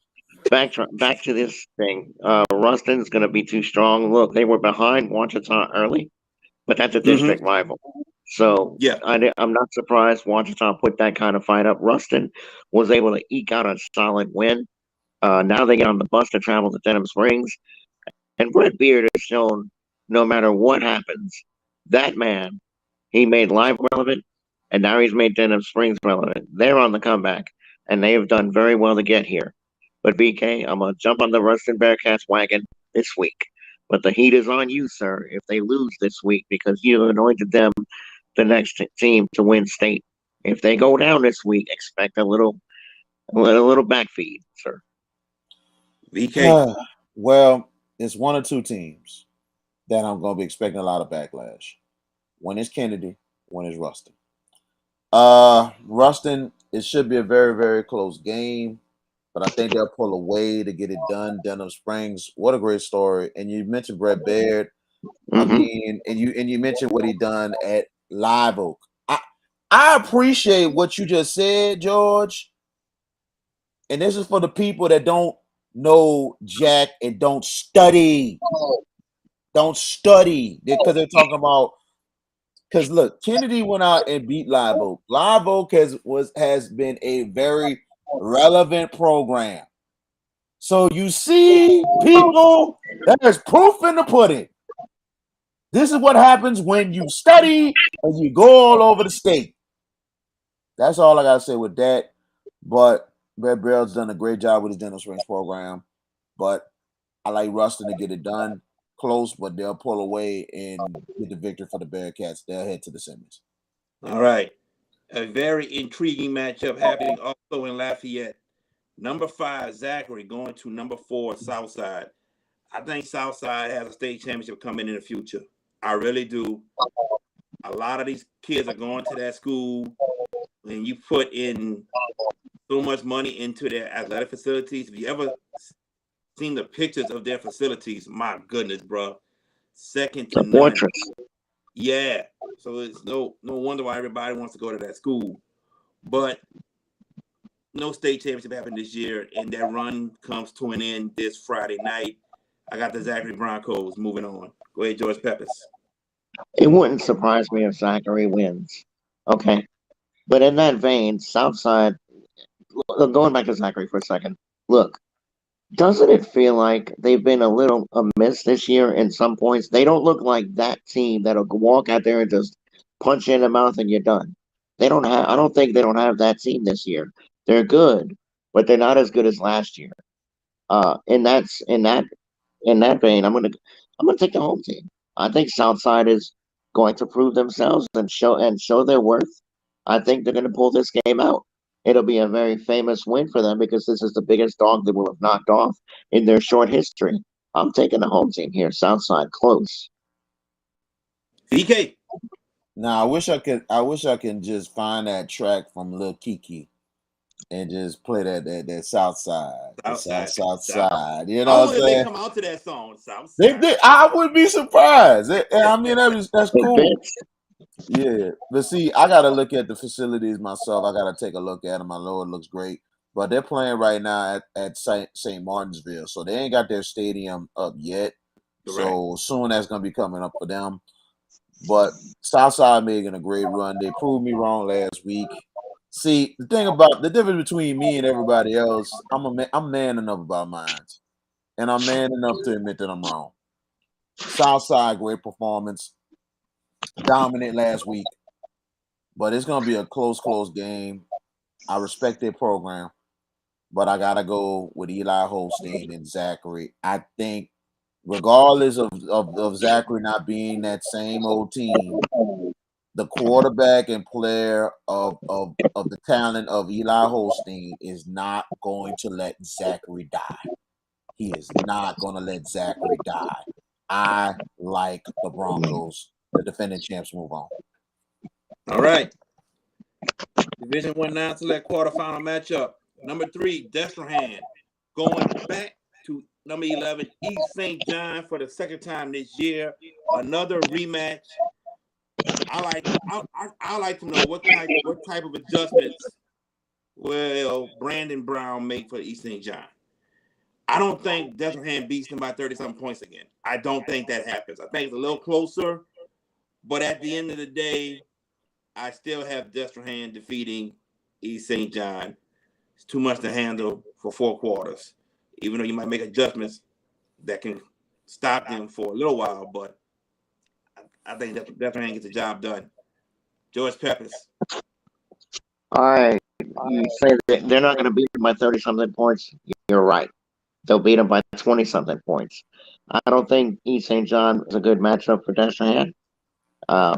back to this thing. Ruston's going to be too strong. Look, they were behind Washington early, but that's a district rival. So Yeah. I'm not surprised Washington put that kind of fight up. Ruston was able to eke out a solid win. Now they get on the bus to travel to Denham Springs. And Brett Beard has shown no matter what happens, that man, he made live relevant, and now he's made Denham Springs relevant. They're on the comeback, and they have done very well to get here. But BK, I'm going to jump on the Ruston Bearcats wagon this week. But the heat is on you, sir, if they lose this week because you anointed them the next team to win state. If they go down this week, expect a little backfeed, sir. VK. Well, it's one or two teams that I'm going to be expecting a lot of backlash. One is Kennedy, one is Ruston. Ruston, it should be a very, very close game, but I think they'll pull away to get it done. Denham Springs, what a great story! And you mentioned Brett Baird. I mean, and you mentioned what he done at Live Oak. I appreciate what you just said, George. And this is for the people that don't know Jack and don't study. Don't study because they're talking about. Because look, Kennedy went out and beat Live Oak. Live Oak has been a very relevant program. So you see, people, there's proof in the pudding. This is what happens when you study and you go all over the state. That's all I gotta say with that. But Brett Bell's done a great job with his Denham Springs program. but I like Ruston to get it done close, but they'll pull away and get the victory for the Bearcats. They'll head to the semis. All right. A very intriguing matchup happening also in Lafayette. Number 5, Zachary, going to number 4, Southside. I think Southside has a state championship coming in the future. I really do. A lot of these kids are going to that school. When you put in so much money into their athletic facilities, if you ever seen the pictures of their facilities, my goodness, bro, second to The none. fortress. Yeah. So it's no wonder why everybody wants to go to that school. But no state championship happened this year, and that run comes to an end this Friday night. I got the Zachary Broncos moving on. Go ahead, George Peppers. It wouldn't surprise me if Zachary wins. Okay. But in that vein, Southside, going back to Zachary for a second, look, doesn't it feel like they've been a little amiss this year in some points? They don't look like that team that'll walk out there and just punch you in the mouth and you're done. I don't think they don't have that team this year. They're good, but they're not as good as last year. And that's in that vein, I'm gonna take the home team. I think Southside is going to prove themselves and show their worth. I think they're gonna pull this game out. It'll be a very famous win for them because this is the biggest dog they will have knocked off in their short history. I'm taking the home team here, Southside close. VK. Now I wish I can just find that track from Lil Kiki and just play that South Side. The South Side. You know I what I'm wonder if they saying? come out to that song, Southside. I would be surprised. I mean, that's The cool. Vince, Yeah, but see, I gotta look at the facilities myself. I gotta take a look at them. I know it looks great, but they're playing right now at St. Martinsville, so they ain't got their stadium up yet. So soon that's gonna be coming up for them. But Southside making a great run. They proved me wrong last week. See, the thing about the difference between me and everybody else, I'm man enough about mine, and I'm man enough to admit that I'm wrong. Southside, great performance, dominant last week. But it's gonna be a close game. I respect their program, but I gotta go with Eli Holstein and Zachary. I think, regardless of Zachary not being that same old team, the quarterback and player of the talent of Eli Holstein is not going to let Zachary die. He is not going to let Zachary die. I like the Broncos, the defending champs, move on. All right. Division 1 non-select quarterfinal matchup. Number 3, Destrehan, going back to number 11, East St. John for the second time this year. Another rematch. I like to know what type of adjustments will Brandon Brown make for East St. John. I don't think Destrehan beats them by 30-something points again. I don't think that happens. I think it's a little closer, but at the end of the day, I still have Destrehan defeating East St. John. It's too much to handle for 4 quarters. Even though you might make adjustments that can stop them for a little while, but I think Destrehan gets the job done. George Peppers. all right. You say that they're not going to beat them by 30 something points. You're right. They'll beat them by 20 something points. I don't think East St. John is a good matchup for Destrehan.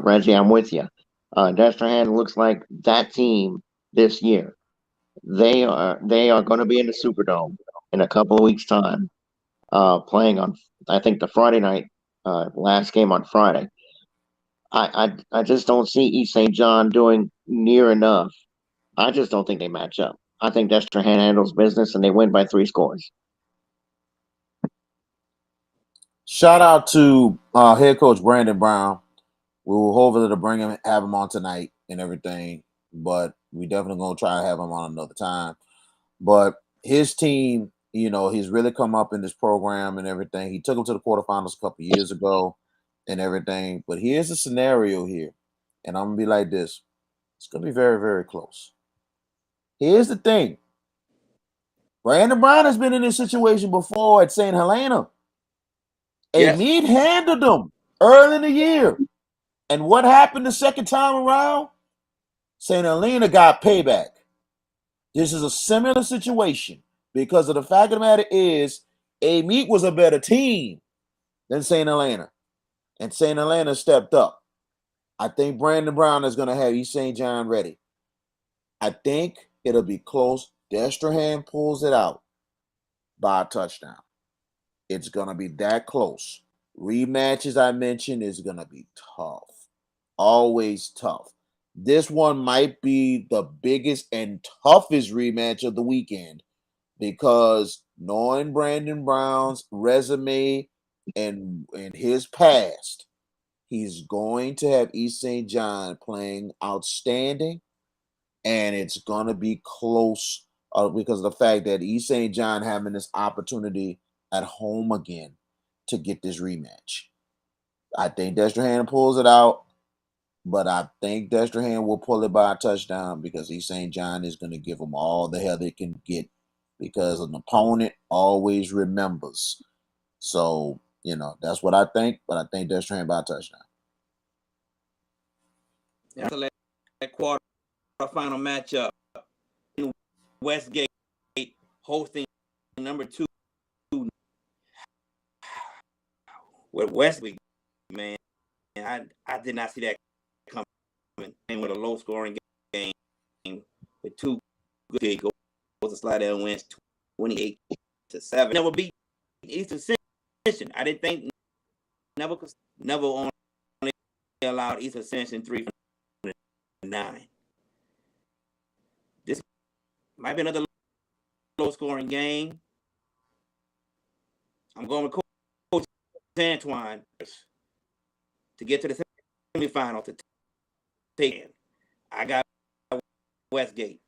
Reggie, I'm with you. Destrehan looks like that team this year. They are going to be in the Superdome in a couple of weeks' time, playing on I think the Friday night last game on Friday. I just don't see East St. John doing near enough. I just don't think they match up. I think Destrehan handles business and they win by 3 scores. Shout out to head coach Brandon Brown. We will hopefully to have him on tonight and everything, but we definitely gonna try to have him on another time. But his team, he's really come up in this program and everything. He took them to the quarterfinals a couple years ago and everything. But here's the scenario here, and I'm gonna be like this: it's gonna be very, very close. Here's the thing: Brandon Brown has been in this situation before at St. Helena. Yes. Meade handled them early in the year. And what happened the second time around? St. Helena got payback. This is a similar situation because of the fact of the matter is Meek was a better team than St. Helena, and St. Helena stepped up. I think Brandon Brown is going to have East St. John ready. I think it'll be close. Destrehan pulls it out by a touchdown. It's going to be that close. Rematches I mentioned is going to be tough. Always tough. This one might be the biggest and toughest rematch of the weekend because knowing Brandon Brown's resume and his past, he's going to have East St. John playing outstanding, and it's going to be close because of the fact that East St. John having this opportunity at home again to get this rematch. I think Destrehan pulls it out, but I think Destrehan will pull it by a touchdown because East St. John is going to give them all the hell they can get because an opponent always remembers. So, that's what I think, but I think Destrehan by a touchdown. That's that quarterfinal matchup. Westgate hosting number 2 with Westgate, man. I did not see that coming. And with a low scoring game with 2 good goals, to slide and wins 28-7. Never beat Eastern Ascension. I didn't think never only allowed Eastern Ascension 3 from 9. This might be another low scoring game. I'm going with Coach Antoine to get to the semifinal to take in. I got Westgate.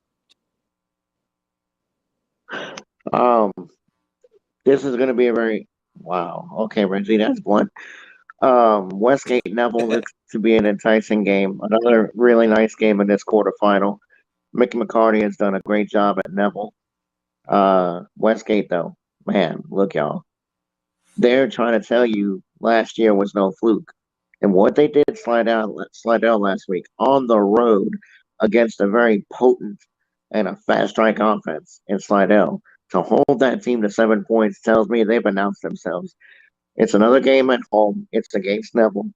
This is going to be a very wow. Okay, Reggie, that's one. Westgate Neville looks to be an enticing game. Another really nice game in this quarterfinal. Mickey McCarty has done a great job at Neville. Westgate, though, man, look, y'all. They're trying to tell you last year was no fluke. And what they did Slidell last week on the road against a very potent and a fast strike offense in Slidell to hold that team to 7 points tells me they've announced themselves. It's another game at home. It's against Neville.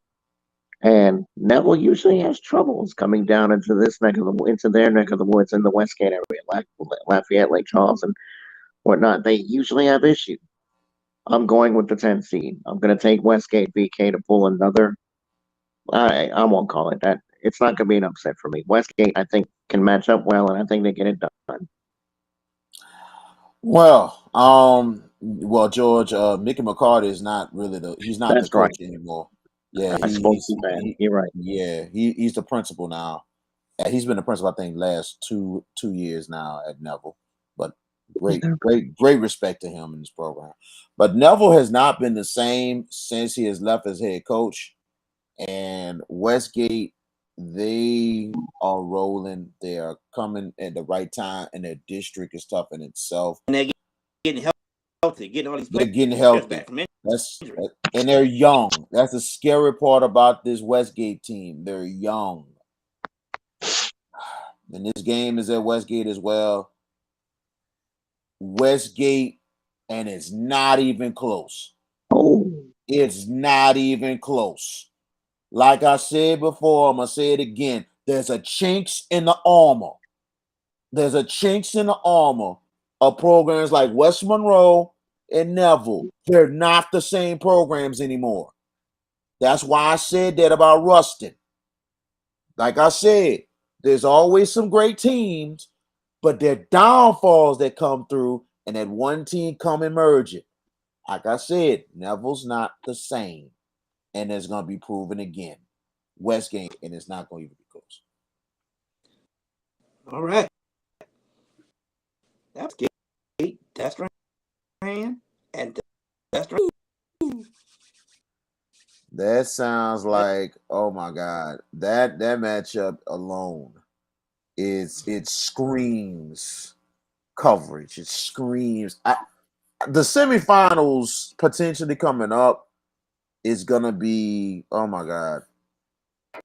And Neville usually has troubles coming down into their neck of the woods in the Westgate area, Lafayette, Lake Charles, and whatnot. They usually have issues. I'm going with the 10 seed. I'm going to take Westgate VK to pull another. I won't call it that. It's not going to be an upset for me. Westgate, I think, can match up well, and I think they get it done. Well, George, Mickey McCarty is not really he's not the coach anymore. Yeah, You're right. Yeah, he's the principal now. He's been the principal, I think, last two years now at Neville. But great respect to him in this program. But Neville has not been the same since he has left as head coach. And Westgate, they are rolling. They are coming at the right time, and their district is tough in itself. And they're getting healthy, getting all these players. They're getting healthy. And they're young. That's the scary part about this Westgate team. They're young. And this game is at Westgate as well. Westgate, and it's not even close. Oh. It's not even close. Like I said before, I'm going to say it again. There's a chinks in the armor. There's a chinks in the armor of programs like West Monroe and Neville. They're not the same programs anymore. That's why I said that about Ruston. Like I said, there's always some great teams, but there are downfalls that come through, and that one team come emerging. Like I said, Neville's not the same, and it's going to be proven again. Westgate, and it's not going to even be close. All right. That's Gate, Destrehan, and Destrehan. That sounds like, oh my God, that matchup alone it screams coverage. It screams. The semifinals potentially coming up is gonna be, oh my God,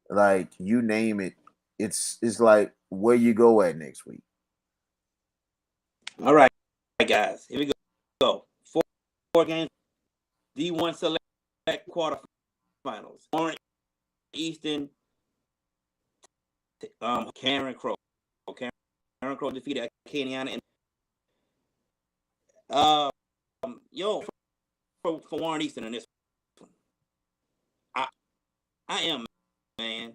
like you name it. It's like where you go at next week. All right, guys, here we go. games, D1 Select quarterfinals. Warren Easton, Karen Crow. Karen Crow defeated Acadiana. And for Warren Easton in this one, I am, man.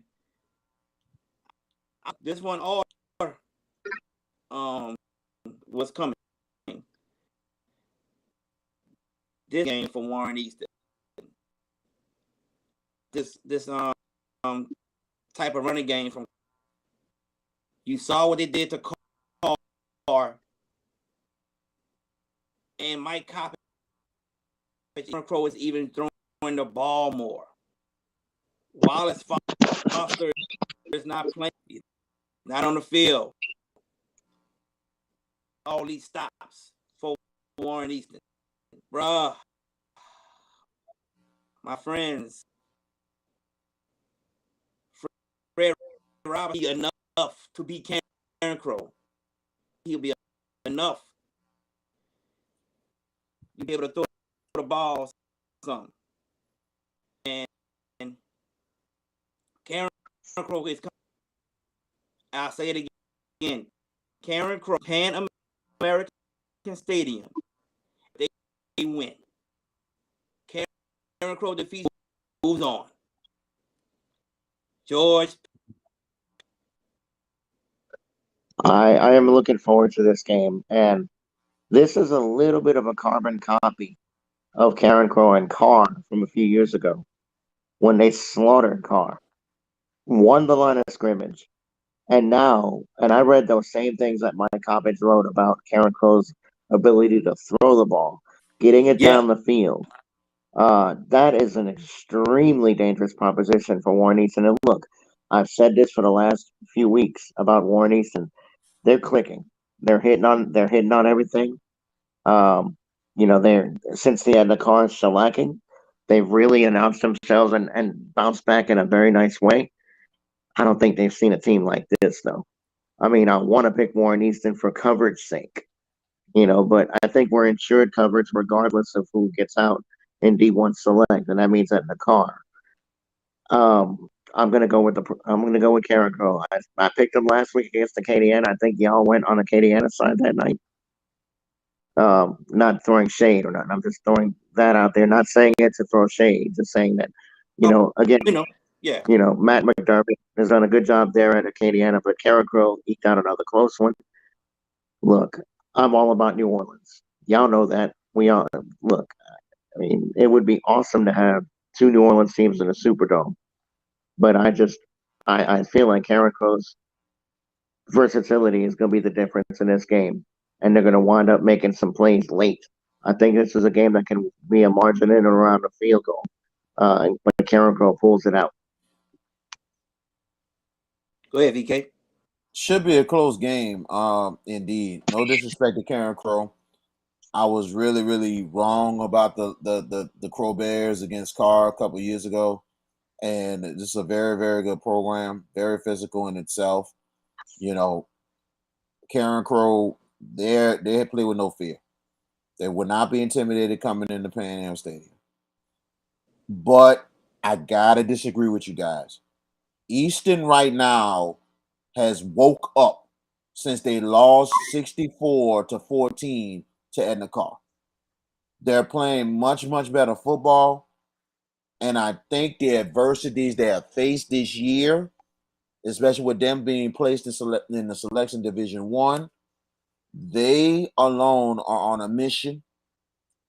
This one was coming. This game for Warren Easton. This type of running game from. You saw what they did to Carr and Mike Coppin. Crow is even throwing the ball more. Wallace Foster is not playing, not on the field. All these stops for Warren Easton. Bruh, my friends, Fred Roberts enough to beat Karen Crow. He'll be enough. You'll be able to throw the ball some. And Karen Crow is coming. I'll say it again. Karen Crow, Pan American Stadium. They win. Karen Crow defeats, moves on. George. I am looking forward to this game, and this is a little bit of a carbon copy of Karen Crow and Carr from a few years ago when they slaughtered Carr, won the line of scrimmage, and I read those same things that Mike Coppins wrote about Karen Crow's ability to throw the ball, getting it down the field. That is an extremely dangerous proposition for Warren Easton. And look, I've said this for the last few weeks about Warren Easton. They're clicking. They're hitting on everything. They're since they had the car shellacking, they've really announced themselves and bounced back in a very nice way. I don't think they've seen a team like this though. I mean, I want to pick Warren Easton for coverage sake, but I think we're insured coverage regardless of who gets out in D1 Select, and that means that in the car. I'm gonna go with Karen Crow. I picked them last week against Acadiana. I think y'all went on Acadiana side that night. Not throwing shade or nothing. I'm just throwing that out there. Not saying it to throw shade. Just saying that, again, Matt McDermott has done a good job there at Acadiana, but Karen Crow eked out another close one. Look, I'm all about New Orleans. Y'all know that. We all look. I mean, it would be awesome to have two New Orleans teams in a Superdome, but I feel like Karen Crow's versatility is going to be the difference in this game, and they're going to wind up making some plays late. I think this is a game that can be a margin in and around the field goal, but Karen Crow pulls it out. Go ahead, VK. Should be a close game. Indeed. No disrespect to Karen Crow. I was really, really wrong about the Crow Bears against Carr a couple years ago, and this is a very, very good program. Very physical in itself. Karen Crow, they play with no fear. They would not be intimidated coming into Pan Am Stadium. But I gotta disagree with you guys. Easton right now has woke up since they lost 64-14 to Edna Carr. They're playing much, much better football. And I think the adversities they have faced this year, especially with them being placed in the selection division 1, they alone are on a mission.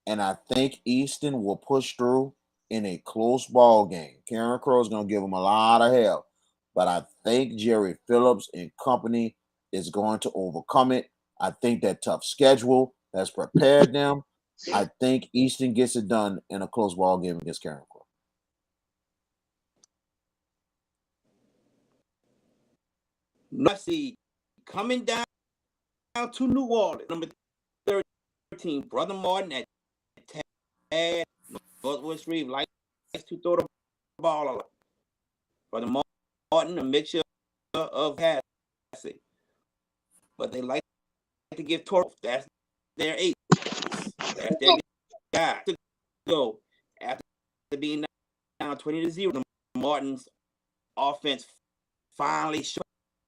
And I think Easton will push through in a close ball game. Karen Crow is going to give them a lot of help. But I think Jerry Phillips and company is going to overcome it. I think that tough schedule has prepared them. I think Easton gets it done in a close ball game against Karen Crow. Nazi coming down to New Orleans, number 13, Brother Martin at Tad, Northwest Reeve, likes to throw the ball a lot. Brother Martin, a mixture of passing, but they like to give Torf. That's their ace. That's their got to go after being down 20-0. The Martin's offense finally showed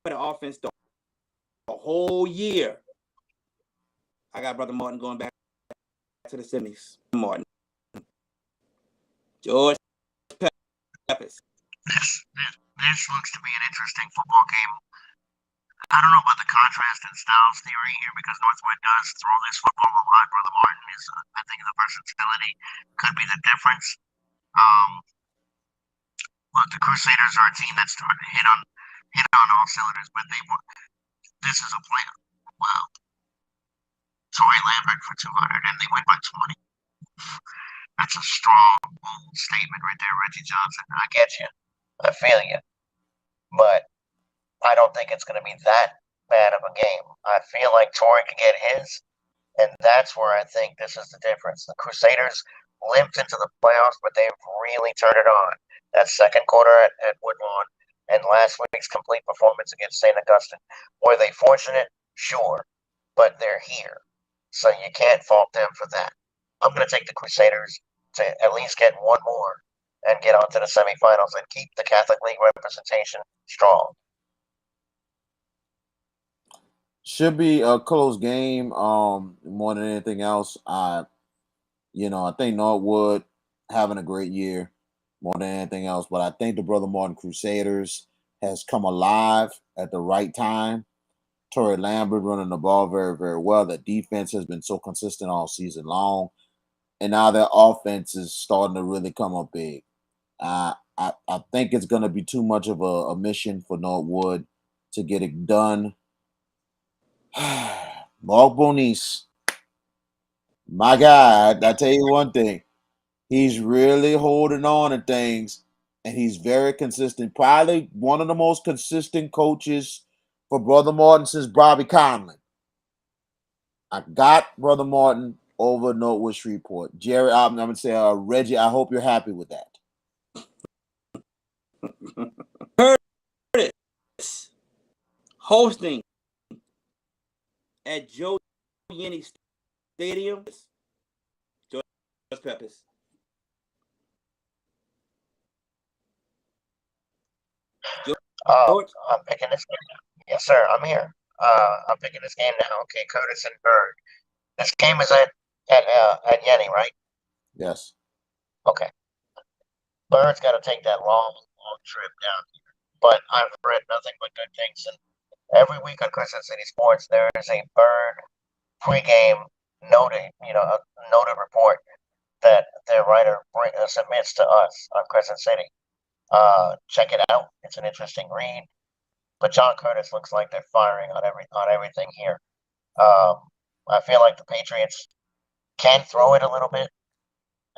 the offense the whole year. I got Brother Martin going back to the semis. Martin. George Peppers. This looks to be an interesting football game. I don't know about the contrast in styles theory here because Northwood does throw this football a lot. Brother Martin is, I think, the versatility could be the difference. Look, the Crusaders are a team that's starting to hit on all cylinders, but this is a play. Wow, Troy Lambert for 200, and they went by 20. That's a strong, bold statement right there, Reggie Johnson. I get you, I feel you, but I don't think it's going to be that bad of a game. I feel like Troy could get his, and that's where I think this is the difference. The Crusaders limped into the playoffs, but they've really turned it on. That second quarter at Woodlawn and last week's complete performance against St. Augustine. Were they fortunate? Sure, but they're here. So you can't fault them for that. I'm going to take the Crusaders to at least get one more and get on to the semifinals and keep the Catholic League representation strong. Should be a close game. More than anything else, I think Northwood having a great year more than anything else. But I think the Brother Martin Crusaders has come alive at the right time. Torrey Lambert running the ball very, very well. The defense has been so consistent all season long. And now their offense is starting to really come up big. I think it's going to be too much of a mission for Northwood to get it done. Mark Bonis, my God, I tell you one thing. He's really holding on to things, and he's very consistent. Probably one of the most consistent coaches for Brother Martin since Bobby Conlon. I got Brother Martin over Northwood Shreveport. Jerry, I'm going to say, Reggie, I hope you're happy with that. Curtis hosting at joine Stadium. George Peppers. I'm picking this game now. Yes, sir. I'm here. I'm picking this game now. Okay, Curtis and Bird. This game is at Yenny, right? Yes. Okay. Bird's got to take that long trip down here. But I've read nothing but good things. And every week on Crescent City Sports, there is a Bird pregame noted report that their writer submits to us on Crescent City. Check it out. It's an interesting read. But John Curtis looks like they're firing on everything here. I feel like the Patriots can throw it a little bit.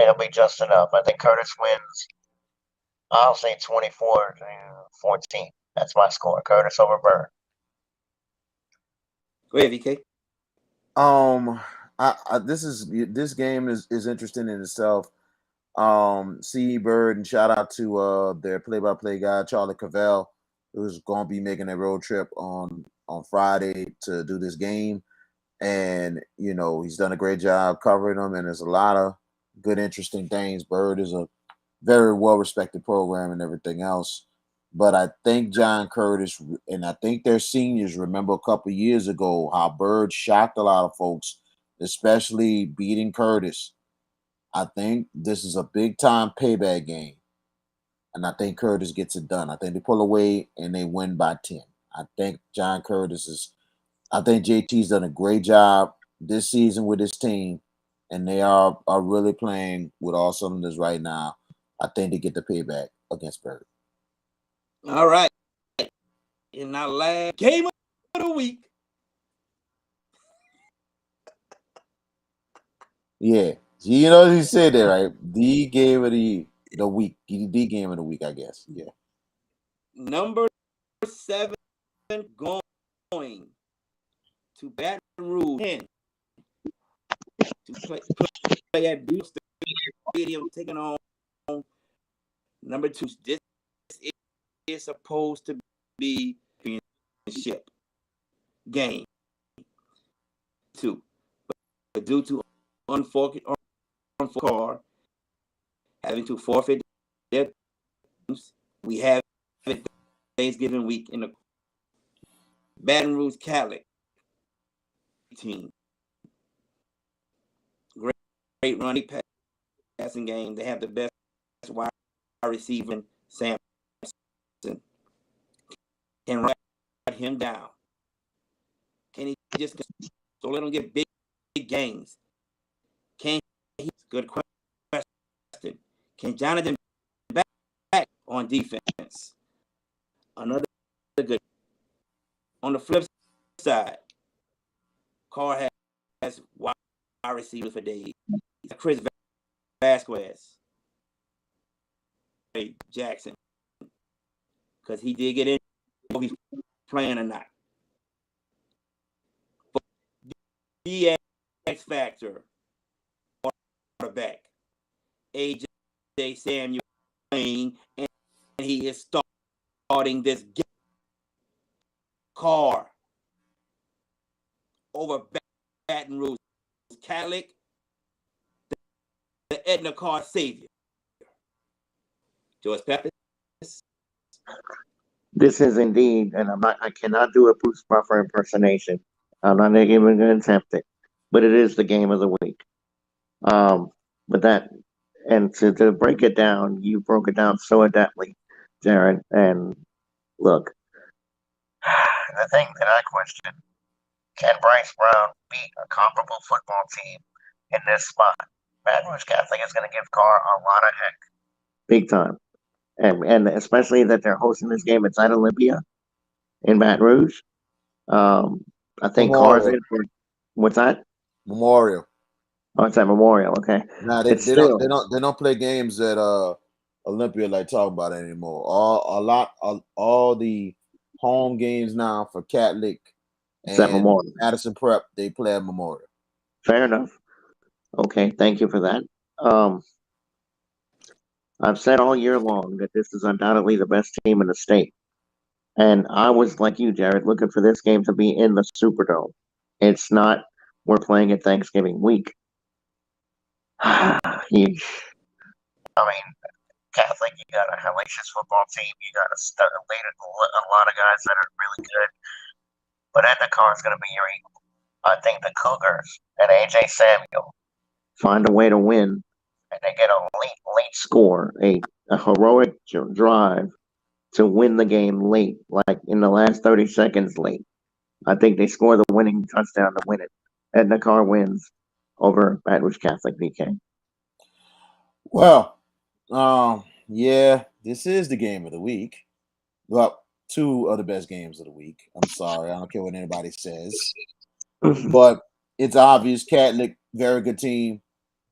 It'll be just enough. I think Curtis wins. I'll say 24-14. That's my score. Curtis over Bird. Go ahead, VK. This game is interesting in itself. C. Bird, and shout out to their play-by-play guy Charlie Cavell, who's going to be making a road trip on Friday to do this game, and he's done a great job covering them, and there's a lot of good, interesting things. Bird is a very well-respected program and everything else, but I think John Curtis and I think their seniors remember a couple of years ago how Bird shocked a lot of folks, especially beating Curtis. I think this is a big-time payback game, and I think Curtis gets it done. I think they pull away and they win by 10. I think I think JT's done a great job this season with his team, and they are really playing with all cylinders right now. I think they get the payback against Bird. All right. In our last game of the week. Yeah. You said that, right? The game of the week. The game of the week, I guess. Yeah. Number 7 going to Baton Rouge 10 to play at Beach Stadium, taking on number 2. This is supposed to be a championship game 2, but due to unfortunate Car having to forfeit their teams. We have it Thanksgiving week in the Baton Rouge Catholic team. Great running passing game. They have the best wide receiver, Samson. Can write him down. Can he just so let him get big games? Can he? Good question. Can Jonathan back on defense? Another good. On the flip side, Carr has wide receivers for days. Chris Vasquez, Jackson, because he did get in, whether he's playing or not. But the X factor, quarterback, AJ Samuel, and he is starting this game. Carr over Baton Rouge Catholic, the Edna Carr savior. George Peppers. This is indeed, and I cannot do a Bruce Buffer impersonation. I'm not even going to attempt it, but it is the game of the week. But that, and to break it down, you broke it down so adeptly, Jared. And look, the thing that I question: can Bryce Brown beat a comparable football team in this spot? Baton Rouge Catholic is going to give Carr a lot of heck, big time, and especially that they're hosting this game inside Olympia in Baton Rouge. I think Carr's in for what's that? Memorial. Oh, it's at Memorial. Okay. Nah, they don't play games at Olympia like talking about anymore. All the home games now for Catholic and Madison Prep, they play at Memorial. Fair enough. Okay, thank you for that. I've said all year long that this is undoubtedly the best team in the state. And I was like you, Jared, looking for this game to be in the Superdome. It's not, we're playing it Thanksgiving week. I mean, Catholic, you got a hellacious football team. You got a lot of guys that are really good. But Edna Carr is going to be your equal. I think the Cougars and AJ Samuel find a way to win, and they get a late score, a heroic drive to win the game late, like in the last 30 seconds late. I think they score the winning touchdown to win it. Edna Carr wins over Baton Rouge Catholic BK. Well, yeah, this is the game of the week. Well, two of the best games of the week. I'm sorry, I don't care what anybody says, but it's obvious. Catholic, very good team.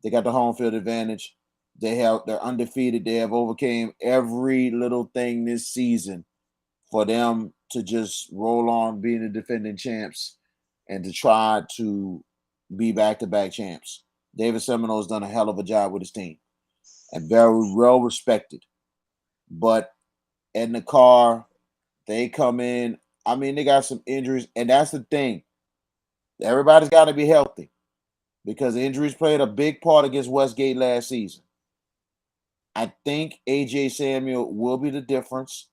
They got the home field advantage. They're undefeated. They have overcame every little thing this season for them to just roll on being the defending champs and to try to be back-to-back champs. David Seminole's done a hell of a job with his team and very well respected. But Edna Carr, they come in. I mean, they got some injuries, and that's the thing. Everybody's got to be healthy because injuries played a big part against Westgate last season. I think AJ Samuel will be the difference.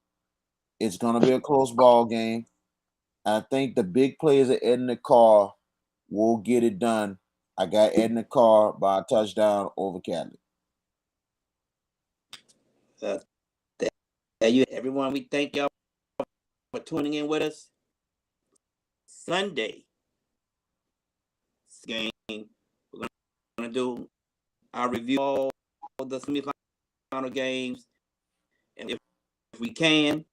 It's going to be a close ball game. I think the big players at Edna Carr will get it done. I got Edna Carr by a touchdown over Catholic. Everyone, we thank y'all for tuning in with us. Sunday game, we're going to do our review of all the semifinal games, and if we can,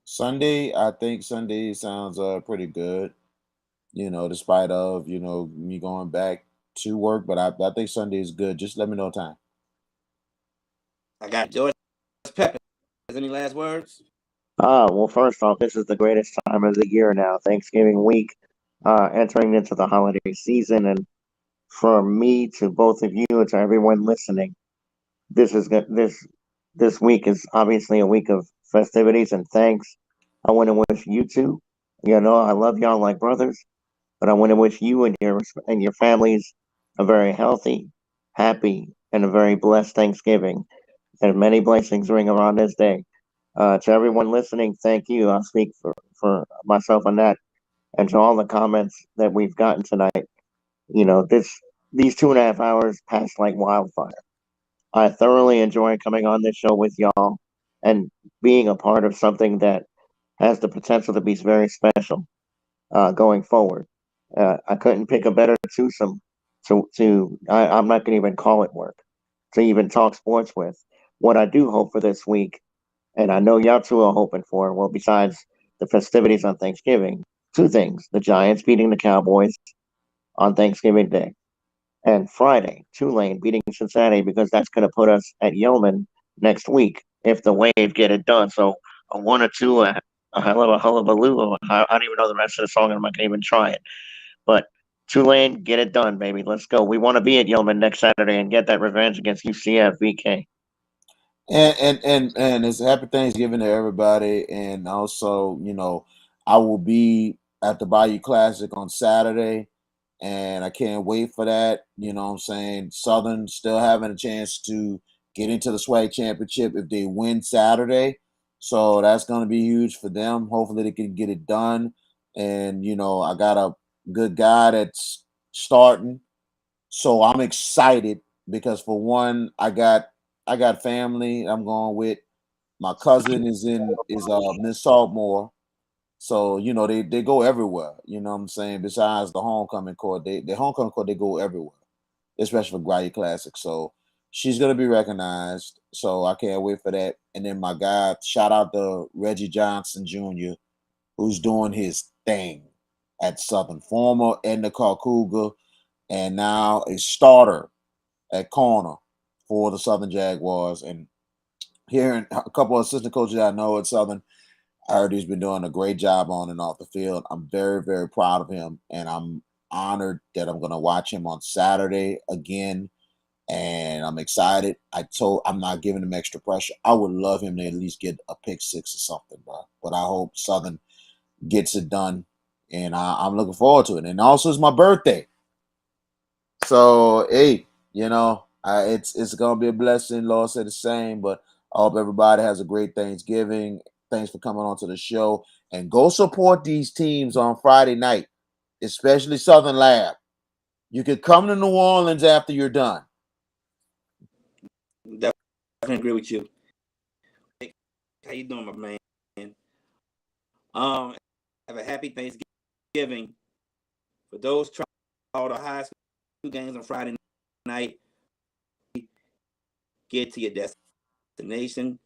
Sunday, I think Sunday sounds pretty good. Despite of me going back to work, but I think Sunday is good. Just let me know time. I got George Pepper. Any last words? Well, first off, this is the greatest time of the year now, Thanksgiving week, entering into the holiday season. And from me to both of you and to everyone listening, this week is obviously a week of festivities and thanks. I want to wish you two, I love y'all like brothers. but I want to wish you and your families a very healthy, happy, and a very blessed Thanksgiving, and many blessings ring around this day. To everyone listening, thank you. I'll speak for myself on that, and to all the comments that we've gotten tonight. These 2.5 hours passed like wildfire. I thoroughly enjoy coming on this show with y'all and being a part of something that has the potential to be very special going forward. I couldn't pick a better twosome I'm not going to even call it work, to even talk sports with. What I do hope for this week, and I know y'all two are hoping for, well, besides the festivities on Thanksgiving, two things: the Giants beating the Cowboys on Thanksgiving Day, and Friday, Tulane beating Cincinnati, because that's going to put us at Yeoman next week if the Wave get it done. So a one or two, a hell of a hullabaloo. I don't even know the rest of the song, and I'm not going to even try it. But Tulane, get it done, baby. Let's go. We want to be at Yeoman next Saturday and get that revenge against UCF, VK. And it's happy Thanksgiving to everybody. And also, I will be at the Bayou Classic on Saturday, and I can't wait for that. You know what I'm saying? Southern still having a chance to get into the SWAC championship if they win Saturday. So that's going to be huge for them. Hopefully they can get it done. And, I got a good guy that's starting. So I'm excited because for one, I got family I'm going with. My cousin is Miss Saltmore. So, they go everywhere. You know what I'm saying? Besides the homecoming court, the homecoming court, they go everywhere, especially for Bayou Classic. So she's gonna be recognized. So I can't wait for that. And then my guy, shout out to Reggie Johnson Jr., who's doing his thing at Southern, former Edna Cougar, and now a starter at corner for the Southern Jaguars. And hearing a couple of assistant coaches I know at Southern, I heard he's been doing a great job on and off the field. I'm very, very proud of him, and I'm honored that I'm going to watch him on Saturday again. And I'm excited. I'm not giving him extra pressure. I would love him to at least get a pick six or something, bro. But I hope Southern gets it done, and I'm looking forward to it. And also, it's my birthday. So hey, it's gonna be a blessing. Lord said the same, but I hope everybody has a great Thanksgiving. Thanks for coming on to the show, and go support these teams on Friday night, especially Southern Lab. You could come to New Orleans after you're done. Definitely agree with you. How you doing, my man? Have a happy Thanksgiving. For those trying all the high school games on Friday night, get to your destination.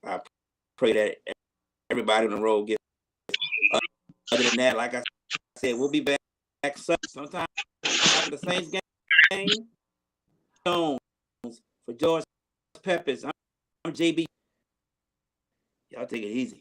I pray that everybody on the road gets. Other than that, like I said, we'll be back sometime after the Saints game. Jones for George Peppers. I'm JB. Y'all take it easy.